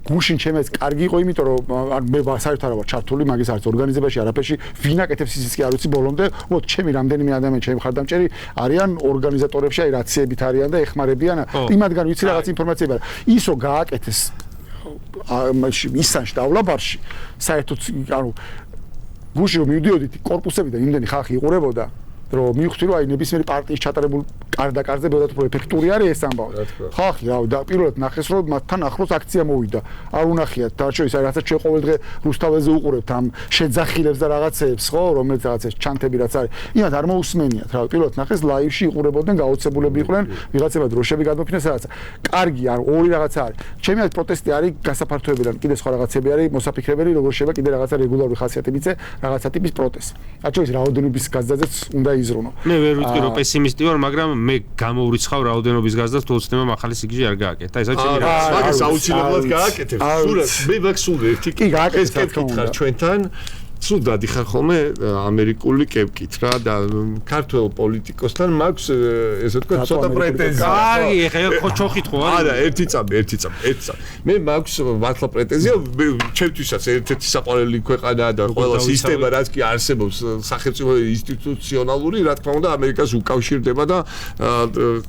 გუშინ ჩემს კარგი იყო, იმიტომ რომ მე საერთოდ არ ვარ ჩართული მაგის არც ორგანიზებაში, არაფერში, ვინ აკეთებს ისიც კი არ ვიცი ბოლომდე, მოდ ჩემი რამდენიმე ადამიანი, ჩემი ხარდამჭერი არიან ორგანიზატორებში, აი რაციებით არიან და ეხმარებიან, იმათგან ვიცი რაღაც ინფორმაციები, ის რო გააკეთეს ისანში და ავლაბარში, საერთოდ ანუ გუშინ რომ მივდიოდით კორპუსებიდან იმდენი ხალხი იყურებოდა რომ მივხვდი რომ აი ნებისმიერი პარტიის ჩატარებულ კარდაკარზე ბევრად უფრო ეფექტური არის ეს ამბავი. ხალხი რა და პირველად ნახეს რომ მათთან ახლოს აქცია მოვიდა. არ უნახიათ დარჩევის აი რასაც ჩვენ ყოველდღე რუსთაველზე უყურებთ ამ შეძახილებს და რაღაცეებს ხო რომელიც რაღაცებს ჩანთები რაც არის. იმათ არ მოусმენიათ რა პირველად ნახეს ლაივში იყურებოდნენ გაოცებულები იყვნენ ვიღაცება დროშები გადმოფინეს რაღაცა. კარგი არ ორი რაღაცა არის. ჩემი აი პროტესტი არის გასაფართოებიდან კიდე სხვა რაღაცები არის მოსაფიქრებელი როგორ შეიძლება კიდე რაღაცა რეგულარული ხასიათი მიცე რაღაცა ტიპის პროტესტი. აჩვენს რაოდენობის გაზრდაზეც უნდა იზრუნო. მე ვერ ვიტყვი რომ პესიმისტი ვარ, მაგრამ მე გამოურიცხავ რაოდენობის გაზრდას თუ ოცნება მახალი სიგიჟე არ გააკეთა. ეს არის ჩემი რაღაცა. მაგას აუცილებლად გააკეთებ. სულად მე მაქვს სულ ერთი კი გააკეთეთ ხარ ჩვენთან. სულ დადიხარ ხოლმე ამერიკული კეპკით რა და ქართველ პოლიტიკოსთან მაქვს ესე ვთქვათ ცოტა პრეტენზია. აი, ეხლა ჩოხით ხო არის? არა, ერთი წამი. მე მაქვს მართლა პრეტენზია, ჩემთვისაც ერთ-ერთი საყვარელი ქვეყანა და ყველა სისტემა რაც კი არსებობს სახელმწიფო ინსტიტუციონალური, რა თქმა უნდა, ამერიკას უკავშირდება და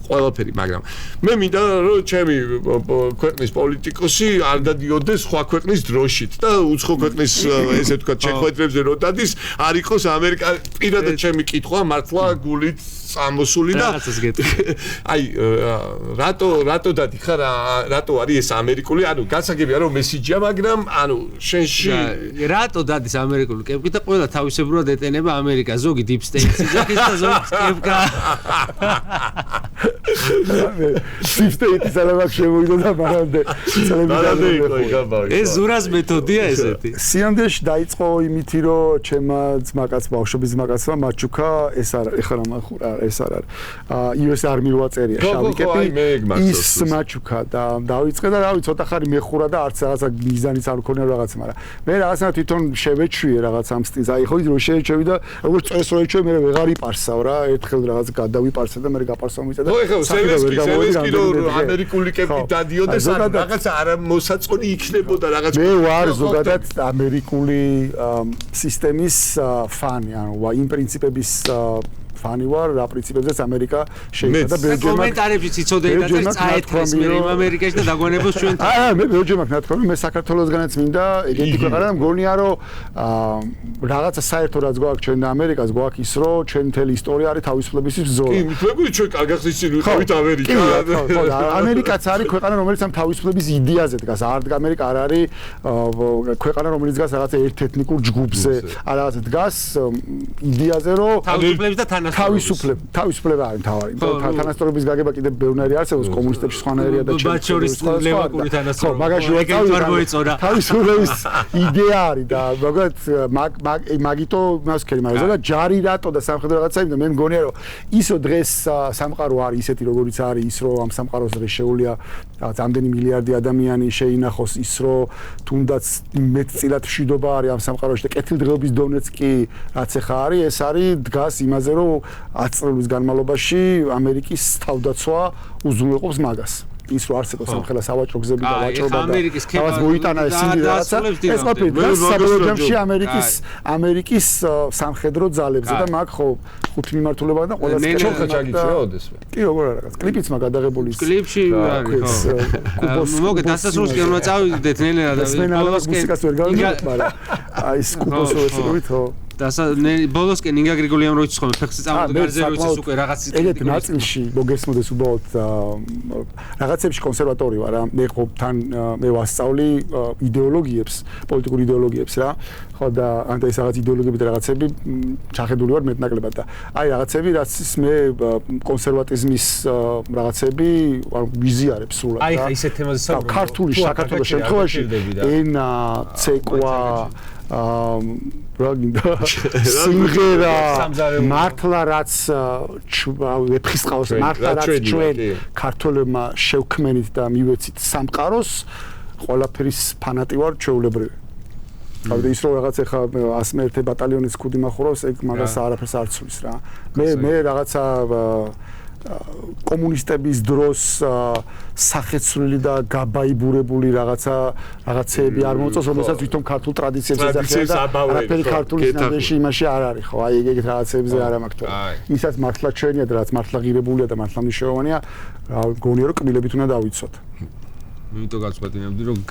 ყველაფერი, მაგრამ მე მინდა რომ ჩემი ქვეყნის პოლიტიკოსი არ დადიოდეს სხვა ქვეყნის დროშით და უცხო ქვეყნის ესე ვთქვათ შეხვედრებზე რო დადის, არ იყოს ამერიკა პირადად ჩემი კითხვა მართლა გულით ამოსული და აი რატო დადიხარ რატო არის ეს ამერიკული ანუ გასაგებია რომ მესიჯია მაგრამ ანუ შენში რატო დადის ამერიკული კეპკი და ყველა თავისებურად ეტენება ამერიკა ზოგი deep state-ი ზოგი და ზოგი კეპკა deep state-ის ალაბა შემოვიდა და მანამდე ეს ზურას მეთოდია ესეთი სიამდვილეში დაიწყო იმითი რომ ჩემმა ძმაკაც ბავშვობის ძმაკაცმა მაჩუკა ეს არა ეხლა მახურა ეს არ არის US Army როა წერია შავი კეპი ის მაჩუკა და დავიწყე და რავი ცოტა ხარი მეხურა და არც რაღაცა მიზანიც არ მქონია რაღაცა მაგრამ მე რაღაცა თვითონ შევეჩვიე რაღაც ამ სტილს აი ხო ის რო შეეჩვი და როგორც წეს რო ეჩვი მე ვეღარ იპარსავ რა ერთხელ რაღაც გადავიპარსე და მე გაპარსავ მიწა და სევენსკი რომ ამერიკული კეპი დადიოდეს რაღაცა არ მოსაწყონი იქნებოდა რაღაც მე ვარ ზოგადად ამერიკული სისტემის ფანი ანუ იმ პრინციპების ფანი ვარ რა პრინციპებზეც ამერიკა შეიძლება და ბელჯიუმი კომენტარებში ციცოდე და წაეთქეს მე ამერიკაში და დაგვანებოს ჩვენ მე ბელჯიუმი ნათქვამი მე საქართველოსგანაც მინდა ეგეთი ქვეყანა და მგონია რომ რაღაცა საერთო რაც გვაქვს ჩვენ და ამერიკას გვაქვს ის რომ ჩვენ მთელი ისტორია არის თავისუფლებისთვის ბრძოლა კი მითხრები ჩვენ კარგად ისინი ვიყავით ამერიკა ამერიკაც არის ქვეყანა რომელიც ამ თავისუფლების იდეაზე დგას არ ამერიკა არ არის ქვეყანა რომელიც დგას რაღაცა ერთ-ეთნიკურ ჯგუფზე რაღაცა დგას იდეაზე რომ თავისუფლების და თავისუფლება არის მთავარი. თანასწორობის გაგება კიდე ბევრნაირი არსებობს კომუნისტებში სხვანაირია და მათ შორის ლევაკური თანასწორობა. მაგაში ვარ მოეწონა. თავისუფლების იდეა არის და მაგათ მაგიტო მასკერი მაგრამ ზოგადად ჯარი რატო და სამხედრო რაღაცა იმდა მე მგონია რომ ისო დღეს სამყარო არის ისეთი როგორიც არის ის რომ ამ სამყაროს დღეს შეუძლია რაღაც ამდენი მილიარდი ადამიანი შეინახოს ის რომ თუნდაც მეტწილად მშვიდობა არის ამ სამყაროში და კეთილდღეობის დონეც კი რაც ახლა არის ეს არის დგას იმაზე რომ 10 წლების განმავლობაში ამერიკის თავდაცვა უზრუნველყოფს მაგას. ის რო არსებობს სამხელა სავაჭრო გზები და ვაჭრობა და ამერიკის რაღაც მოიტანა ეს იმი რაღაცა ეს ყოფილი საბოლოო ჯამში ამერიკის სამხედრო ძალებზე და მაგ ხო ხუთი მიმართულება და ყველა ჩოხა ჩაგიწია ოდესმე კი როგორ რაღაც კლიპიც მაგ გადაღებული კლიპში არის ხო მოგე დასასრულს კი უნდა წავიდეთ ნელა და მუსიკას ვერ გავიგებ მაგრამ აი ეს კუბოსო ესეთ ხო ბოლოსკენ ინგა გრიგოლიამ რო იცხოვე ფეხზე წამოდა გარზე რო იცის უკვე რაღაც ეგეთი ნაწილში მოგესმოდეს უბრალოდ რაღაცებში კონსერვატორი ვარ რა მე ხო თან მე ვასწავლი იდეოლოგიებს პოლიტიკურ იდეოლოგიებს რა ხო და ანტა ეს რაღაც იდეოლოგიები და რაღაცები ჩახედული ვარ მეტნაკლებად და აი რაღაცები რაც მე კონსერვატიზმის რაღაცები ვიზიარებ სულად რა აი ხა ისეთ თემაზე საუბრობ ქართული საქართველოს შემთხვევაში ენა ცეკვა რაგინდა სიმღერა მართლა რაც ვეფხისტყაოს მართლა რაც ჩვენ ქართველებმა შევქმენით და მივეცით სამყაროს ყველაფერის ფანატი ვარ ჩვეულებრივი თავი ის რო რაღაც ეხა 101 ბატალიონის ქუდი მახურავს ეგ მაგას არაფერს არ ცulis რა მე რაღაცა კომუნისტების დროს სახეცვლილი და გაბაიბურებული რაღაცეები არ მოწონს, რომელსაც თვითონ ქართულ ტრადიციებს ეძახიან და არაფერი ქართული ნადეში იმაში არ არის, ხო? აი ეგეთ რაღაცებზე არ მაქვს თორე. ისაც მართლა ჩვენია და რაც მართლა ღირებულია და მართლა მნიშვნელოვანია, გონია რომ კბილებით უნდა დავიცოთ. იმიტომ გაწყვეტინებდი რომ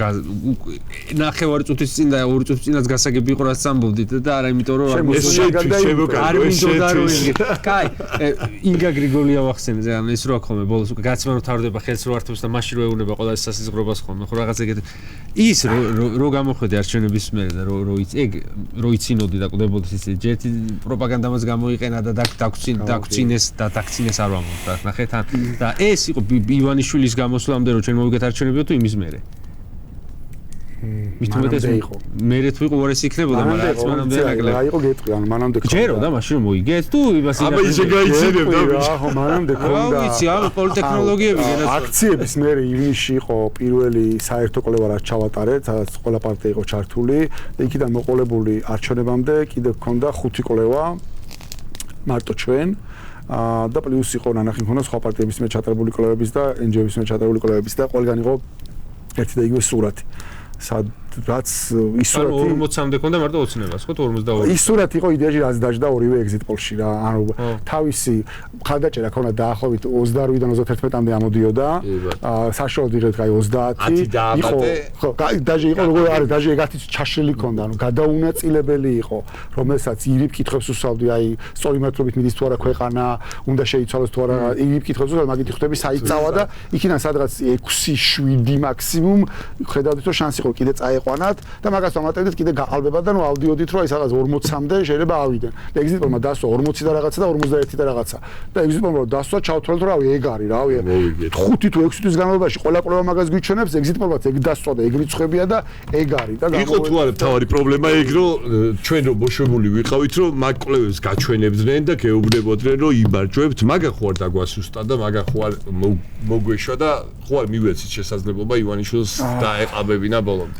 ნახევარი წუთის წინ და 2 წუთის წინაც გასაგები იყო რაც ამბობდით და არა იმიტომ რომ არ მინდოდა რომ კაი ინგა გრიგოლია ვახსენე ზან ეს რო აქ ხოლმე ბოლოს უკვე გაცემა რომ თავდება ხელს რო ართობს და მაშინ რო ეუნება ყველა ეს სასიზღვრობას ხოლმე ხო რაღაც ეგეთ ის რო გამოხედე არჩევნების მერე და რო იცინოდი და კვდებოდი ის ჯერთი პროპაგანდამაც გამოიყენა და დაგწინეს არ ვამბობ რა ნახეთ ან და ეს იყო ივანიშვილის გამოსვლამდე რო ჩვენ მოვიგეთ არჩევნები იმის მერე. მithumetes მერე თუ იყო უარესი იქნებოდა, მაგრამ რაც მანამდე ნაკლები. აი იყო გეტყვი, ანუ მანამდე ხო. ჯერო და მაშინ მოიგეთ თუ იმას აბა ისე გაიცინებ და რა ხო მანამდე ქონდა. რა ვიცი, ამ პოლიტექნოლოგიები განაცხადა. აქციების მერე ივნისში იყო პირველი საერთო კოლევა რაც ჩავატარეთ, სადაც ყველა პარტია იყო ჩართული და იქიდან მოყოლებული არჩევნებამდე კიდევ ქონდა 5 კოლევა მარტო ჩვენ და პლუს იყო ნანახი მქონდა სხვა პარტიების მე ჩატარებული კოლევების და NGO-ების მე ჩატარებული კოლევების და ყველგან იყო ერთი და იგივე სურათი. სადაც ის სურათი 40-მდე ქონდა მარტო ოცნებას, ხო 42. ის სურათი იყო იდეაში რაც დაждდა ორივე exit poll-ში რა. ანუ თავისი ხარდაჭერა ქონდა დაახლოებით 28-დან 31-მდე ამოდიოდა. საშუალოდ იღეთ აი 30 იყო. ხო, დაჟე იყო როგორ არის, დაჟე ეგათი ჩაშლილი ქონდა, ანუ გადაუნაწილებელი იყო, რომელსაც ირიბ კითხვებს უსვავდი, აი სწორი მეთოდით მიდის თუ არა ქვეყანა, უნდა შეიცვალოს თუ არა, ირიბ კითხვებს უსვავდი, მაგითი ხვდები საიწავა და იქიდან სადღაც 6-7 მაქსიმუმ ხედავდით რომ შანსი იყო კიდე წაეყვანათ და მაგას ვამატებდით კიდე გაყალბება და ნუ ავდიოდით რომ აი სადღაც 40-მდე შეიძლება ავიდნენ. და exit poll-მა დასვა 40 და რაღაცა და 41 და რაღაცა. და exit poll-მა დასვა ჩავთვალეთ რომ რავი ეგ არის, რავი. 5 თუ 6 თვის განმავლობაში ყველა მაგას გვიჩვენებს, exit poll-მაც ეგ დასვა და ეგ რიცხვებია და ეგ არის და იყო თუ არა თავარი პრობლემა ეგ რომ ჩვენ რომ მოშვებული ვიყავით რომ მაგ კვლევებს გაჩვენებდნენ და გეუბნებოდნენ რომ იმარჯვებთ, მაგა ხო არ დაგვასუსტა და მაგა ხო არ მოგვეშვა და ხო არ მივეცით შესაძლებლობა ივანიშვილს დაეყაბებინა ბოლომდე.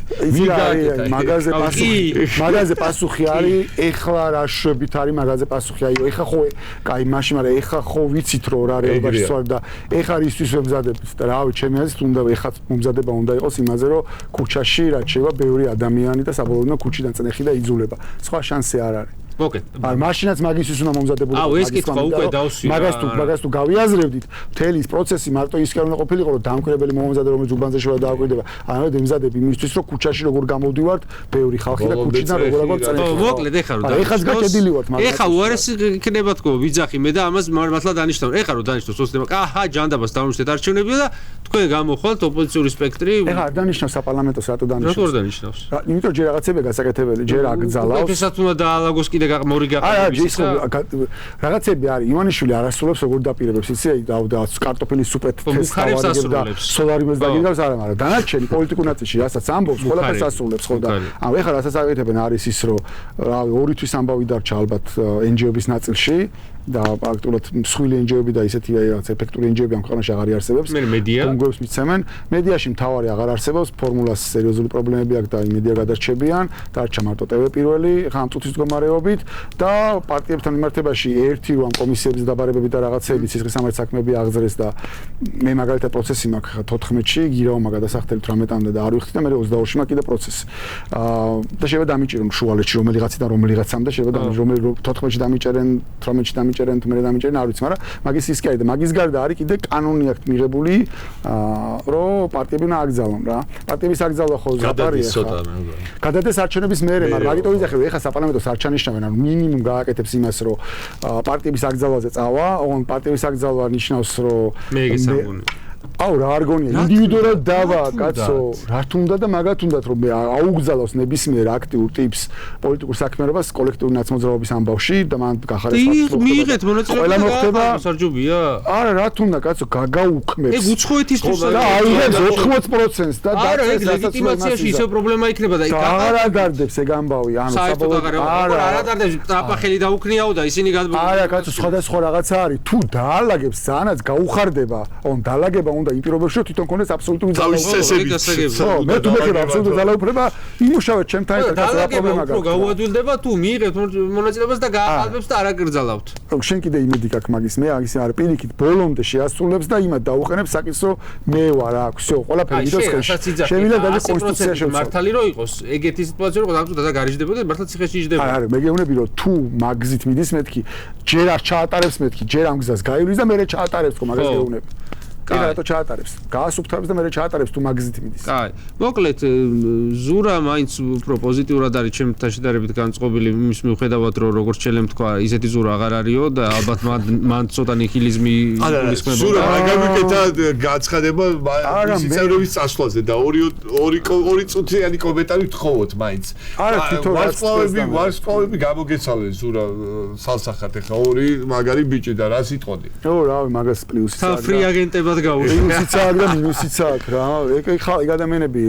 მაგაზე პასუხი არის, ეხლა რა შვებით არის მაგაზე პასუხი, აი ეხლა ხო კაი მაშინ, მაგრამ ეხლა ხო ვიცით რომ რა რეალობაში სწორ და ეხლა ისთვის ვემზადებით და რავი, ჩემი აზრით უნდა ეხლა მომზადება უნდა იყოს იმაზე რომ ქუჩაში რაც შეიძლება ბევრი ადამიანი და საბოლოოდ ქუჩიდან წნეხი და იძულება. სხვა შანსი არ არის. მოკეთ. არ მაშინაც მაგისთვის უნდა მომზადებულიყო. აუ ეს კითხვა უკვე დავსვია. მაგას თუ გავიაზრებდით, მთელი ის პროცესი მარტო ის კი არ უნდა ყოფილიყო, რომ დამკვირვებელი მომზადე რომელიც უბანზე შევა დააკვირდება. ანუ დემზადები იმისთვის, რომ ქუჩაში როგორ გამოვდივართ, ბევრი ხალხი და ქუჩიდან როგორ წნეხი. მოკლედ ეხლა რომ ეხაც გაჭედილი ვართ, მაგრამ ეხლა უარესი იქნება თქო, ვიძახი მე და ამას მართლა დანიშნავ. ეხლა რომ დანიშნავს ოცნება, აჰა ჯანდაბას დავნიშნეთ არჩევნები და თქვენ გამოვხვალთ ოპოზიციური სპექტრი. ეხლა არ დანიშნავს საპარლამენტოს, რატო დანიშნავს? რატო არ დანიშნავს? იმიტომ ჯერ რაღაცებია გასაკეთებელი, ჯერ აკძალავს. ესაც უნდა დაალაგოს კიდე მორიგაყების რაღაცები არის. ივანიშვილი არასრულებს როგორ დაპირებებს, იცი, აი და კარტოფილის სუპეთ თესს დავარგებ და სოლარიმეს დაგიგავს არა, მაგრამ დანარჩენი პოლიტიკურ ნაწილში რასაც ამბობს, ყველაფერს ასრულებს ხო და ანუ ეხლა რასაც აკეთებენ არის ის, რომ რავი, 2 თვის ამბავი დარჩა ალბათ NGO-ების ნაწილში და ფაქტურად მსხვილი NGO-ები და ისეთი რაღაც ეფექტური NGO-ები ამ ქვეყანაში აღარ არსებობს. უნგრებს მიცემენ. მედიაში მთავარი აღარ არსებობს, ფორმულას სერიოზული პრობლემები აქვს და მედია გადარჩებიან. დარჩა მარტო TV პირველი, ხა ამ წუთის მდგომარეობით მიხედვით და პარტიებთან მიმართებაში ერთი რომ კომისიების დაბარებები და რაღაცეები სისხლისამართლე საქმეები აღძრეს და მე მაგალითად პროცესი მაქვს 14-ში გირავმა გადასახდელი 18-მდე და არ ვიხდი და მე 24-ში მაქვს კიდე პროცესი. და შეიძლება დამიჭირონ შუალედში რომელიღაციდან რომელიღაცამდე შეიძლება რომელი 14-ში დამიჭერენ 18-ში დამიჭერენ მე დამიჭერენ არ ვიცი მაგრამ მაგის ის კი არის და მაგის გარდა არის კიდე კანონი აქვს მიღებული რომ პარტიები უნდა აკრძალონ რა პარტიების აკრძალვა ხო ზაბარია გადადეს არჩევნების მერე მაგრამ მაგიტო ვიზახე ეხლა საპარლამენტო არჩევნებშავენ ანუ მინიმუმ გააკეთებს იმას რომ პარტიების აკრძალვაზე წავა ოღონდ პარტიების აკრძალვა ნიშნავს რომ მე გესაგონი აუ რა არ გონია ინდივიდუალურად დავა კაცო რა თუნდა და მაგათ უნდათ რომ აუგზავნოს ნებისმიერ აქტიურ ტიპს პოლიტიკურ საქმიანობას კოლექტიური ნაცმოძრაობის ამბავში და მან გახარეს მიიღეთ მონაწილეობა სარჯობია არა რა თუნდა კაცო გაგაუქმებს ეგ უცხოეთისთვის და აიღებს 80%-ს და არა ეგ ლეგიტიმაციაში ისე პრობლემა იქნება და არა დარდებს ეგ ამბავი ანუ საბოლოოდ არა დარდებს ტრაპახელი დაუქნიაო და ისინი არა კაცო სხვადასხვა რაღაცა არის თუ დაალაგებს ძალაც გაუხარდება on დაალაგება უნდა იმ პირობებში თვითონ კონდეს აბსოლუტური ძალაუფლება. მე თუ მეკრა აბსოლუტური ძალაუფლება იმუშავეთ ჩემთან ერთად რა პრობლემა გაქვს. გაუადვილდება თუ მიიღებთ მონაწილეობას და გააყალბებს და არ აკრძალავთ. შენ კიდე იმედი გაქვს მაგის მე აგის არ პირიქით ბოლომდე შეასრულებს და იმად დაუყენებს საკისო მე ვარ აქ всё ყველაფერი მიდოს ხელში. შევიდა და კონსტიტუცია შევცვალე. მართალი რო იყოს ეგეთი სიტუაცია რო გამწუდა და გარიჯდება და მართლა ციხეში იჯდება. არა მე გეუბნები რომ თუ მაგზით მიდის მეთქი ჯერ არ ჩაატარებს მეთქი ჯერ ამ გზას გაივლის და მე ჩაატარებს ხო მაგას გეუბნები. კაი რატო ჩაატარებს გაასუფთავებს და მე ჩაატარებს თუ მაგზით მიდის კაი მოკლედ ზურა მაინც უფრო პოზიტიურად არის ჩემთან შედარებით განწყობილი იმის მიუხედავად რომ როგორც შეიძლება თქვა ისეთი ზურა აღარ არისო და ალბათ მან ცოტა ნიჰილიზმი გულისხმება ზურა მაგალითად გაცხადება მისიწევრების წასვლაზე და ორი წუთიანი კომენტარი ვთხოვოთ მაინც არა თვითონ ვარსკვლავები გამოგეცალეს ზურა სალსახად ეხა ორი მაგარი ბიჭი და რა სიტყვადი ო რავი მაგას პლუსი და ფრი აგენტებად პლუსიც აქვს და მინუსიც აქვს რა ეგ ხალხი ადამიანები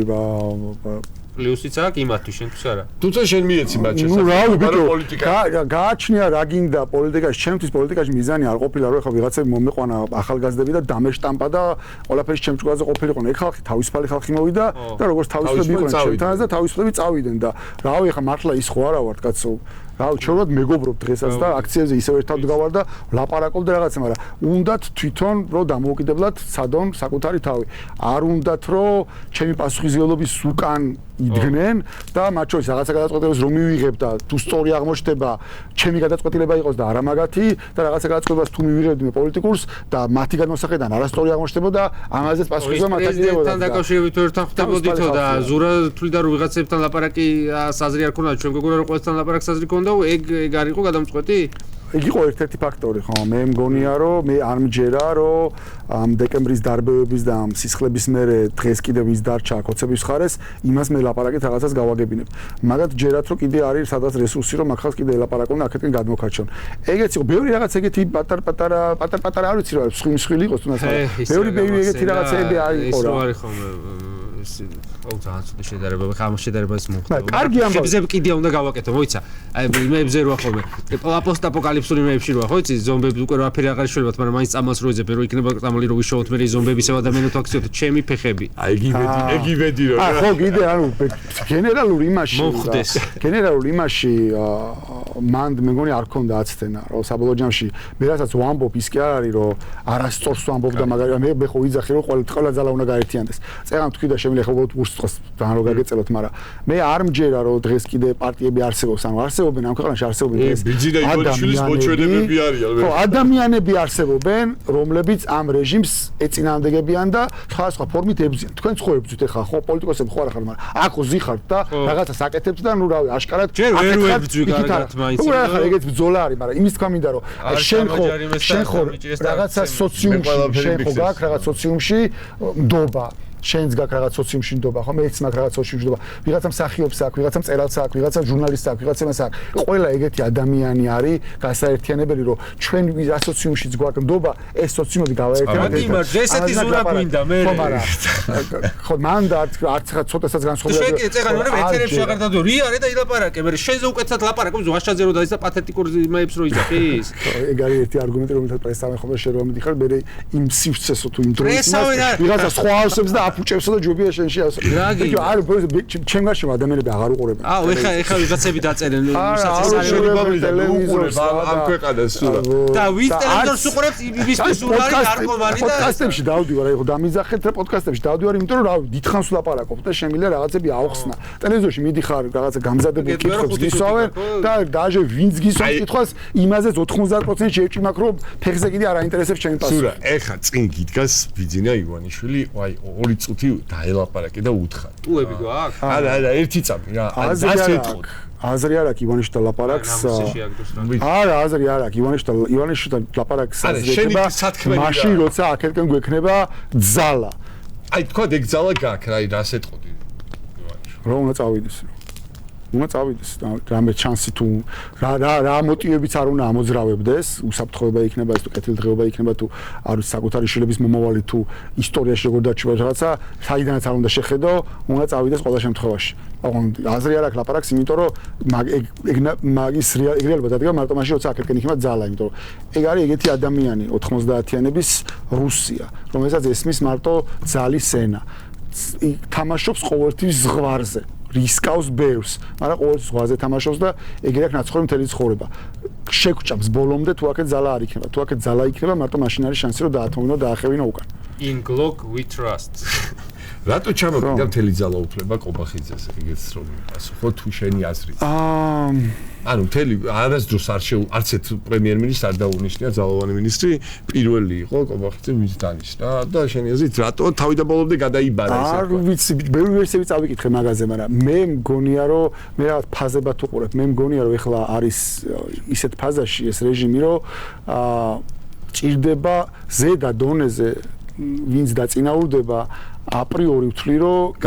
პლუსიც აქვს იმათთვის შენთვის არა თუმცა შენ მიეცი მათ შესაძლოა ნუ რავი ბიჭო გააჩნია რა გინდა პოლიტიკაში ჩემთვის პოლიტიკაში მიზანი არ ყოფილა რომ ეხლა ვიღაცები მომეყვანა ახალგაზრდები და დამეშტამპა და ყველაფერი ჩემს ჭკუაზე ყოფილიყო ეგ ხალხი თავისუფალი ხალხი მოვიდა და როგორც თავისუფლები იყვნენ ჩემთანაც და თავისუფლები წავიდნენ და რავი ეხლა მართლა ის ხო არა ვარ კაცო რა უჩვენოთ მეგობრობ დღესაც და აქციაზე ისევ ერთად გავარ და ლაპარაკობ და რაღაცა მაგრამ უნდათ თვითონ რომ დამოუკიდებლად სადონ საკუთარი თავი არ უნდათ რომ ჩემი პასუხისმგებლობის უკან იდგნენ და მათ შორის რაღაცა გადაწყვეტილებას რომ მივიღებ და თუ სწორი აღმოჩნდება ჩემი გადაწყვეტილება იყოს და არა მაგათი და რაღაცა გადაწყვეტილებას თუ მივიღებდი მე პოლიტიკურს და მათი განმოსახედიდან არასწორი აღმოჩნდებოდა ამაზეც პასუხისმგებლობა მათი დიებოდა თან დაკავშირებით ერთად ხდებოდითო და ზურა თვლიდა რომ ვიღაცებთან ლაპარაკი საზრი არ ქონდა ჩვენ გეგონა რომ ყველასთან ლაპარაკი საზრი ქონდა ეგ არ იყო გადამწყვეტი? ეგ იყო ერთ-ერთი ფაქტორი, ხო, მე მგონია რომ მე არ მჯერა რომ ამ დეკემბრის დარბევების და ამ სისხლების მერე დღეს კიდევ ის დარჩა კოცების ხარეს, იმას მე ლაპარაკით რაღაცას გავაგებინებ. მაგათ ჯერათ რომ კიდე არის სადაც რესურსი რომ მაგას კიდე ლაპარაკონ და აქეთკენ გადმოქარჩონ. ეგეც იყო, ბევრი რაღაც ეგეთი პატარ-პატარა არ ვიცი რა, მსხვილი იყოს თუნდაც. ბევრი ეგეთი რაღაცები არის ხო რა. არის ხოლმე აუ ძალიან ცუდი შედარება, ხომ შედარებას მოხდა. კარგი ამბავი. ზებზებ კიდე უნდა გავაკეთო, მოიცა. აი მეებზე როა ხოლმე. პოსტაპოკალიფსური მეებში როა, ხო იცი, ზომბები უკვე რაფერი აღარ შეშველებათ, მაგრამ მაინც წამალს რო ეძებ, რომ იქნება წამალი რო ვიშოვოთ მე ზომბებისევა და მენუ თაქციოთ ჩემი ფეხები. აი ეგ ივედი რა. ხო, კიდე ანუ გენერალურ იმაში. მოხდეს. გენერალურ იმაში მან მე მგონი არ ქონდა აცდენა, რომ საბოლოო ჯამში მე რასაც ვამბობ ის კი არ არის, რომ არასწორს ვამბობ და მაგალითად მე ხო ვიძახი, რომ ყველა ძალა უნდა გაერთიანდეს. წერან თქვი და შემიძლია ხო ურსწროს თან რო გაგეწელოთ, მაგრამ მე არ მჯერა რომ დღეს კიდე პარტიები არსებობს, ანუ არსებობენ ამ ქვეყანაში არსებობენ დღეს ადამიანები. ხო, ადამიანები არსებობენ, რომლებიც ამ რეჟიმს ეწინააღმდეგებიან და სხვა ფორმით ებრძვიან. თქვენ ხო ებრძვით ახლა, ხო პოლიტიკოსები ხო არ ხარ, მაგრამ აქ ზიხართ და რაღაცას აკეთებთ და ნუ რავი, აშკარად აკეთებთ. ნუ რა ხარ, ეგეც ბრძოლა არის, მაგრამ იმის თქვა მინდა რომ შენ ხო რაღაცა სოციუმში შენ ხო გაქვს რაღაც სოციუმში ნდობა შენს გაქვს რაღაც სოციუმში ნდობა, ხო მეც მაქვს რაღაც სოციუმში ნდობა. ვიღაცამ მსახიობს აქვს, ვიღაცამ მწერალს აქვს, ვიღაცამ ჟურნალისტს აქვს, ვიღაცამ მას აქვს. ყველა ეგეთი ადამიანი არის გასაერთიანებელი, რომ ჩვენ ასოციუმშიც გვაქვს ნდობა, ეს სოციუმები გავაერთიანოთ. ესეთი ზურა გვინდა მე. ხო, მაგრამ ხო მან და არც ხა ცოტასაც განსხვავებული. შენ კი წეგან რომ ეთერებში აღარ დადო, რი არის და ილაპარაკე, მე შენზე უკეთესად ლაპარაკობ, ვაშაძე რო და ისა პათეტიკურ იმებს რო იძახის. ეგ არის ერთი არგუმენტი, რომელსაც პრესავენ ხოლმე შენ რომ მიდიხარ, მე იმ სივრცესო თუ იმ დროის ვიღაცა სხვა ავსებს და დაფუჭებსო და ჯობია შენში ასო. არ ჩემ გარშემო ადამიანები აღარ უყურებენ. ეხა ვიღაცები დაწერენ უყურებ ამ ქვეყანას სურა. და ვინც ტელევიზორს უყურებს იმისთვის სურალი არკოვანი და პოდკასტებში დავდივარ, აი ხო დამიზახეთ რა პოდკასტებში დავდივარ, იმიტომ რომ რავი, დიდხანს ვლაპარაკობ და შემიძლია რაღაცები აუხსნა. ტელევიზორში მიდიხარ რაღაცა გამზადებული კითხვებს გისვავენ და დაჟე ვინც გისვავს კითხვას, იმაზეც 90% შევჭი მაქვს, რომ ფეხზე კიდე არ აინტერესებს ჩემი პასუხი. სურა, ეხა წინ გიდგას ბიძინა ივანიშვილი, აი 2 წუთი დაელაპარაკე და უთხრა. ტუები გვაქვს? არა, ერთი წამი რა. ასე ეთქო. აზრი არ აქვს ივანიშვილთან ლაპარაკს. არა, აზრი არ აქვს ივანიშვილთან ლაპარაკს. მაშინ როცა აქეთკენ გვექნება ძალა. აი თქვა ეგ ძალა გაქვს, აი რას ეთყოდი ივანიშვილი. რა უნდა წავიდეს? უნდა წავიდეს რამე ჩანსი თუ რა მოტივებიც არ უნდა ამოძრავებდეს, უსაფრთხოება იქნება ეს თუ კეთილდღეობა იქნება თუ არ ვიცი საკუთარი შვილების მომავალი თუ ისტორიაში როგორ დარჩება რაღაცა, საიდანაც არ უნდა შეხედო, უნდა წავიდეს ყველა შემთხვევაში. აზრი არ აქვს ლაპარაკს, იმიტომ რომ მაგის რეალობა დადგა მარტო მაშინ როცა აქეთკენ იქნება ძალა, იმიტომ რომ ეგ არის ეგეთი ადამიანი 90-იანების რუსია, რომელსაც ესმის მარტო ძალის ენა. თამაშობს ყოველთვის ზღვარზე. რისკავს ბევრს, მაგრამ ყოველთვის ზღვაზე თამაშობს და ეგრე აქვს ნაცხოვრი მთელი ცხოვრება. შეგვჭამს ბოლომდე თუ აქეთ ზალა არ იქნება. თუ აქეთ ზალა იქნება, მარტო მაშინ არის შანსი რომ დაათმოვინო და დაახევინო უკან. In Glock we trust. რატო ჩამოგიდა მთელი ზალა უფლება ყობახიძეს ეგეც რომ პასუხო თუ შენი აზრით? ანუ მთელი არასდროს არც ერთ პრემიერ-მინისტრს არ დაუნიშნია ძალოვანი მინისტრი, პირველი იყო ყობახიძე ვინც დანიშნა და შენი აზრით რატო თავი და ბოლომდე გადაიბარა ეს? არ ვიცი, ბევრი ვერსიები წავიკითხე მაგაზე, მაგრამ მე მგონია რომ მე რაღაც ფაზებად უყურებ. მე მგონია რომ ეხლა არის ისეთ ფაზაში ეს რეჟიმი, რომ ჭირდება ზედა დონეზე ვინც დაწინაურდება აპრიორი ვთვლი რომ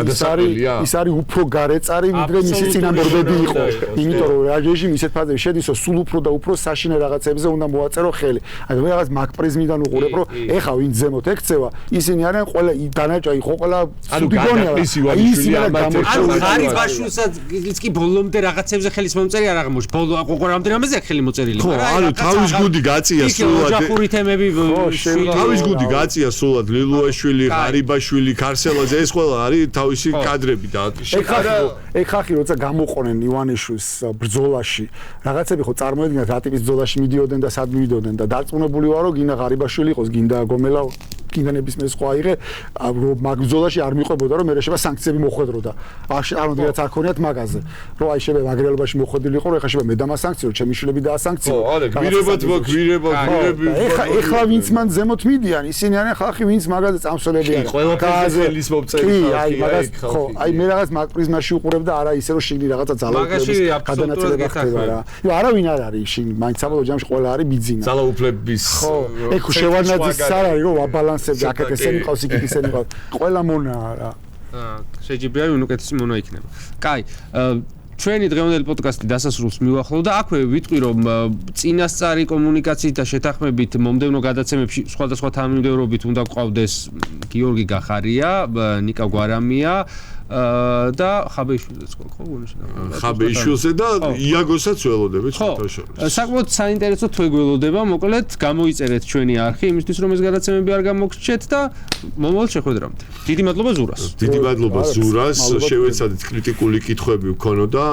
ის არის უფრო გარეწარი ვიდრე მისი წინამორბედი იყო. იმიტომ რომ რეჟიმი ისეთ ფაზაში შედის, რომ სულ უფრო და უფრო საშინე რაღაცებზე უნდა მოაწერო ხელი. აი მე რაღაც მაგპრიზმიდან უყურებ, რომ ეხა ვინც ზემოთ ექცევა, ისინი არიან ყველა დანაჭაი ხო ყველა სუგიგონია. ანუ ღარიბაშვილსაც კი ბოლომდე რაღაცებზე ხელის მომწერი არ აღმოჩნდა. ბოლო ყოყორამდე რამეზე ხელი მოწერილი. ხო, ანუ თავის გუდი გაწია სულად. ოჯახური თემები თავის გუდი გაწია სულად ლილუაშვილი, ღარიბაშვილი არსელაძე ეს ყველა არის თავისი კადრები და ეგ ხახი როცა გამოყონენ ივანიშვილს ბრძოლაში რაღაცები ხო წარმოედგინათ რა ტიპის ბრძოლაში მიდიოდნენ და სად მივიდოდნენ და დარწმუნებული ვარო გინდა ღარიბაშვილი იყოს გინდა გომელა გინდა ნებისმიერ სხვა აიღე რომ მაგ ბრძოლაში არ მიყვებოდა რომ მე შეება სანქციები მოხვედროდა არ უნდა რაც არ ქონიათ მაგაზე რომ აი შეება მაგ რეალობაში მოხვედრილი იყო რომ ეხა შეება მე დამასანქციო ჩემი შვილები დაასანქციო ხო არა გვირებად გვირები ეხლა ვინც მან ზემოთ მიდიან ისინი არიან ხალხი ვინც მაგაზე წამსვლები არიან ყველაფერზე ხელის მომწერი ხალხი ხო აი მე რაღაც მაგ პრიზმაში უყურებ და არა ისე რომ შიგნი რაღაცა ძალაუფლების გადანაწილება ხდება რა არავინ არ არის შიგნი მაინც საბოლოო ჯამში ყველა არის ბიძინა ძალაუფლების ხო ეგ შევარნაძის არ არის რომ აბალანსები აქეთ ესენი ყავს იქით ისენი ყავს ყველა მონაა რა შეიძლება უკეთესი მონა იქნება კაი ჩვენი დღევანდელი პოდკასტი დასასრულს მივახლოვ და აქვე ვიტყვი რომ წინასწარი კომუნიკაციით და შეთანხმებით მომდევნო გადაცემებში სხვადასხვა თანმიმდევრობით უნდა გვყავდეს გიორგი გახარია, ნიკა გვარამია და ხაბეიშვილიც ხო ხაბეიშვილზე და იაგოსაც ველოდებით ხო საკმაოდ საინტერესო თვე გველოდება მოკლედ გამოიწერეთ ჩვენი არხი იმისთვის რომ ეს გადაცემები არ გამოგრჩეთ და მომავალ შეხვედრამდე დიდი მადლობა ზურას დიდი მადლობა ზურას შევეცადეთ კრიტიკული კითხვები ვქონოდა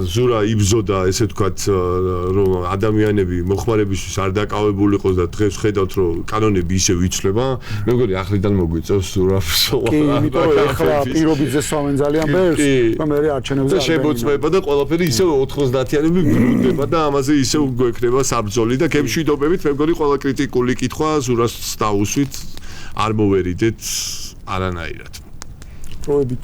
ზურა იბზოდა ესე ვთქვათ რომ ადამიანები მოხმარებისთვის არ დაკავებულიყოს და დღეს ხედავთ რომ კანონები ისე იცვლება მე მგონი ახლიდან მოგვიწევს ზურა კი იმიტომ რომ ახლა პირობიძე სვამენ ძალიან ბევრს რომ მე არჩევნებზე შემოწმება და ყველაფერი ისე 90-იანები ბრუნდება და ამაზე ისე გვექნება საბრძოლი და გემშვიდობებით მე მგონი ყველა კრიტიკული კითხვა ზურას დაუსვით არ მოვერიდეთ არანაირად პროებით